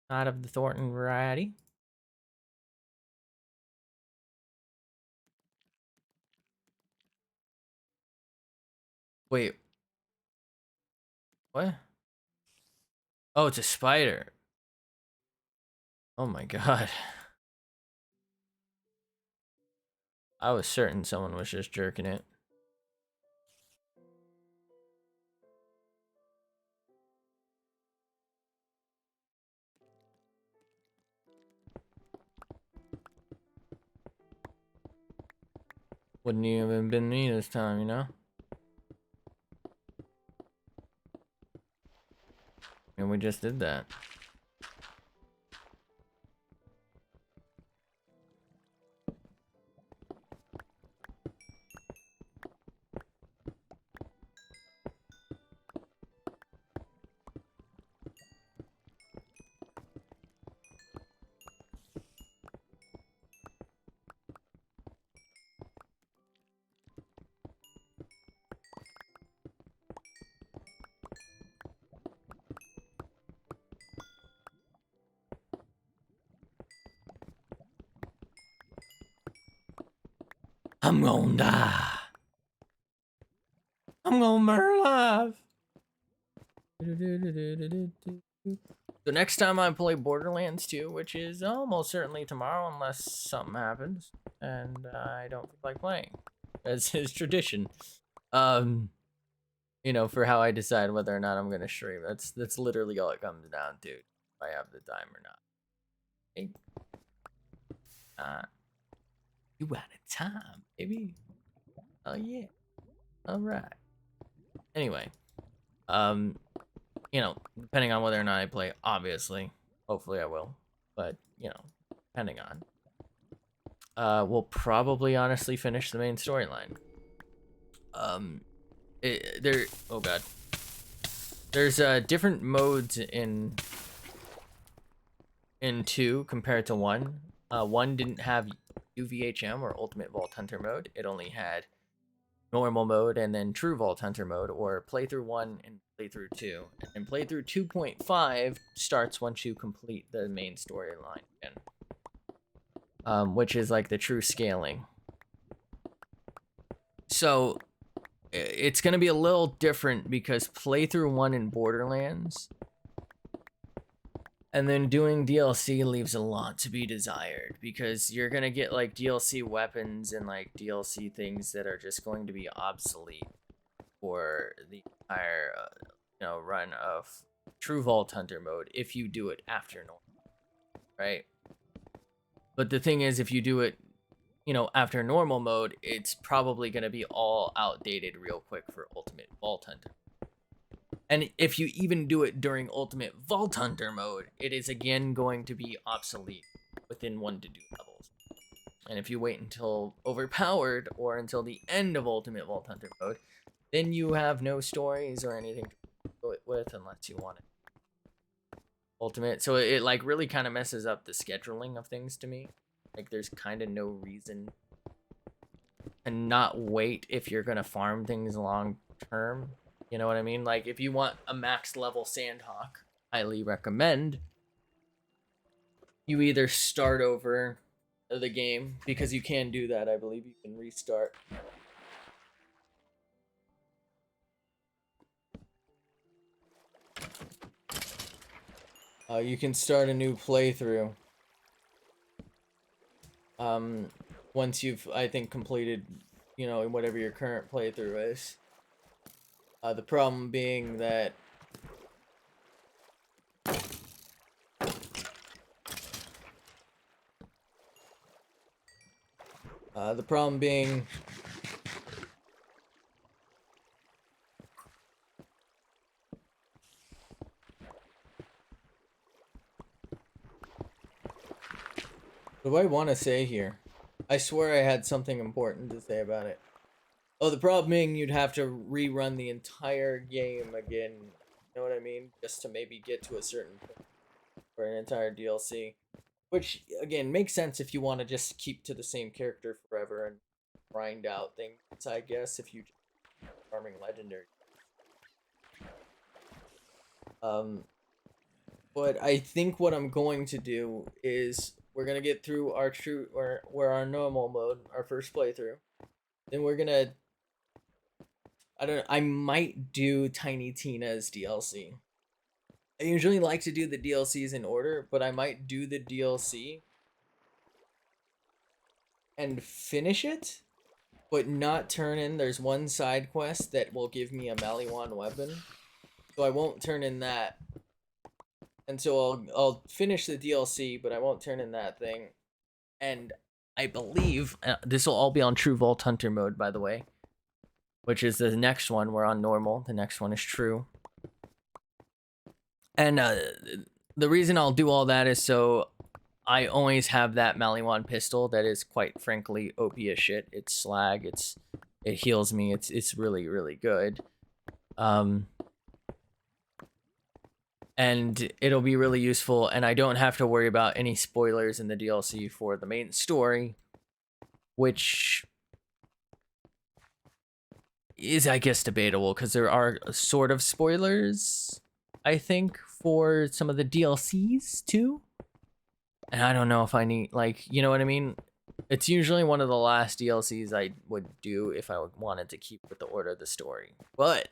Not of the Thornton variety. Wait. What? Oh, it's a spider. Oh my god. I was certain someone was just jerking it. Wouldn't even been me this time, you know? And we just did that. I'm gonna die. I'm gonna burn alive. So next time I play Borderlands 2, which is almost certainly tomorrow unless something happens and I don't feel like playing, as is tradition. You know, for how I decide whether or not I'm gonna stream. That's literally all it comes down to. If I have the time or not. Hey. You out of time, baby. Oh yeah. All right. Anyway, you know, depending on whether or not I play, obviously, hopefully I will, but you know, depending on, we'll probably honestly finish the main storyline. oh god, there's different modes in 2 compared to 1. 1 didn't have UVHM or Ultimate Vault Hunter mode. It only had normal mode and then True Vault Hunter mode, or playthrough 1 and playthrough 2. And playthrough 2.5 starts once you complete the main storyline again, which is like the true scaling. So it's going to be a little different because playthrough 1 in Borderlands and then doing DLC leaves a lot to be desired, because you're going to get like DLC weapons and like DLC things that are just going to be obsolete for the entire run of True Vault Hunter mode if you do it after normal, right? But the thing is, if you do it after normal mode, it's probably going to be all outdated real quick for Ultimate Vault Hunter. And if you even do it during Ultimate Vault Hunter mode, it is again going to be obsolete within 1 to 2 levels. And if you wait until Overpowered or until the end of Ultimate Vault Hunter mode, then you have no stories or anything to go it with unless you want it Ultimate. So it like really kind of messes up the scheduling of things to me. Like there's kind of no reason to not wait if you're gonna farm things long term. You know what I mean? Like if you want a max level Sandhawk, highly recommend you either start over the game, because you can do that. I believe you can restart. You can start a new playthrough. Once you've, I think, completed, whatever your current playthrough is. The problem being that the problem being what do I want to say here? I swear I had something important to say about it. Oh, the problem being you'd have to rerun the entire game again. You know what I mean? Just to maybe get to a certain point for an entire DLC. Which, again, makes sense if you want to just keep to the same character forever and grind out things, I guess, if you just farming legendary. But I think what I'm going to do is we're gonna get through our our normal mode, our first playthrough. Then we're gonna I might do Tiny Tina's DLC. I usually like to do the DLCs in order, but I might do the DLC and finish it, but not turn in. There's one side quest that will give me a Maliwan weapon, so I won't turn in that. And so I'll finish the DLC, but I won't turn in that thing. And I believe this will all be on True Vault Hunter mode, by the way, which is the next one. We're on normal. The next one is True. And the reason I'll do all that is so I always have that Maliwan pistol that is quite frankly OP as shit. It's slag. It heals me. It's really, really good. And it'll be really useful, and I don't have to worry about any spoilers in the DLC for the main story, which is, I guess, debatable, because there are sort of spoilers, I think, for some of the DLCs, too. And I don't know if I need, like, you know what I mean? It's usually one of the last DLCs I would do if I wanted to keep with the order of the story. But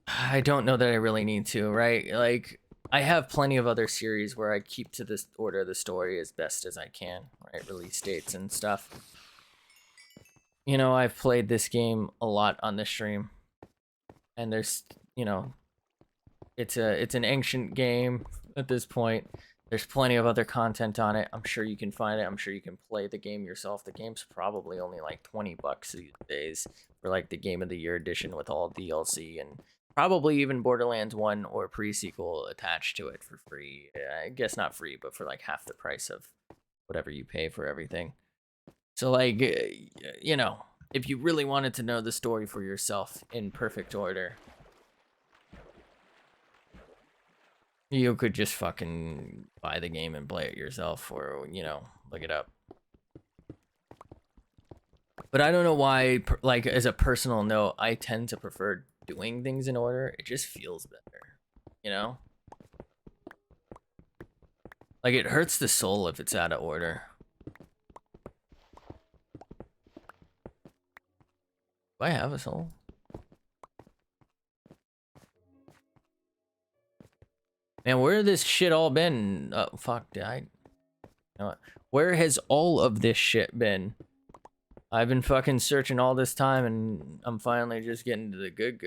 I don't know that I really need to, right? Like, I have plenty of other series where I keep to this order of the story as best as I can, right? Release dates and stuff. You know, I've played this game a lot on the stream, and there's, it's an ancient game at this point. There's plenty of other content on it. I'm sure you can find it. I'm sure you can play the game yourself. The game's probably only like $20 these days for like the Game of the Year edition with all DLC and probably even Borderlands 1 or pre-sequel attached to it for free. I guess not free, but for like half the price of whatever you pay for everything. So, like, you know, if you really wanted to know the story for yourself in perfect order, you could just fucking buy the game and play it yourself, or, you know, look it up. But I don't know why, like, as a personal note, I tend to prefer doing things in order. It just feels better, you know? Like, it hurts the soul if it's out of order. Do I have a soul? Man, where this shit all been? Oh, fuck, did I? You know what? Where has all of this shit been? I've been fucking searching all this time, and I'm finally just getting to the good.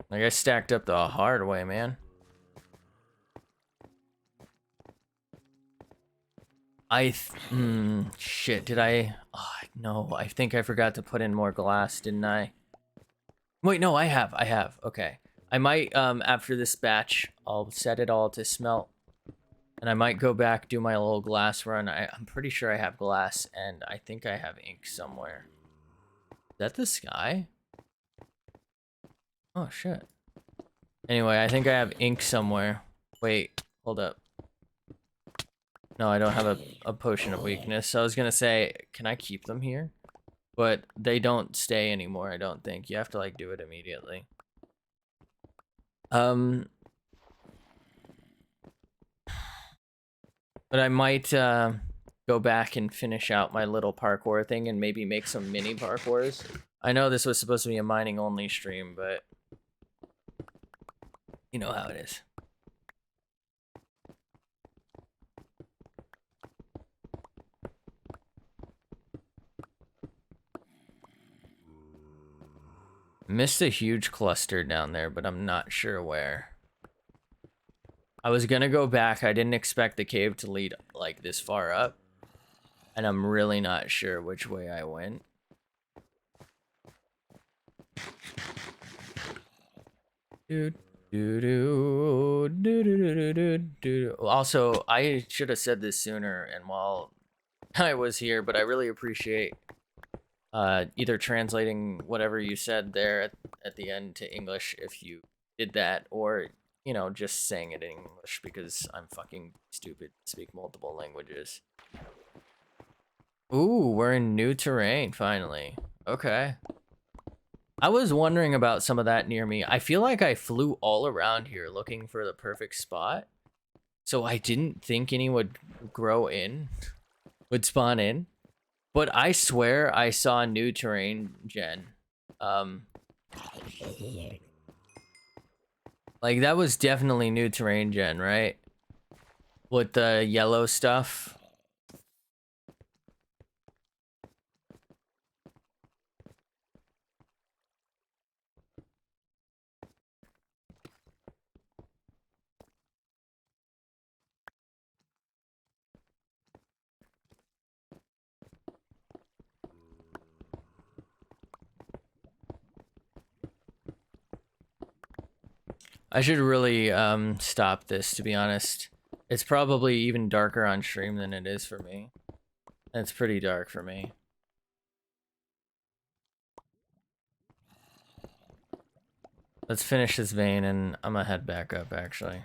Like, I stacked up the hard way, man. Shit, did I? Oh, no, I think I forgot to put in more glass, didn't I? Wait, no, I have. Okay. I might, after this batch, I'll set it all to smelt. And I might go back, do my little glass run. I'm pretty sure I have glass, and I think I have ink somewhere. Is that the sky? Oh, shit. Anyway, I think I have ink somewhere. Wait, hold up. No, I don't have a potion of weakness. So I was gonna say, can I keep them here? But they don't stay anymore, I don't think. You have to, like, do it immediately. But I might, go back and finish out my little parkour thing and maybe make some mini parkours. I know this was supposed to be a mining only stream, but you know how it is. Missed a huge cluster down there, but I'm not sure where. I was gonna go back. I didn't expect the cave to lead like this far up. And I'm really not sure which way I went. Also, I should have said this sooner, and while I was here, but I really appreciate either translating whatever you said there at the end to English if you did that, or, you know, just saying it in English because I'm fucking stupid, speak multiple languages. Ooh, we're in new terrain, finally. Okay. I was wondering about some of that near me. I feel like I flew all around here looking for the perfect spot. So I didn't think any would would spawn in. But I swear I saw new terrain gen. Like, that was definitely new terrain gen, right? With the yellow stuff. I should really stop this, to be honest. It's probably even darker on stream than it is for me. It's pretty dark for me. Let's finish this vein and I'm gonna head back up, actually.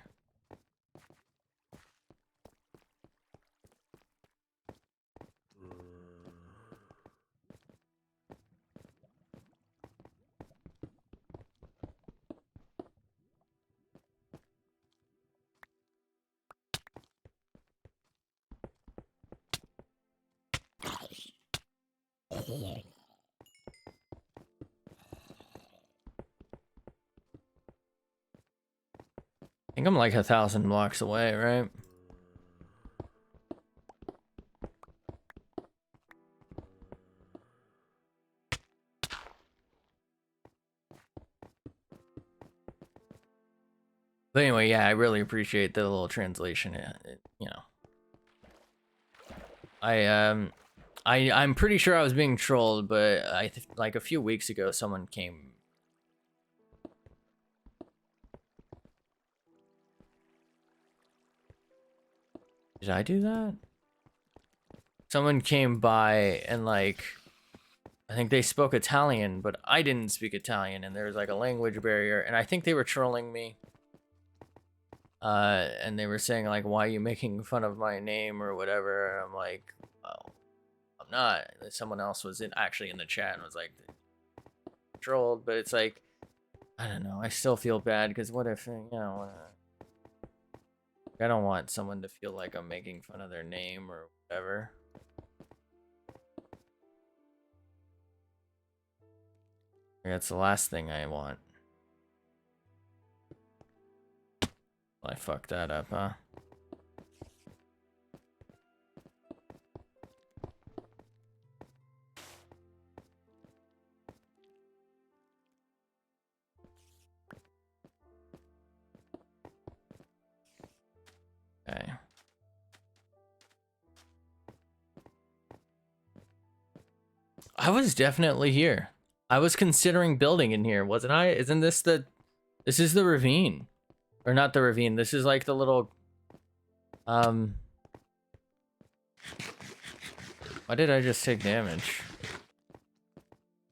I think I'm like 1,000 blocks away, right? But anyway, yeah, I really appreciate the little translation. You know, I'm pretty sure I was being trolled, but like a few weeks ago, someone came. Did I do that? Someone came by and like, I think they spoke Italian, but I didn't speak Italian, and there was like a language barrier, and I think they were trolling me. And they were saying like, why are you making fun of my name or whatever? And I'm like, well, I'm not. Someone else was actually in the chat and was like, trolled, but it's like, I don't know. I still feel bad because what if, you know, I don't want someone to feel like I'm making fun of their name or whatever. That's the last thing I want. I fucked that up, huh? Okay. I was definitely here. I was considering building in here, wasn't I? Isn't this the... This is the ravine. Or not the ravine. This is like the little... Why did I just take damage?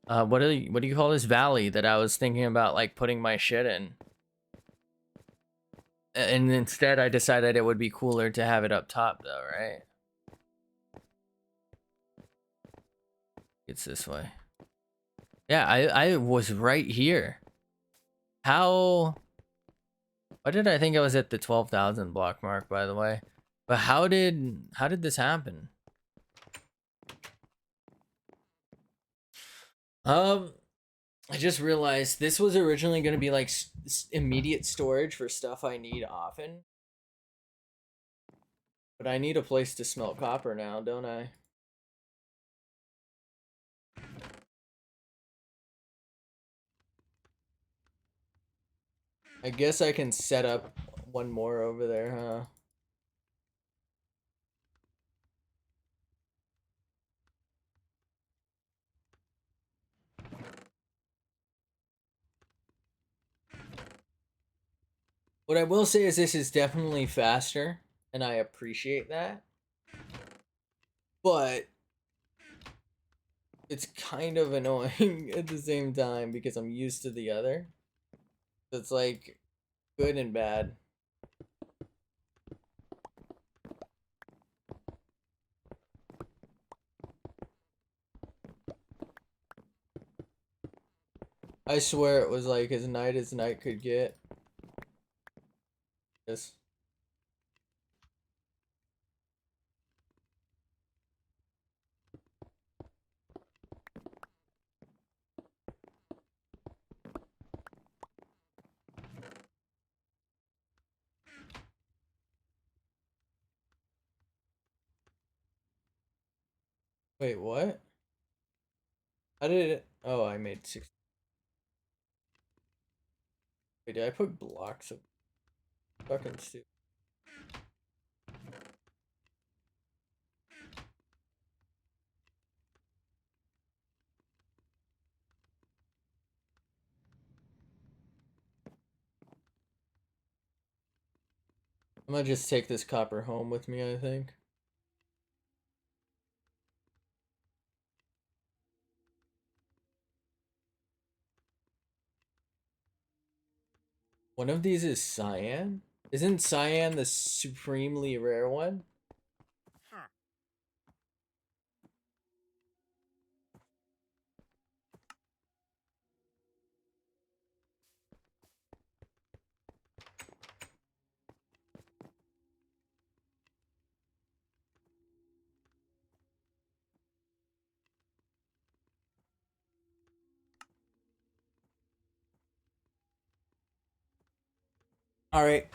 What do you call this valley that I was thinking about like putting my shit in? And instead I decided it would be cooler to have it up top though, right? It's this way. Yeah, I was right here. How... Why did I think I was at the 12,000 block mark, by the way? But how did this happen? I just realized this was originally going to be like immediate storage for stuff I need often. But I need a place to smelt copper now, don't I? I guess I can set up one more over there, huh? What I will say is this is definitely faster, and I appreciate that. But it's kind of annoying at the same time because I'm used to the other. So it's like good and bad. I swear it was like as night could get. Yes. Wait, what? How did it? Oh, I made 6. Wait, did I put blocks of fucking stupid? I'm gonna just take this copper home with me, I think. One of these is cyan? Isn't cyan the supremely rare one? Alright.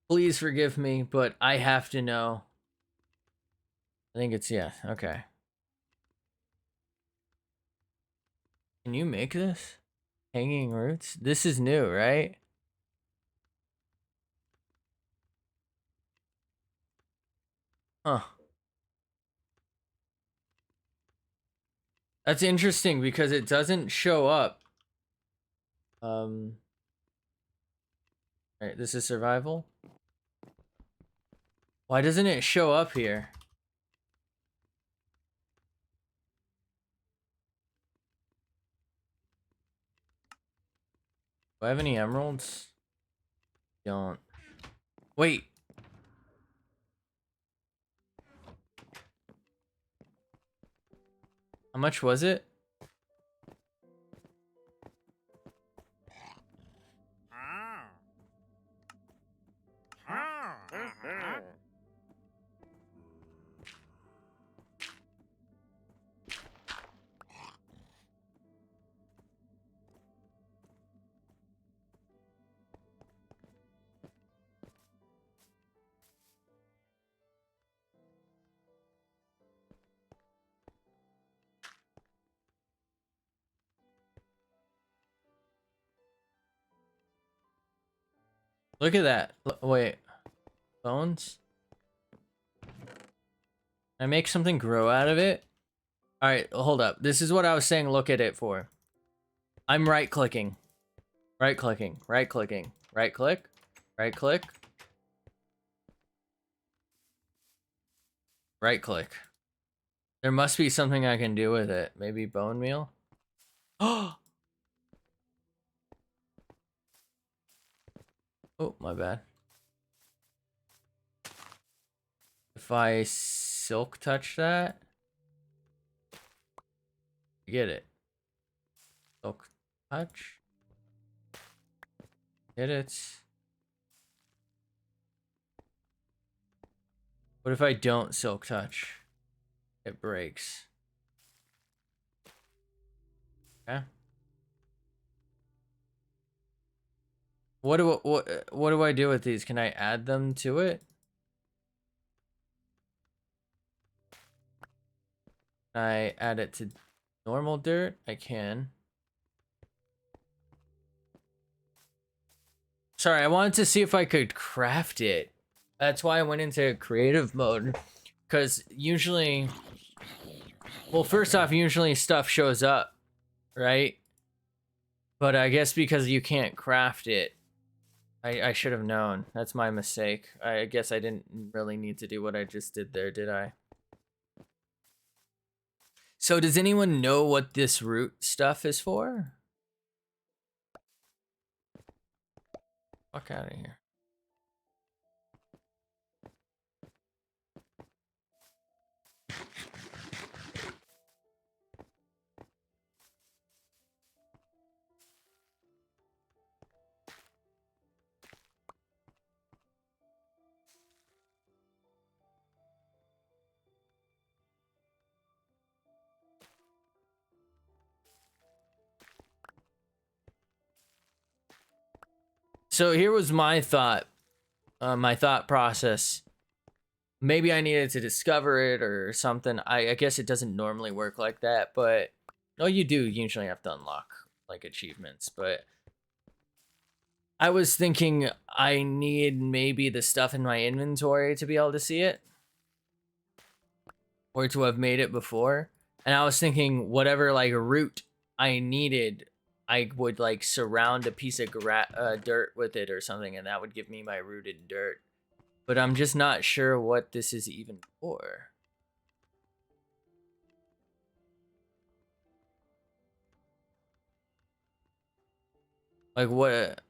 Please forgive me, but I have to know. I think it's, yeah, okay. Can you make this? Hanging roots? This is new, right? Huh. That's interesting because it doesn't show up. Alright, this is survival. Why doesn't it show up here? Do I have any emeralds? Don't. Wait. How much was it? Look at that. Wait. Bones? Can I make something grow out of it? Alright, hold up. This is what I was saying look at it for. I'm right clicking. Right clicking. Right clicking. Right click. Right click. Right click. There must be something I can do with it. Maybe bone meal? Oh, my bad. If I silk touch that, get it. Silk touch. Get it. What if I don't silk touch? It breaks. Okay. What do I do with these? Can I add them to it? Can I add it to normal dirt? I can. Sorry, I wanted to see if I could craft it. That's why I went into creative mode. Because usually... Well, first off, usually stuff shows up, right? But I guess because you can't craft it, I should have known. That's my mistake. I guess I didn't really need to do what I just did there, did I? So does anyone know what this root stuff is for? Fuck out of here. So here was my thought process. Maybe I needed to discover it or something. I guess it doesn't normally work like that, but no, you do usually have to unlock like achievements. But I was thinking I need maybe the stuff in my inventory to be able to see it, or to have made it before. And I was thinking whatever like root I needed, I would like surround a piece of dirt with it or something, and that would give me my rooted dirt. But I'm just not sure what this is even for. Like what?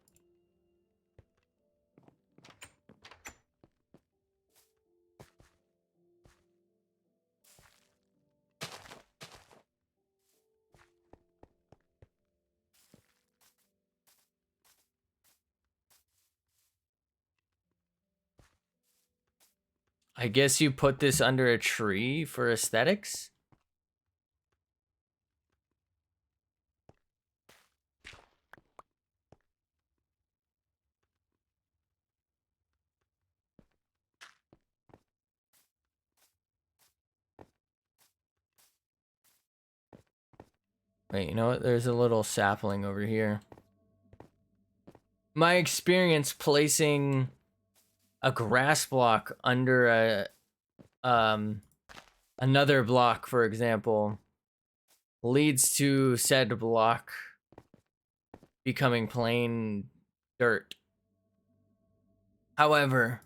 I guess you put this under a tree for aesthetics? Wait, you know what? There's a little sapling over here. My experience placing a grass block under another block, for example, leads to said block becoming plain dirt. However,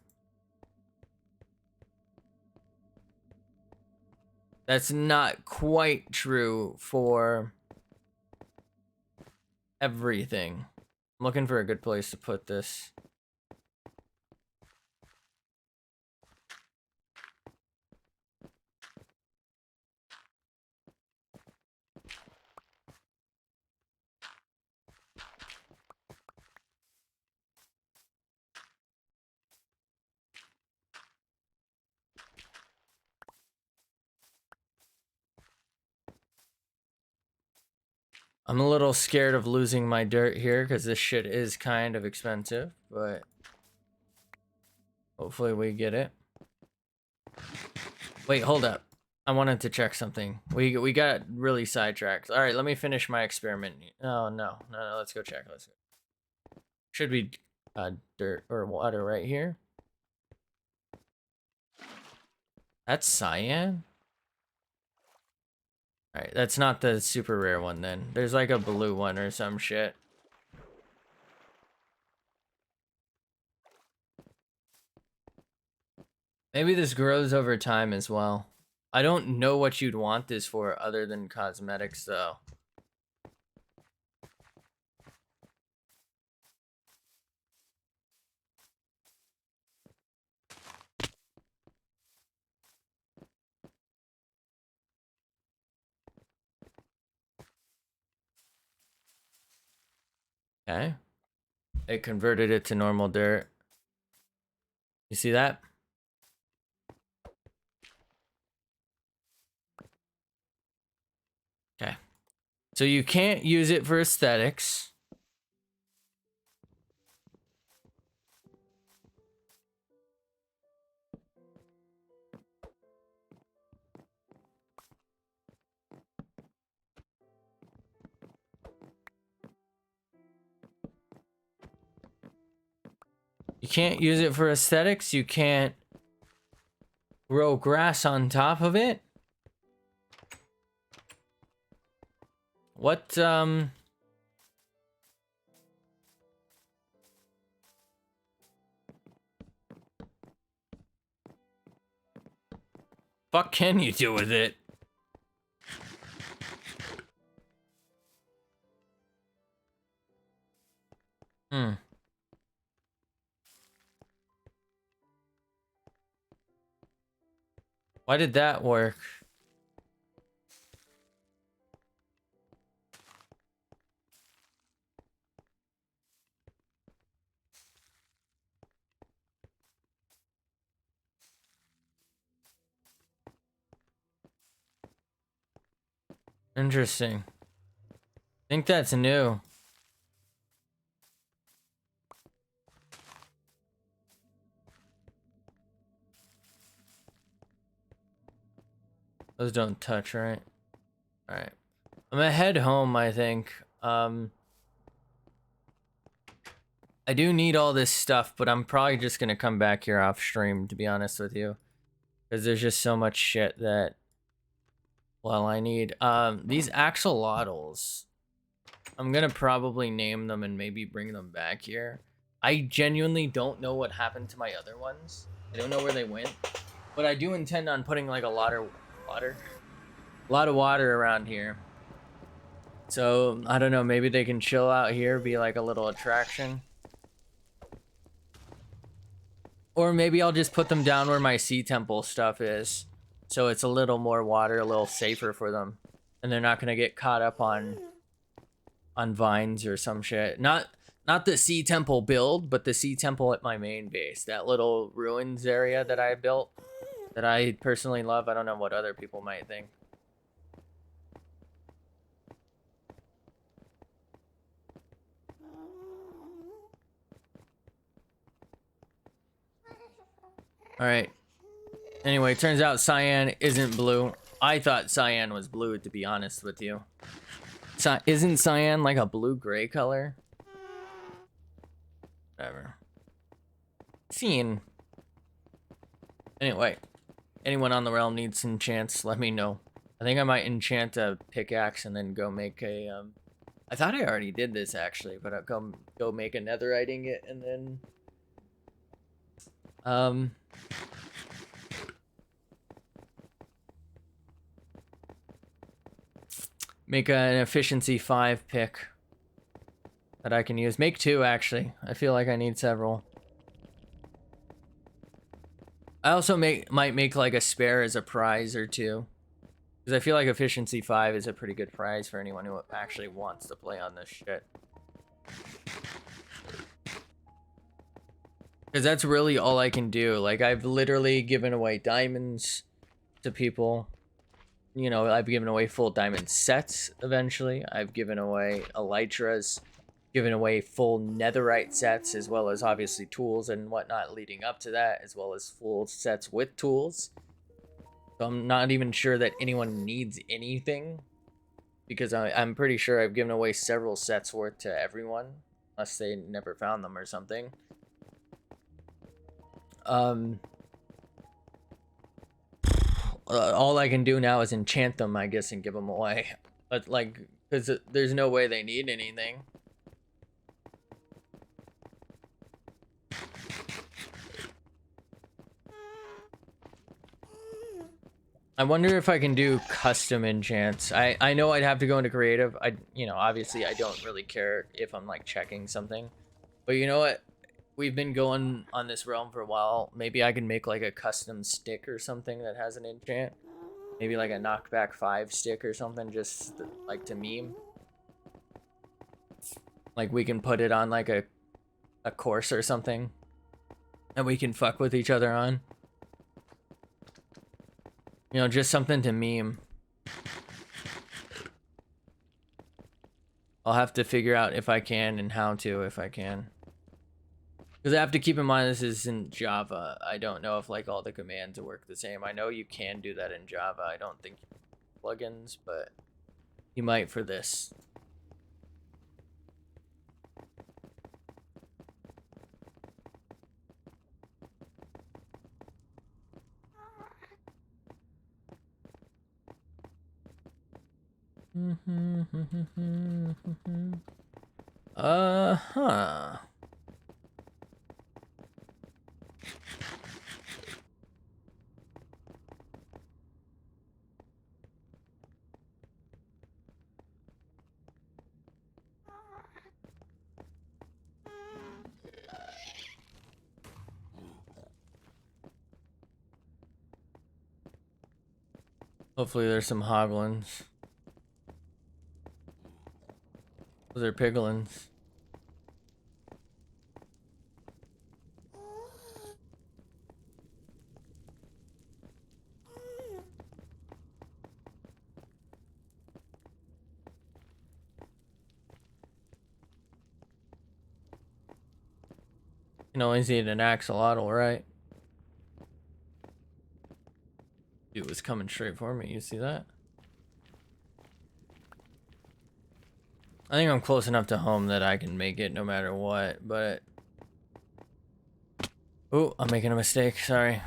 That's not quite true for everything. I'm looking for a good place to put this. I'm a little scared of losing my dirt here because this shit is kind of expensive, but hopefully we get it. Wait, hold up. I wanted to check something. We got really sidetracked. All right, let me finish my experiment. Oh, no. Let's go check. Let's go. Should be dirt or water right here. That's cyan? Alright, that's not the super rare one then. There's like a blue one or some shit. Maybe this grows over time as well. I don't know what you'd want this for other than cosmetics though. Okay. It converted it to normal dirt. You see that? Okay. So you can't use it for aesthetics. You can't use it for aesthetics. You can't grow grass on top of it. What, fuck can you do with it? Why did that work? Interesting. I think that's new. Those don't touch, right? Alright. I'm gonna head home, I think. I do need all this stuff, but I'm probably just gonna come back here off stream, to be honest with you. Because there's just so much shit that, well, I need. These axolotls, I'm gonna probably name them and maybe bring them back here. I genuinely don't know what happened to my other ones. I don't know where they went. But I do intend on putting like a lot of water around here. So, I don't know, maybe they can chill out here, be like a little attraction. Or maybe I'll just put them down where my sea temple stuff is. So it's a little more water, a little safer for them. And they're not gonna get caught up on vines or some shit. Not the sea temple build, but the sea temple at my main base. That little ruins area that I built. That I personally love. I don't know what other people might think. Alright. Anyway, turns out cyan isn't blue. I thought cyan was blue, to be honest with you. Isn't cyan like a blue-gray color? Whatever. Cyan. Anyway, anyone on the realm needs enchants, let me know. I think I might enchant a pickaxe and then go make a, I thought I already did this actually, but I'll go make a netherite ingot and then, Make an efficiency 5 pick that I can use. Make 2, actually. I feel like I need several. I also might make like a spare as a prize or 2. Because I feel like efficiency 5 is a pretty good prize for anyone who actually wants to play on this shit. Because that's really all I can do. Like, I've literally given away diamonds to people. You know, I've given away full diamond sets eventually. I've given away elytras, given away full netherite sets, as well as obviously tools and whatnot leading up to that, as well as full sets with tools. So I'm not even sure that anyone needs anything, because I'm pretty sure I've given away several sets worth to everyone, unless they never found them or something. All I can do now is enchant them, I guess, and give them away. But, like, because there's no way they need anything. I wonder if I can do custom enchants. I know I'd have to go into creative. You know, obviously I don't really care if I'm, like, checking something. But you know what? We've been going on this realm for a while. Maybe I can make, like, a custom stick or something that has an enchant. Maybe like a knockback 5 stick or something, just like to meme. Like we can put it on like a course or something, and we can fuck with each other on. You know, just something to meme. I'll have to figure out if I can and how to, if I can. Because I have to keep in mind this is in Java. I don't know if like all the commands work the same. I know you can do that in Java. I don't think plugins, but you might for this. Uh-huh. Hopefully there's some hoglins. Those are piglins. You can always eat an axolotl, right? It was coming straight for me, you see that? I think I'm close enough to home that I can make it no matter what, but... Oh, I'm making a mistake, sorry.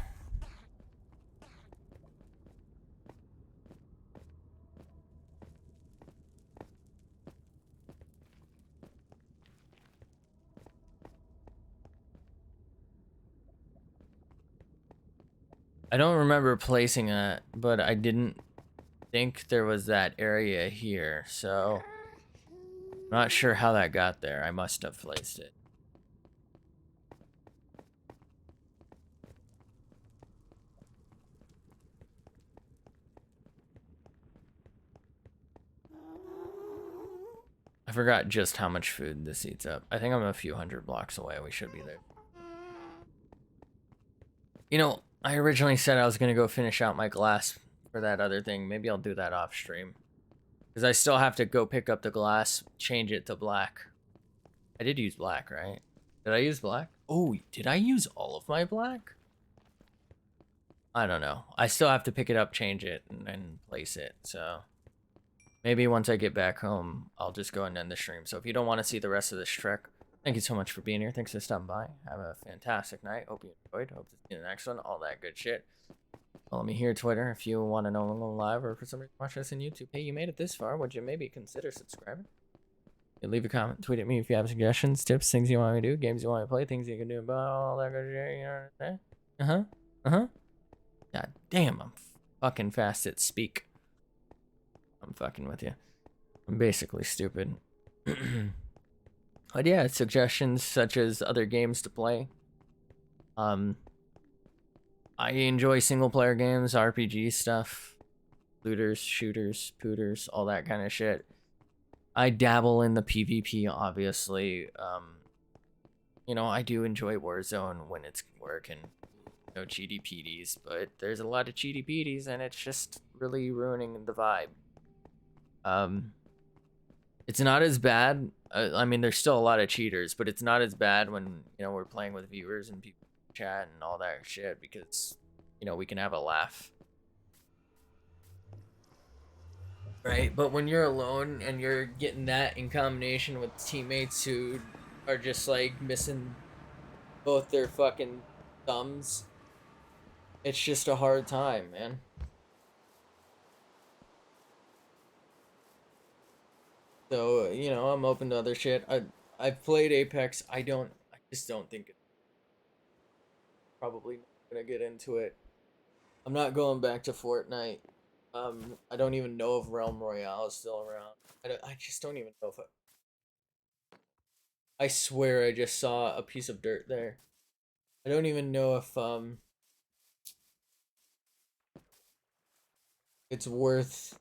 I don't remember placing it, but I didn't think there was that area here, so... I'm not sure how that got there. I must have placed it. I forgot just how much food this eats up. I think I'm a few hundred blocks away. We should be there. You know, I originally said I was going to go finish out my glass for that other thing. Maybe I'll do that off stream. Because I still have to go pick up the glass, change it to black. I did use black, right? Did I use black? Oh, did I use all of my black? I don't know. I still have to pick it up, change it, and place it, so... Maybe once I get back home, I'll just go and end the stream. So if you don't want to see the rest of this trek, thank you so much for being here. Thanks for stopping by. Have a fantastic night. Hope you enjoyed. Hope to see you in the next one. All that good shit. Follow me here, Twitter, if you want to know when I'm live, or for some reason watch us on YouTube. Hey, you made it this far. Would you maybe consider subscribing? You leave a comment, tweet at me if you have suggestions, tips, things you want me to do, games you want me to play, things you can do about all that good shit. You know what I'm saying? God damn, I'm fucking fast at speak. I'm fucking with you. I'm basically stupid. But yeah, suggestions such as other games to play. Um, I enjoy single player games, RPG stuff, looters, shooters, pooters, all that kind of shit. I dabble in the PvP, obviously. You know, I do enjoy Warzone when it's working. No cheaty peaties, but there's a lot of cheaty peaties, and it's just really ruining the vibe. Um, it's not as bad. I mean, there's still a lot of cheaters, but it's not as bad when we're playing with viewers and people chat and all that shit because we can have a laugh, right? But when you're alone and you're getting that in combination with teammates who are just like missing both their fucking thumbs, it's just a hard time, man. So, I'm open to other shit. I've played Apex. I just don't think it's probably not gonna get into it. I'm not going back to Fortnite. I don't even know if Realm Royale is still around. I just don't even know if I swear I just saw a piece of dirt there. I don't even know if it's worth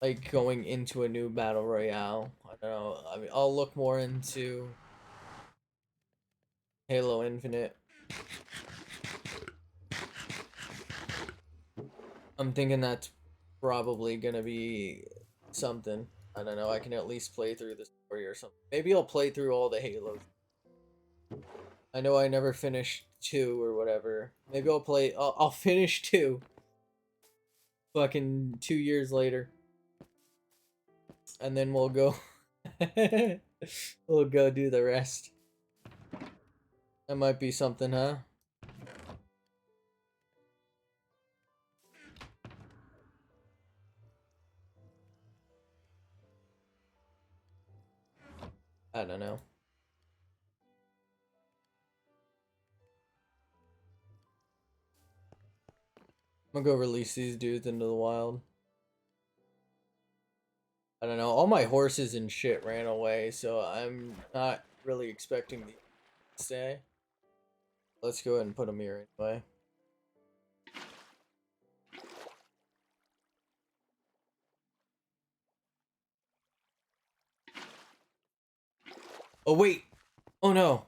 like going into a new battle royale. I don't know. I mean, I'll look more into Halo Infinite. I'm thinking that's probably gonna be something. I don't know. I can at least play through the story or something. Maybe I'll play through all the Halos. I know I never finished 2 or whatever. Maybe I'll play. I'll finish 2. Fucking 2 years later, and then we'll go. We'll go do the rest. That might be something, huh? I don't know. I'm gonna go release these dudes into the wild. I don't know. All my horses and shit ran away, so I'm not really expecting these to stay. Let's go ahead and put them here anyway. Oh, wait. Oh, no.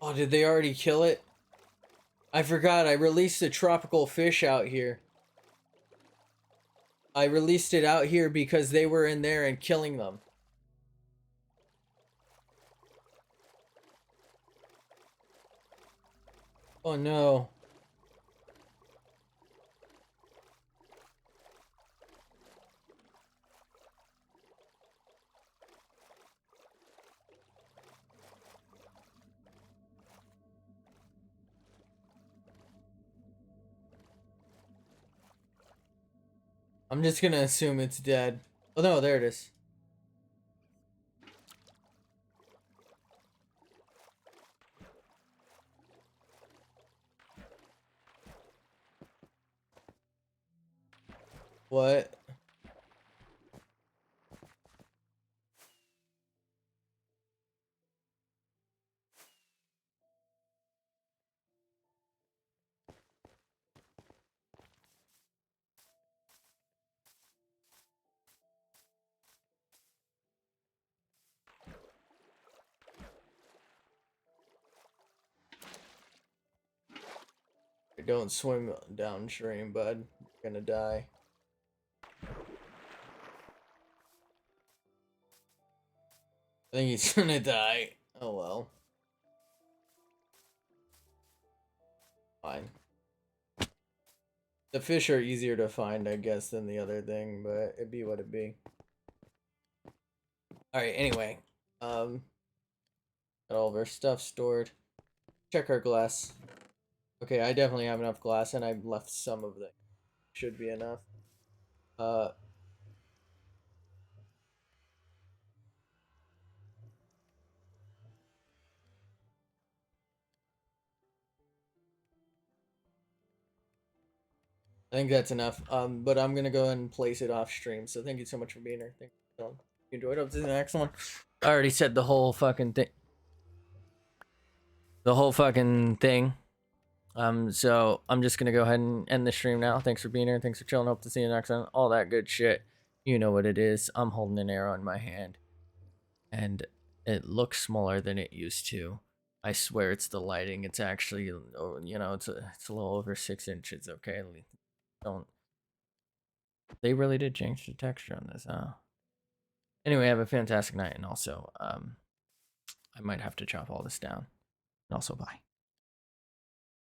Oh, did they already kill it? I forgot. I released a tropical fish out here. I released it out here because they were in there and killing them. Oh, no. I'm just gonna assume it's dead. Oh, no, there it is. What? Don't swim downstream, bud. You're gonna die. I think he's gonna die. Oh well. Fine. The fish are easier to find, I guess, than the other thing, but it'd be what it be. Alright, anyway. Got all of our stuff stored. Check our glass. Okay, I definitely have enough glass, and I've left some of it. Should be enough. Uh, I think that's enough. But I'm gonna go ahead and place it off stream. So thank you so much for being here. Thank you. So you enjoyed it. Up to the next one. I already said the whole fucking thing. The whole fucking thing. So I'm just gonna go ahead and end the stream now. Thanks for being here. Thanks for chilling. Hope to see you next time. All that good shit. You know what it is. I'm holding an arrow in my hand, and it looks smaller than it used to. I swear it's the lighting. It's actually, it's a little over 6 inches. Okay, don't. They really did change the texture on this, huh? Anyway, have a fantastic night, and also, I might have to chop all this down. And also, bye.